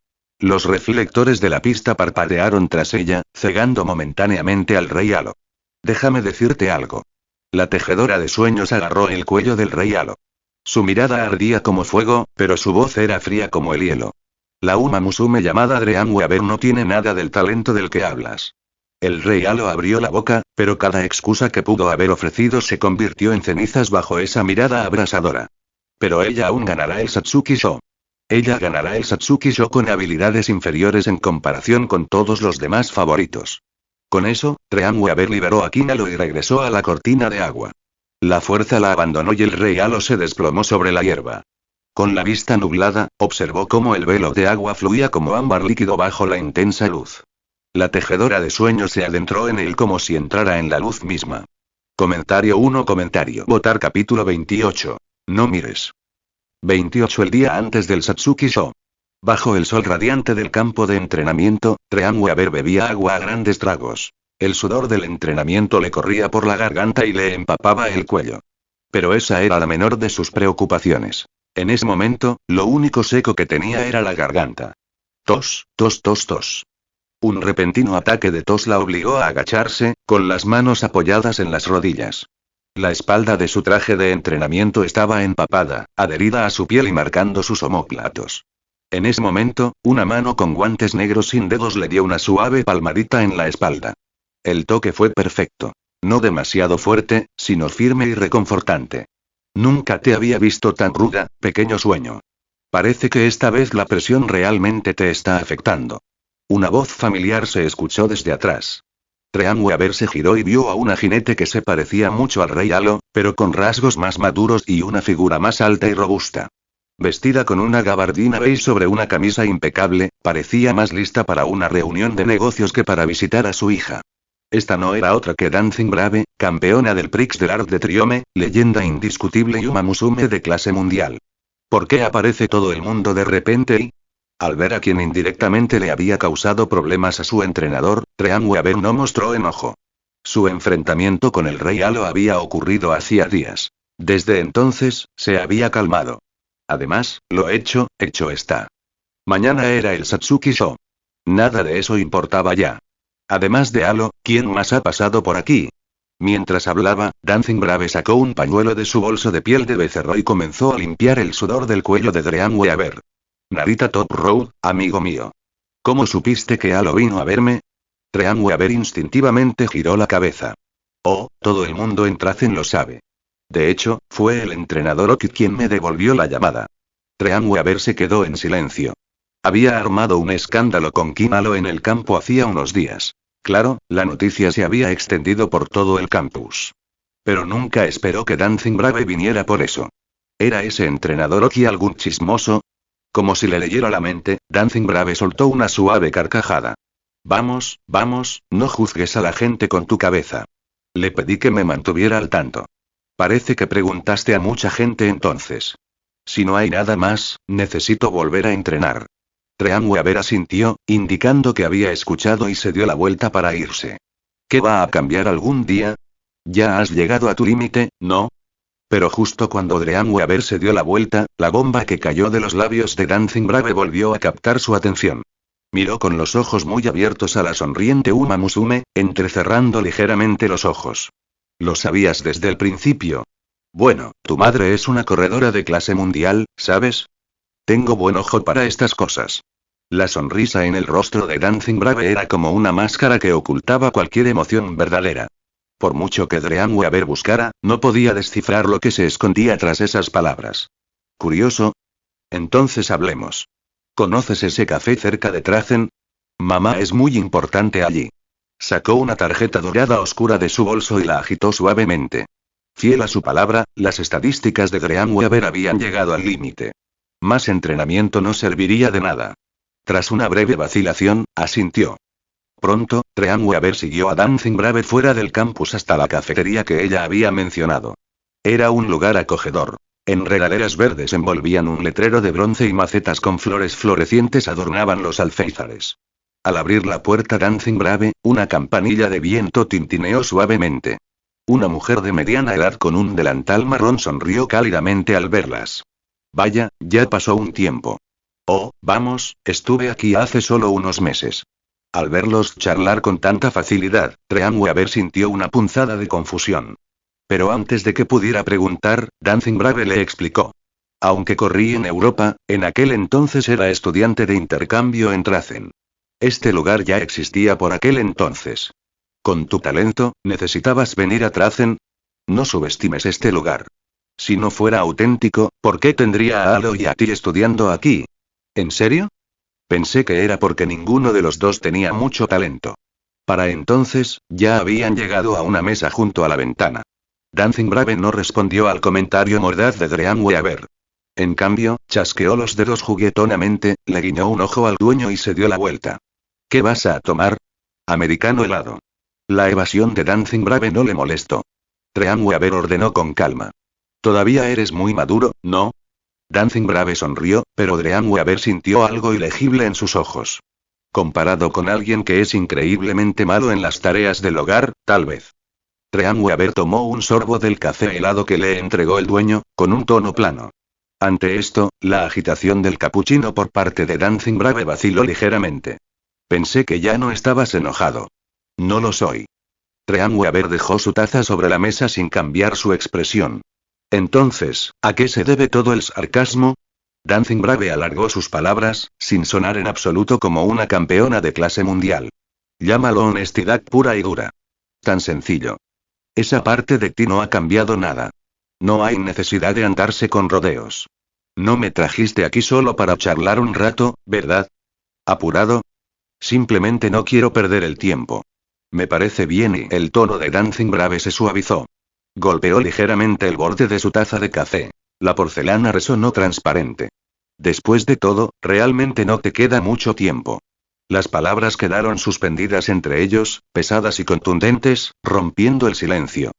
Los reflectores de la pista parpadearon tras ella, cegando momentáneamente al rey Halo. Déjame decirte algo. La tejedora de sueños agarró el cuello del rey Halo. Su mirada ardía como fuego, pero su voz era fría como el hielo. La Uma Musume llamada Treanweaver no tiene nada del talento del que hablas. El rey Halo abrió la boca, pero cada excusa que pudo haber ofrecido se convirtió en cenizas bajo esa mirada abrasadora. Pero ella aún ganará el Satsuki Sho. Ella ganará el Satsuki Sho con habilidades inferiores en comparación con todos los demás favoritos. Con eso, Treanweaver liberó a Kinalo y regresó a la cortina de agua. La fuerza la abandonó y el rey Halo se desplomó sobre la hierba. Con la vista nublada, observó cómo el velo de agua fluía como ámbar líquido bajo la intensa luz. La tejedora de sueños se adentró en él como si entrara en la luz misma. Comentario 1. Votar capítulo 28. No mires. 28. El día antes del Satsuki Sho. Bajo el sol radiante del campo de entrenamiento, Treanweaver bebía agua a grandes tragos. El sudor del entrenamiento le corría por la garganta y le empapaba el cuello. Pero esa era la menor de sus preocupaciones. En ese momento, lo único seco que tenía era la garganta. Tos, tos, tos, tos. Un repentino ataque de tos la obligó a agacharse, con las manos apoyadas en las rodillas. La espalda de su traje de entrenamiento estaba empapada, adherida a su piel y marcando sus omóplatos. En ese momento, una mano con guantes negros sin dedos le dio una suave palmadita en la espalda. El toque fue perfecto. No demasiado fuerte, sino firme y reconfortante. Nunca te había visto tan ruda, pequeño sueño. Parece que esta vez la presión realmente te está afectando. Una voz familiar se escuchó desde atrás. Treanweaver se giró y vio a una jinete que se parecía mucho al rey Halo, pero con rasgos más maduros y una figura más alta y robusta. Vestida con una gabardina beige sobre una camisa impecable, parecía más lista para una reunión de negocios que para visitar a su hija. Esta no era otra que Dancing Brave, campeona del Prix del Arc de Triomphe, leyenda indiscutible y Uma Musume de clase mundial. ¿Por qué aparece todo el mundo de repente y...? Al ver a quien indirectamente le había causado problemas a su entrenador, Treanweaver no mostró enojo. Su enfrentamiento con el rey Halo había ocurrido hacía días. Desde entonces, se había calmado. Además, lo hecho está. Mañana era el Satsuki Sho. Nada de eso importaba ya. Además de Halo, ¿quién más ha pasado por aquí? Mientras hablaba, Dancing Brave sacó un pañuelo de su bolso de piel de becerro y comenzó a limpiar el sudor del cuello de Treanweaver. Narita Top Road, amigo mío. ¿Cómo supiste que Halo vino a verme? Treanweaver instintivamente giró la cabeza. Oh, todo el mundo en Prazen lo sabe. De hecho, fue el entrenador Oki quien me devolvió la llamada. Treanweaver se quedó en silencio. Había armado un escándalo con Kinalo en el campo hacía unos días. Claro, la noticia se había extendido por todo el campus. Pero nunca esperó que Dancing Brave viniera por eso. ¿Era ese entrenador Oki algún chismoso? Como si le leyera la mente, Dancing Brave soltó una suave carcajada. Vamos, vamos, no juzgues a la gente con tu cabeza. Le pedí que me mantuviera al tanto. Parece que preguntaste a mucha gente entonces. Si no hay nada más, necesito volver a entrenar. Treanweaver asintió, indicando que había escuchado y se dio la vuelta para irse. ¿Qué va a cambiar algún día? Ya has llegado a tu límite, ¿no? Pero justo cuando Treanweaver se dio la vuelta, la bomba que cayó de los labios de Dancing Brave volvió a captar su atención. Miró con los ojos muy abiertos a la sonriente Uma Musume, entrecerrando ligeramente los ojos. ¿Lo sabías desde el principio? Bueno, tu madre es una corredora de clase mundial, ¿sabes? Tengo buen ojo para estas cosas. La sonrisa en el rostro de Dancing Brave era como una máscara que ocultaba cualquier emoción verdadera. Por mucho que Treanweaver buscara, no podía descifrar lo que se escondía tras esas palabras. ¿Curioso? Entonces hablemos. ¿Conoces ese café cerca de Trazen? Mamá es muy importante allí. Sacó una tarjeta dorada oscura de su bolso y la agitó suavemente. Fiel a su palabra, las estadísticas de Treanweaver habían llegado al límite. Más entrenamiento no serviría de nada. Tras una breve vacilación, asintió. Pronto, Treanweaver siguió a Dancing Brave fuera del campus hasta la cafetería que ella había mencionado. Era un lugar acogedor. Enredaderas verdes envolvían un letrero de bronce y macetas con flores florecientes adornaban los alféizares. Al abrir la puerta Dancing Brave, una campanilla de viento tintineó suavemente. Una mujer de mediana edad con un delantal marrón sonrió cálidamente al verlas. Vaya, ya pasó un tiempo. Oh, vamos, estuve aquí hace solo unos meses. Al verlos charlar con tanta facilidad, Treanweaver sintió una punzada de confusión. Pero antes de que pudiera preguntar, Dancing Brave le explicó. Aunque corrí en Europa, en aquel entonces era estudiante de intercambio en Trazen. Este lugar ya existía por aquel entonces. Con tu talento, ¿necesitabas venir a Trazen? No subestimes este lugar. Si no fuera auténtico, ¿por qué tendría a Halo y a ti estudiando aquí? ¿En serio? Pensé que era porque ninguno de los dos tenía mucho talento. Para entonces, ya habían llegado a una mesa junto a la ventana. Dancing Brave no respondió al comentario mordaz de Treanweaver. En cambio, chasqueó los dedos juguetonamente, le guiñó un ojo al dueño y se dio la vuelta. ¿Qué vas a tomar? Americano helado. La evasión de Dancing Brave no le molestó. Treanweaver ordenó con calma. Todavía eres muy maduro, ¿no? Dancing Brave sonrió, pero Treanweaver sintió algo ilegible en sus ojos. Comparado con alguien que es increíblemente malo en las tareas del hogar, tal vez. Treanweaver tomó un sorbo del café helado que le entregó el dueño, con un tono plano. Ante esto, la agitación del capuchino por parte de Dancing Brave vaciló ligeramente. Pensé que ya no estabas enojado. No lo soy. Treanweaver dejó su taza sobre la mesa sin cambiar su expresión. Entonces, ¿a qué se debe todo el sarcasmo? Dancing Brave alargó sus palabras, sin sonar en absoluto como una campeona de clase mundial. Llámalo honestidad pura y dura. Tan sencillo. Esa parte de ti no ha cambiado nada. No hay necesidad de andarse con rodeos. No me trajiste aquí solo para charlar un rato, ¿verdad? ¿Apurado? Simplemente no quiero perder el tiempo. Me parece bien y el tono de Dancing Brave se suavizó. Golpeó ligeramente el borde de su taza de café. La porcelana resonó transparente. Después de todo, realmente no te queda mucho tiempo. Las palabras quedaron suspendidas entre ellos, pesadas y contundentes, rompiendo el silencio.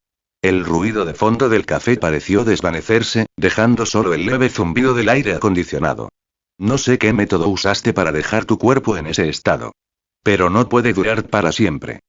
El ruido de fondo del café pareció desvanecerse, dejando solo el leve zumbido del aire acondicionado. No sé qué método usaste para dejar tu cuerpo en ese estado. Pero no puede durar para siempre.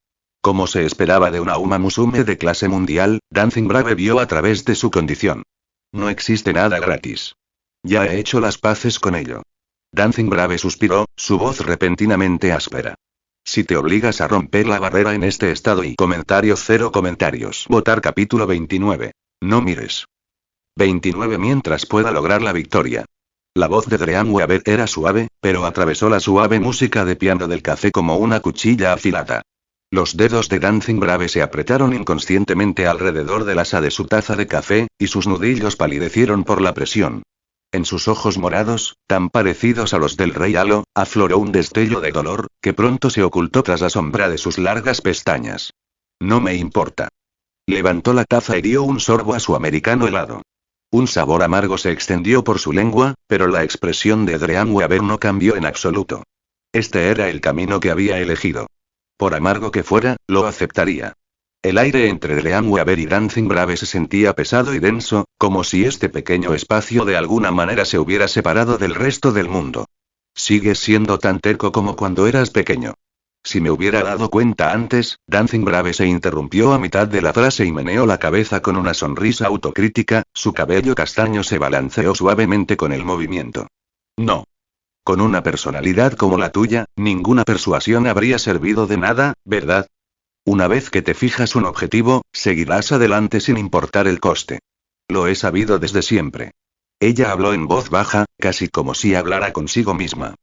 Como se esperaba de una Uma Musume de clase mundial, Dancing Brave vio a través de su condición. No existe nada gratis. Ya he hecho las paces con ello. Dancing Brave suspiró, su voz repentinamente áspera. Si te obligas a romper la barrera en este estado y comentarios 0 comentarios. Votar capítulo 29. No mires. 29 mientras pueda lograr la victoria. La voz de Treanweaver era suave, pero atravesó la suave música de piano del café como una cuchilla afilada. Los dedos de Dancing Brave se apretaron inconscientemente alrededor del asa de su taza de café, y sus nudillos palidecieron por la presión. En sus ojos morados, tan parecidos a los del rey Halo, afloró un destello de dolor, que pronto se ocultó tras la sombra de sus largas pestañas. No me importa. Levantó la taza y dio un sorbo a su americano helado. Un sabor amargo se extendió por su lengua, pero la expresión de Dream Weaver no cambió en absoluto. Este era el camino que había elegido. Por amargo que fuera, lo aceptaría. El aire entre Dream Weaver y Dancing Brave se sentía pesado y denso, como si este pequeño espacio de alguna manera se hubiera separado del resto del mundo. Sigues siendo tan terco como cuando eras pequeño. Si me hubiera dado cuenta antes, Dancing Brave se interrumpió a mitad de la frase y meneó la cabeza con una sonrisa autocrítica, su cabello castaño se balanceó suavemente con el movimiento. No. Con una personalidad como la tuya, ninguna persuasión habría servido de nada, ¿verdad? Una vez que te fijas un objetivo, seguirás adelante sin importar el coste. Lo he sabido desde siempre. Ella habló en voz baja, casi como si hablara consigo misma.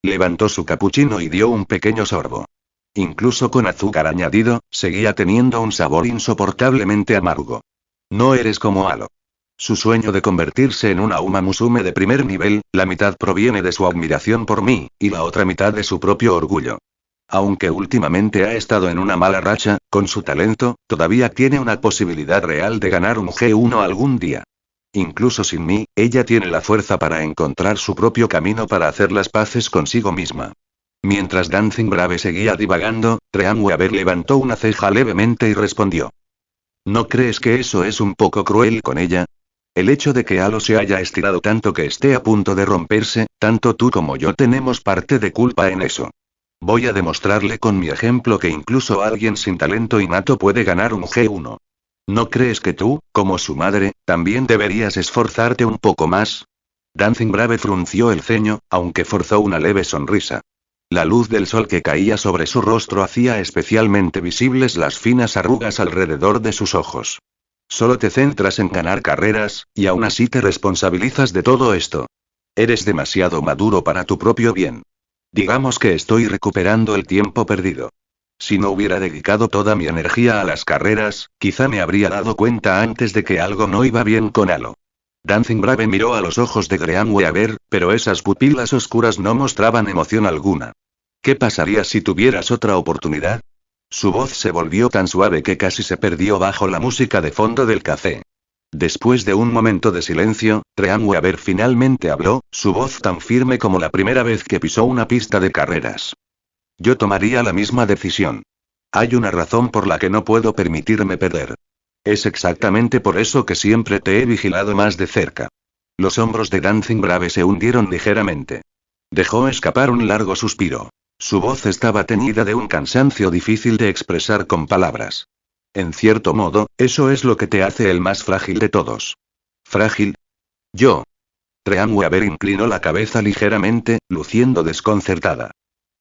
Levantó su capuchino y dio un pequeño sorbo. Incluso con azúcar añadido, seguía teniendo un sabor insoportablemente amargo. No eres como Halo. Su sueño de convertirse en una Uma Musume de primer nivel, la mitad proviene de su admiración por mí, y la otra mitad de su propio orgullo. Aunque últimamente ha estado en una mala racha, con su talento, todavía tiene una posibilidad real de ganar un G1 algún día. Incluso sin mí, ella tiene la fuerza para encontrar su propio camino para hacer las paces consigo misma. Mientras Dancing Brave seguía divagando, Dream Weaver levantó una ceja levemente y respondió. ¿No crees que eso es un poco cruel con ella? El hecho de que Halo se haya estirado tanto que esté a punto de romperse, tanto tú como yo tenemos parte de culpa en eso. Voy a demostrarle con mi ejemplo que incluso alguien sin talento innato puede ganar un G1. ¿No crees que tú, como su madre, también deberías esforzarte un poco más? Dancing Brave frunció el ceño, aunque forzó una leve sonrisa. La luz del sol que caía sobre su rostro hacía especialmente visibles las finas arrugas alrededor de sus ojos. Solo te centras en ganar carreras, y aún así te responsabilizas de todo esto. Eres demasiado maduro para tu propio bien. Digamos que estoy recuperando el tiempo perdido. Si no hubiera dedicado toda mi energía a las carreras, quizá me habría dado cuenta antes de que algo no iba bien con Halo. Dancing Brave miró a los ojos de Dream Weaver, pero esas pupilas oscuras no mostraban emoción alguna. ¿Qué pasaría si tuvieras otra oportunidad? Su voz se volvió tan suave que casi se perdió bajo la música de fondo del café. Después de un momento de silencio, Dream Weaver finalmente habló, su voz tan firme como la primera vez que pisó una pista de carreras. Yo tomaría la misma decisión. Hay una razón por la que no puedo permitirme perder. Es exactamente por eso que siempre te he vigilado más de cerca. Los hombros de Dancing Brave se hundieron ligeramente. Dejó escapar un largo suspiro. Su voz estaba teñida de un cansancio difícil de expresar con palabras. En cierto modo, eso es lo que te hace el más frágil de todos. ¿Frágil? Yo. Dream Weaver inclinó la cabeza ligeramente, luciendo desconcertada.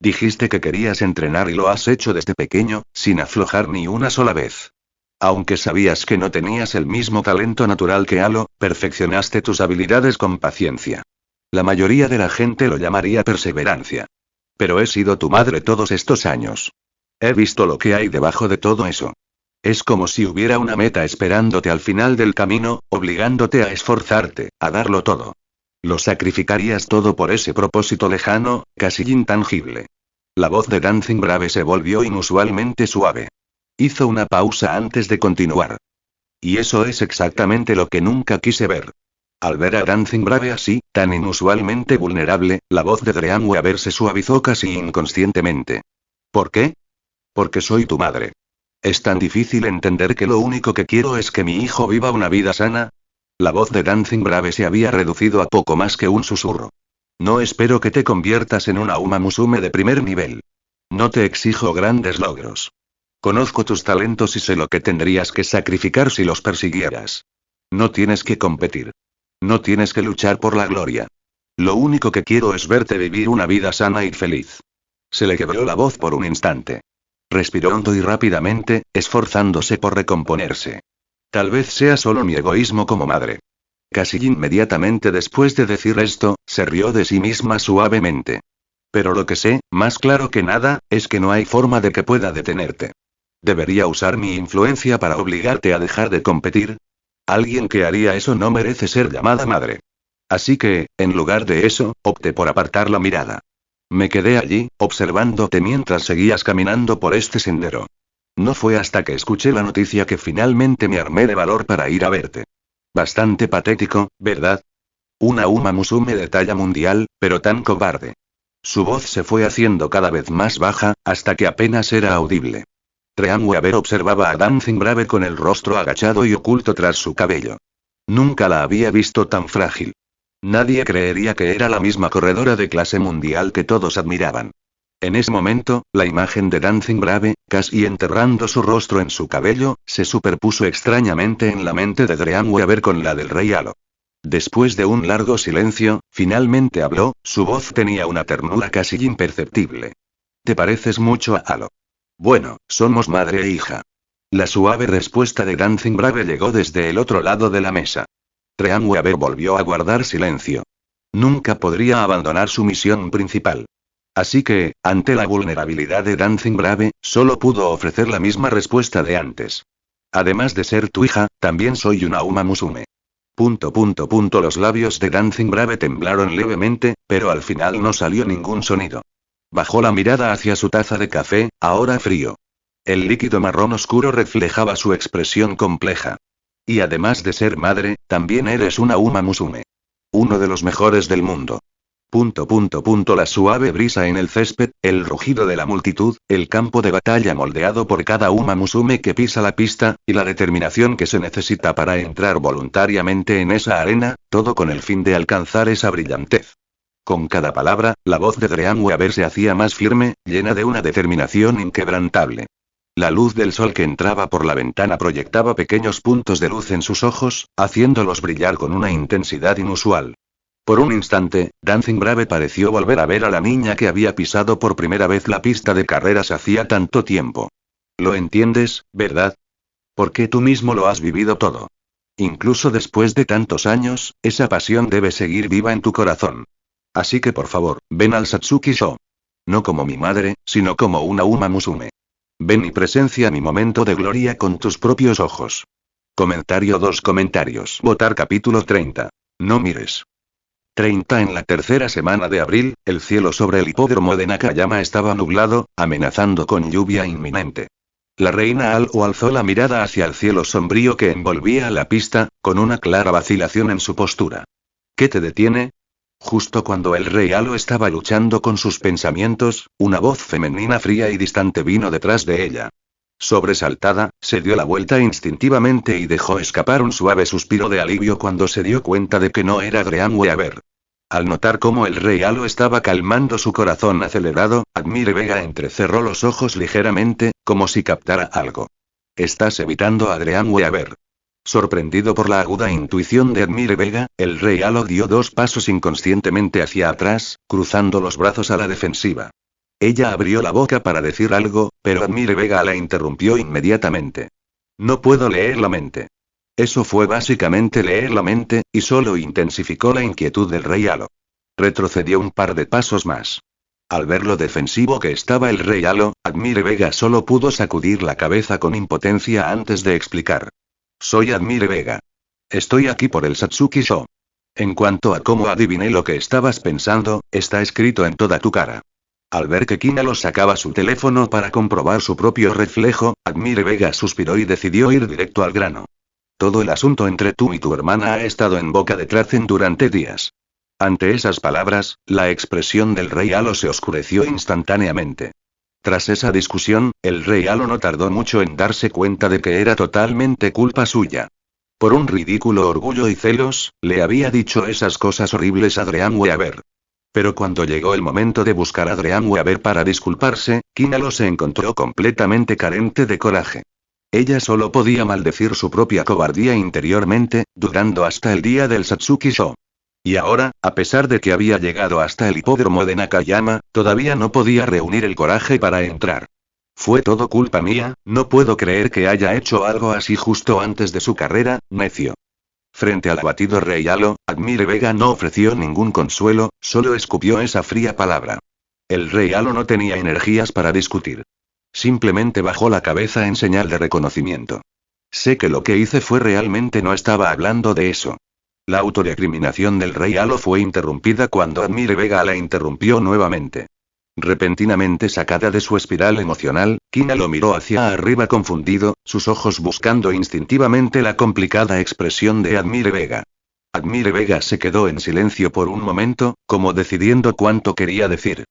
Dijiste que querías entrenar y lo has hecho desde pequeño, sin aflojar ni una sola vez. Aunque sabías que no tenías el mismo talento natural que Halo, perfeccionaste tus habilidades con paciencia. La mayoría de la gente lo llamaría perseverancia. Pero he sido tu madre todos estos años. He visto lo que hay debajo de todo eso. Es como si hubiera una meta esperándote al final del camino, obligándote a esforzarte, a darlo todo. Lo sacrificarías todo por ese propósito lejano, casi intangible. La voz de Dancing Brave se volvió inusualmente suave. Hizo una pausa antes de continuar. Y eso es exactamente lo que nunca quise ver. Al ver a Dancing Brave así, tan inusualmente vulnerable, la voz de Dream Weaver se suavizó casi inconscientemente. ¿Por qué? Porque soy tu madre. ¿Es tan difícil entender que lo único que quiero es que mi hijo viva una vida sana? La voz de Dancing Brave se había reducido a poco más que un susurro. No espero que te conviertas en una Uma Musume de primer nivel. No te exijo grandes logros. Conozco tus talentos y sé lo que tendrías que sacrificar si los persiguieras. No tienes que competir. No tienes que luchar por la gloria. Lo único que quiero es verte vivir una vida sana y feliz. Se le quebró la voz por un instante. Respiró hondo y rápidamente, esforzándose por recomponerse. Tal vez sea solo mi egoísmo como madre. Casi inmediatamente después de decir esto, se rió de sí misma suavemente. Pero lo que sé, más claro que nada, es que no hay forma de que pueda detenerte. ¿Debería usar mi influencia para obligarte a dejar de competir? Alguien que haría eso no merece ser llamada madre. Así que, en lugar de eso, opté por apartar la mirada. Me quedé allí, observándote mientras seguías caminando por este sendero. No fue hasta que escuché la noticia que finalmente me armé de valor para ir a verte. Bastante patético, ¿verdad? Una Uma Musume de talla mundial, pero tan cobarde. Su voz se fue haciendo cada vez más baja, hasta que apenas era audible. Rean Weaver observaba a Dancing Brave con el rostro agachado y oculto tras su cabello. Nunca la había visto tan frágil. Nadie creería que era la misma corredora de clase mundial que todos admiraban. En ese momento, la imagen de Dancing Brave, casi enterrando su rostro en su cabello, se superpuso extrañamente en la mente de Dream Weaver con la del Rey Halo. Después de un largo silencio, finalmente habló, su voz tenía una ternura casi imperceptible. Te pareces mucho a Halo. Bueno, somos madre e hija. La suave respuesta de Dancing Brave llegó desde el otro lado de la mesa. Dream Weaver volvió a guardar silencio. Nunca podría abandonar su misión principal. Así que, ante la vulnerabilidad de Dancing Brave, solo pudo ofrecer la misma respuesta de antes. Además de ser tu hija, también soy una Uma Musume. Los labios de Dancing Brave temblaron levemente, pero al final no salió ningún sonido. Bajó la mirada hacia su taza de café, ahora frío. El líquido marrón oscuro reflejaba su expresión compleja. Y además de ser madre, también eres una Uma Musume. Uno de los mejores del mundo. La suave brisa en el césped, el rugido de la multitud, el campo de batalla moldeado por cada Uma Musume que pisa la pista, y la determinación que se necesita para entrar voluntariamente en esa arena, todo con el fin de alcanzar esa brillantez. Con cada palabra, la voz de Dream Weaver se hacía más firme, llena de una determinación inquebrantable. La luz del sol que entraba por la ventana proyectaba pequeños puntos de luz en sus ojos, haciéndolos brillar con una intensidad inusual. Por un instante, Dancing Brave pareció volver a ver a la niña que había pisado por primera vez la pista de carreras hacía tanto tiempo. ¿Lo entiendes, verdad? Porque tú mismo lo has vivido todo. Incluso después de tantos años, esa pasión debe seguir viva en tu corazón. Así que por favor, ven al Satsuki Show. No como mi madre, sino como una Uma Musume. Ven y presencia mi momento de gloria con tus propios ojos. Comentario 2 comentarios. Votar capítulo 30. No mires. 30. En la tercera semana de abril, el cielo sobre el hipódromo de Nakayama estaba nublado, amenazando con lluvia inminente. La reina Alo alzó la mirada hacia el cielo sombrío que envolvía la pista, con una clara vacilación en su postura. ¿Qué te detiene? Justo cuando el rey Halo estaba luchando con sus pensamientos, una voz femenina fría y distante vino detrás de ella. Sobresaltada, se dio la vuelta instintivamente y dejó escapar un suave suspiro de alivio cuando se dio cuenta de que no era Dream Weaver. Al notar cómo el rey Halo estaba calmando su corazón acelerado, Admire Vega entrecerró los ojos ligeramente, como si captara algo. Estás evitando a Dream Weaver. Sorprendido por la aguda intuición de Admire Vega, el rey Halo dio 2 pasos inconscientemente hacia atrás, cruzando los brazos a la defensiva. Ella abrió la boca para decir algo, pero Admire Vega la interrumpió inmediatamente. No puedo leer la mente. Eso fue básicamente leer la mente, y solo intensificó la inquietud del rey Halo. Retrocedió un par de pasos más. Al ver lo defensivo que estaba el rey Halo, Admire Vega solo pudo sacudir la cabeza con impotencia antes de explicar. Soy Admire Vega. Estoy aquí por el Satsuki Show. En cuanto a cómo adiviné lo que estabas pensando, está escrito en toda tu cara. Al ver que Kinalo sacaba su teléfono para comprobar su propio reflejo, Admire Vega suspiró y decidió ir directo al grano. Todo el asunto entre tú y tu hermana ha estado en boca de Tracen durante días. Ante esas palabras, la expresión del rey Halo se oscureció instantáneamente. Tras esa discusión, el rey Halo no tardó mucho en darse cuenta de que era totalmente culpa suya. Por un ridículo orgullo y celos, le había dicho esas cosas horribles a Dream Weaver. Pero cuando llegó el momento de buscar a Dream Weaver para disculparse, Kinalo se encontró completamente carente de coraje. Ella solo podía maldecir su propia cobardía interiormente, durando hasta el día del Satsuki Show. Y ahora, a pesar de que había llegado hasta el hipódromo de Nakayama, todavía no podía reunir el coraje para entrar. Fue todo culpa mía, no puedo creer que haya hecho algo así justo antes de su carrera, necio. Frente al abatido rey Halo, Admire Vega no ofreció ningún consuelo, solo escupió esa fría palabra. El rey Halo no tenía energías para discutir. Simplemente bajó la cabeza en señal de reconocimiento. Sé que lo que hice fue realmente no estaba hablando de eso. La autorrecriminación del rey Halo fue interrumpida cuando Admire Vega la interrumpió nuevamente. Repentinamente sacada de su espiral emocional, Kina lo miró hacia arriba confundido, sus ojos buscando instintivamente la complicada expresión de Admire Vega. Admire Vega se quedó en silencio por un momento, como decidiendo cuánto quería decir.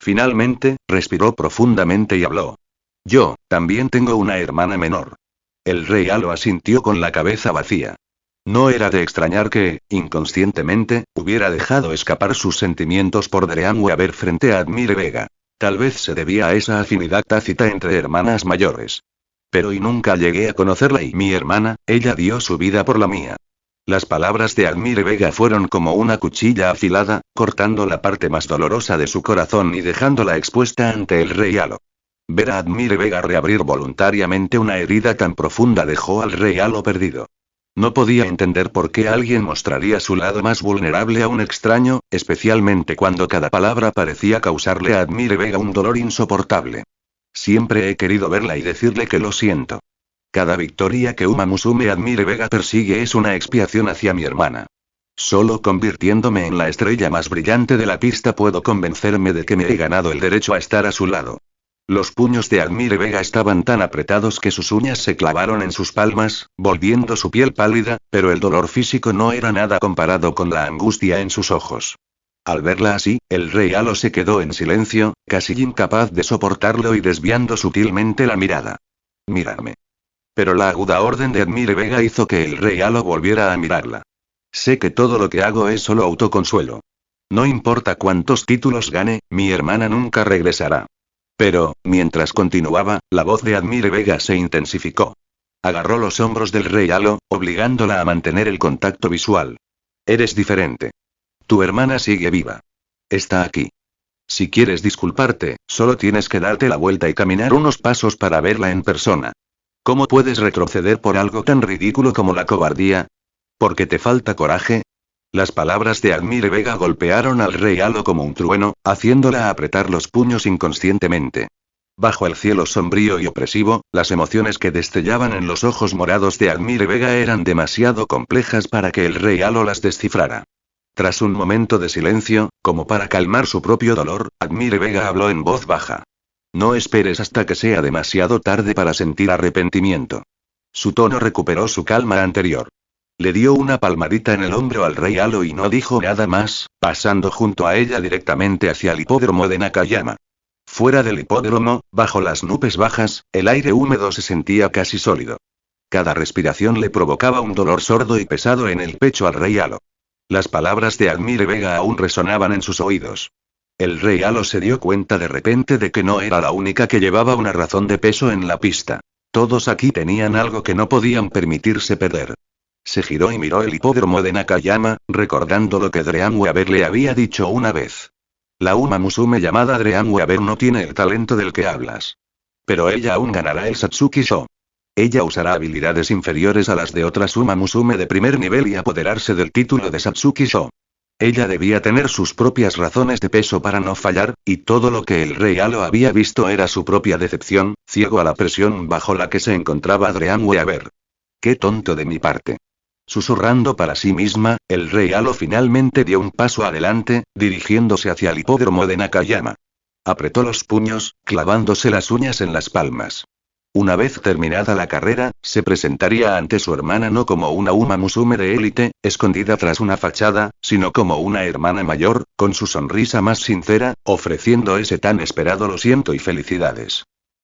Finalmente, respiró profundamente y habló. Yo, también tengo una hermana menor. El rey Halo asintió con la cabeza vacía. No era de extrañar que, inconscientemente, hubiera dejado escapar sus sentimientos por Dream Weaver frente a Admire Vega. Tal vez se debía a esa afinidad tácita entre hermanas mayores. Pero y nunca llegué a conocerla y mi hermana, ella dio su vida por la mía. Las palabras de Admire Vega fueron como una cuchilla afilada, cortando la parte más dolorosa de su corazón y dejándola expuesta ante el rey Halo. Ver a Admire Vega reabrir voluntariamente una herida tan profunda dejó al rey Halo perdido. No podía entender por qué alguien mostraría su lado más vulnerable a un extraño, especialmente cuando cada palabra parecía causarle a Admire Vega un dolor insoportable. Siempre he querido verla y decirle que lo siento. Cada victoria que Uma Musume Admire Vega persigue es una expiación hacia mi hermana. Solo convirtiéndome en la estrella más brillante de la pista puedo convencerme de que me he ganado el derecho a estar a su lado. Los puños de Admire Vega estaban tan apretados que sus uñas se clavaron en sus palmas, volviendo su piel pálida, pero el dolor físico no era nada comparado con la angustia en sus ojos. Al verla así, el rey Halo se quedó en silencio, casi incapaz de soportarlo y desviando sutilmente la mirada. Mírame. Pero la aguda orden de Admire Vega hizo que el rey Halo volviera a mirarla. Sé que todo lo que hago es solo autoconsuelo. No importa cuántos títulos gane, mi hermana nunca regresará. Pero, mientras continuaba, la voz de Admire Vega se intensificó. Agarró los hombros del rey Halo, obligándola a mantener el contacto visual. Eres diferente. Tu hermana sigue viva. Está aquí. Si quieres disculparte, solo tienes que darte la vuelta y caminar unos pasos para verla en persona. ¿Cómo puedes retroceder por algo tan ridículo como la cobardía? ¿Porque te falta coraje? Las palabras de Admire Vega golpearon al rey Halo como un trueno, haciéndola apretar los puños inconscientemente. Bajo el cielo sombrío y opresivo, las emociones que destellaban en los ojos morados de Admire Vega eran demasiado complejas para que el rey Halo las descifrara. Tras un momento de silencio, como para calmar su propio dolor, Admire Vega habló en voz baja. No esperes hasta que sea demasiado tarde para sentir arrepentimiento. Su tono recuperó su calma anterior. Le dio una palmadita en el hombro al rey Halo y no dijo nada más, pasando junto a ella directamente hacia el hipódromo de Nakayama. Fuera del hipódromo, bajo las nubes bajas, el aire húmedo se sentía casi sólido. Cada respiración le provocaba un dolor sordo y pesado en el pecho al rey Halo. Las palabras de Admire Vega aún resonaban en sus oídos. El rey Halo se dio cuenta de repente de que no era la única que llevaba una razón de peso en la pista. Todos aquí tenían algo que no podían permitirse perder. Se giró y miró el hipódromo de Nakayama, recordando lo que Dream Weaver le había dicho una vez. La Uma Musume llamada Dream Weaver no tiene el talento del que hablas. Pero ella aún ganará el Satsuki Sho. Ella usará habilidades inferiores a las de otras Uma Musume de primer nivel y apoderarse del título de Satsuki Sho. Ella debía tener sus propias razones de peso para no fallar, y todo lo que el rey Halo había visto era su propia decepción, ciego a la presión bajo la que se encontraba Dream Weaver. Qué tonto de mi parte. Susurrando para sí misma, el rey Halo finalmente dio un paso adelante, dirigiéndose hacia el hipódromo de Nakayama. Apretó los puños, clavándose las uñas en las palmas. Una vez terminada la carrera, se presentaría ante su hermana no como una Uma Musume de élite, escondida tras una fachada, sino como una hermana mayor, con su sonrisa más sincera, ofreciendo ese tan esperado lo siento y felicidades.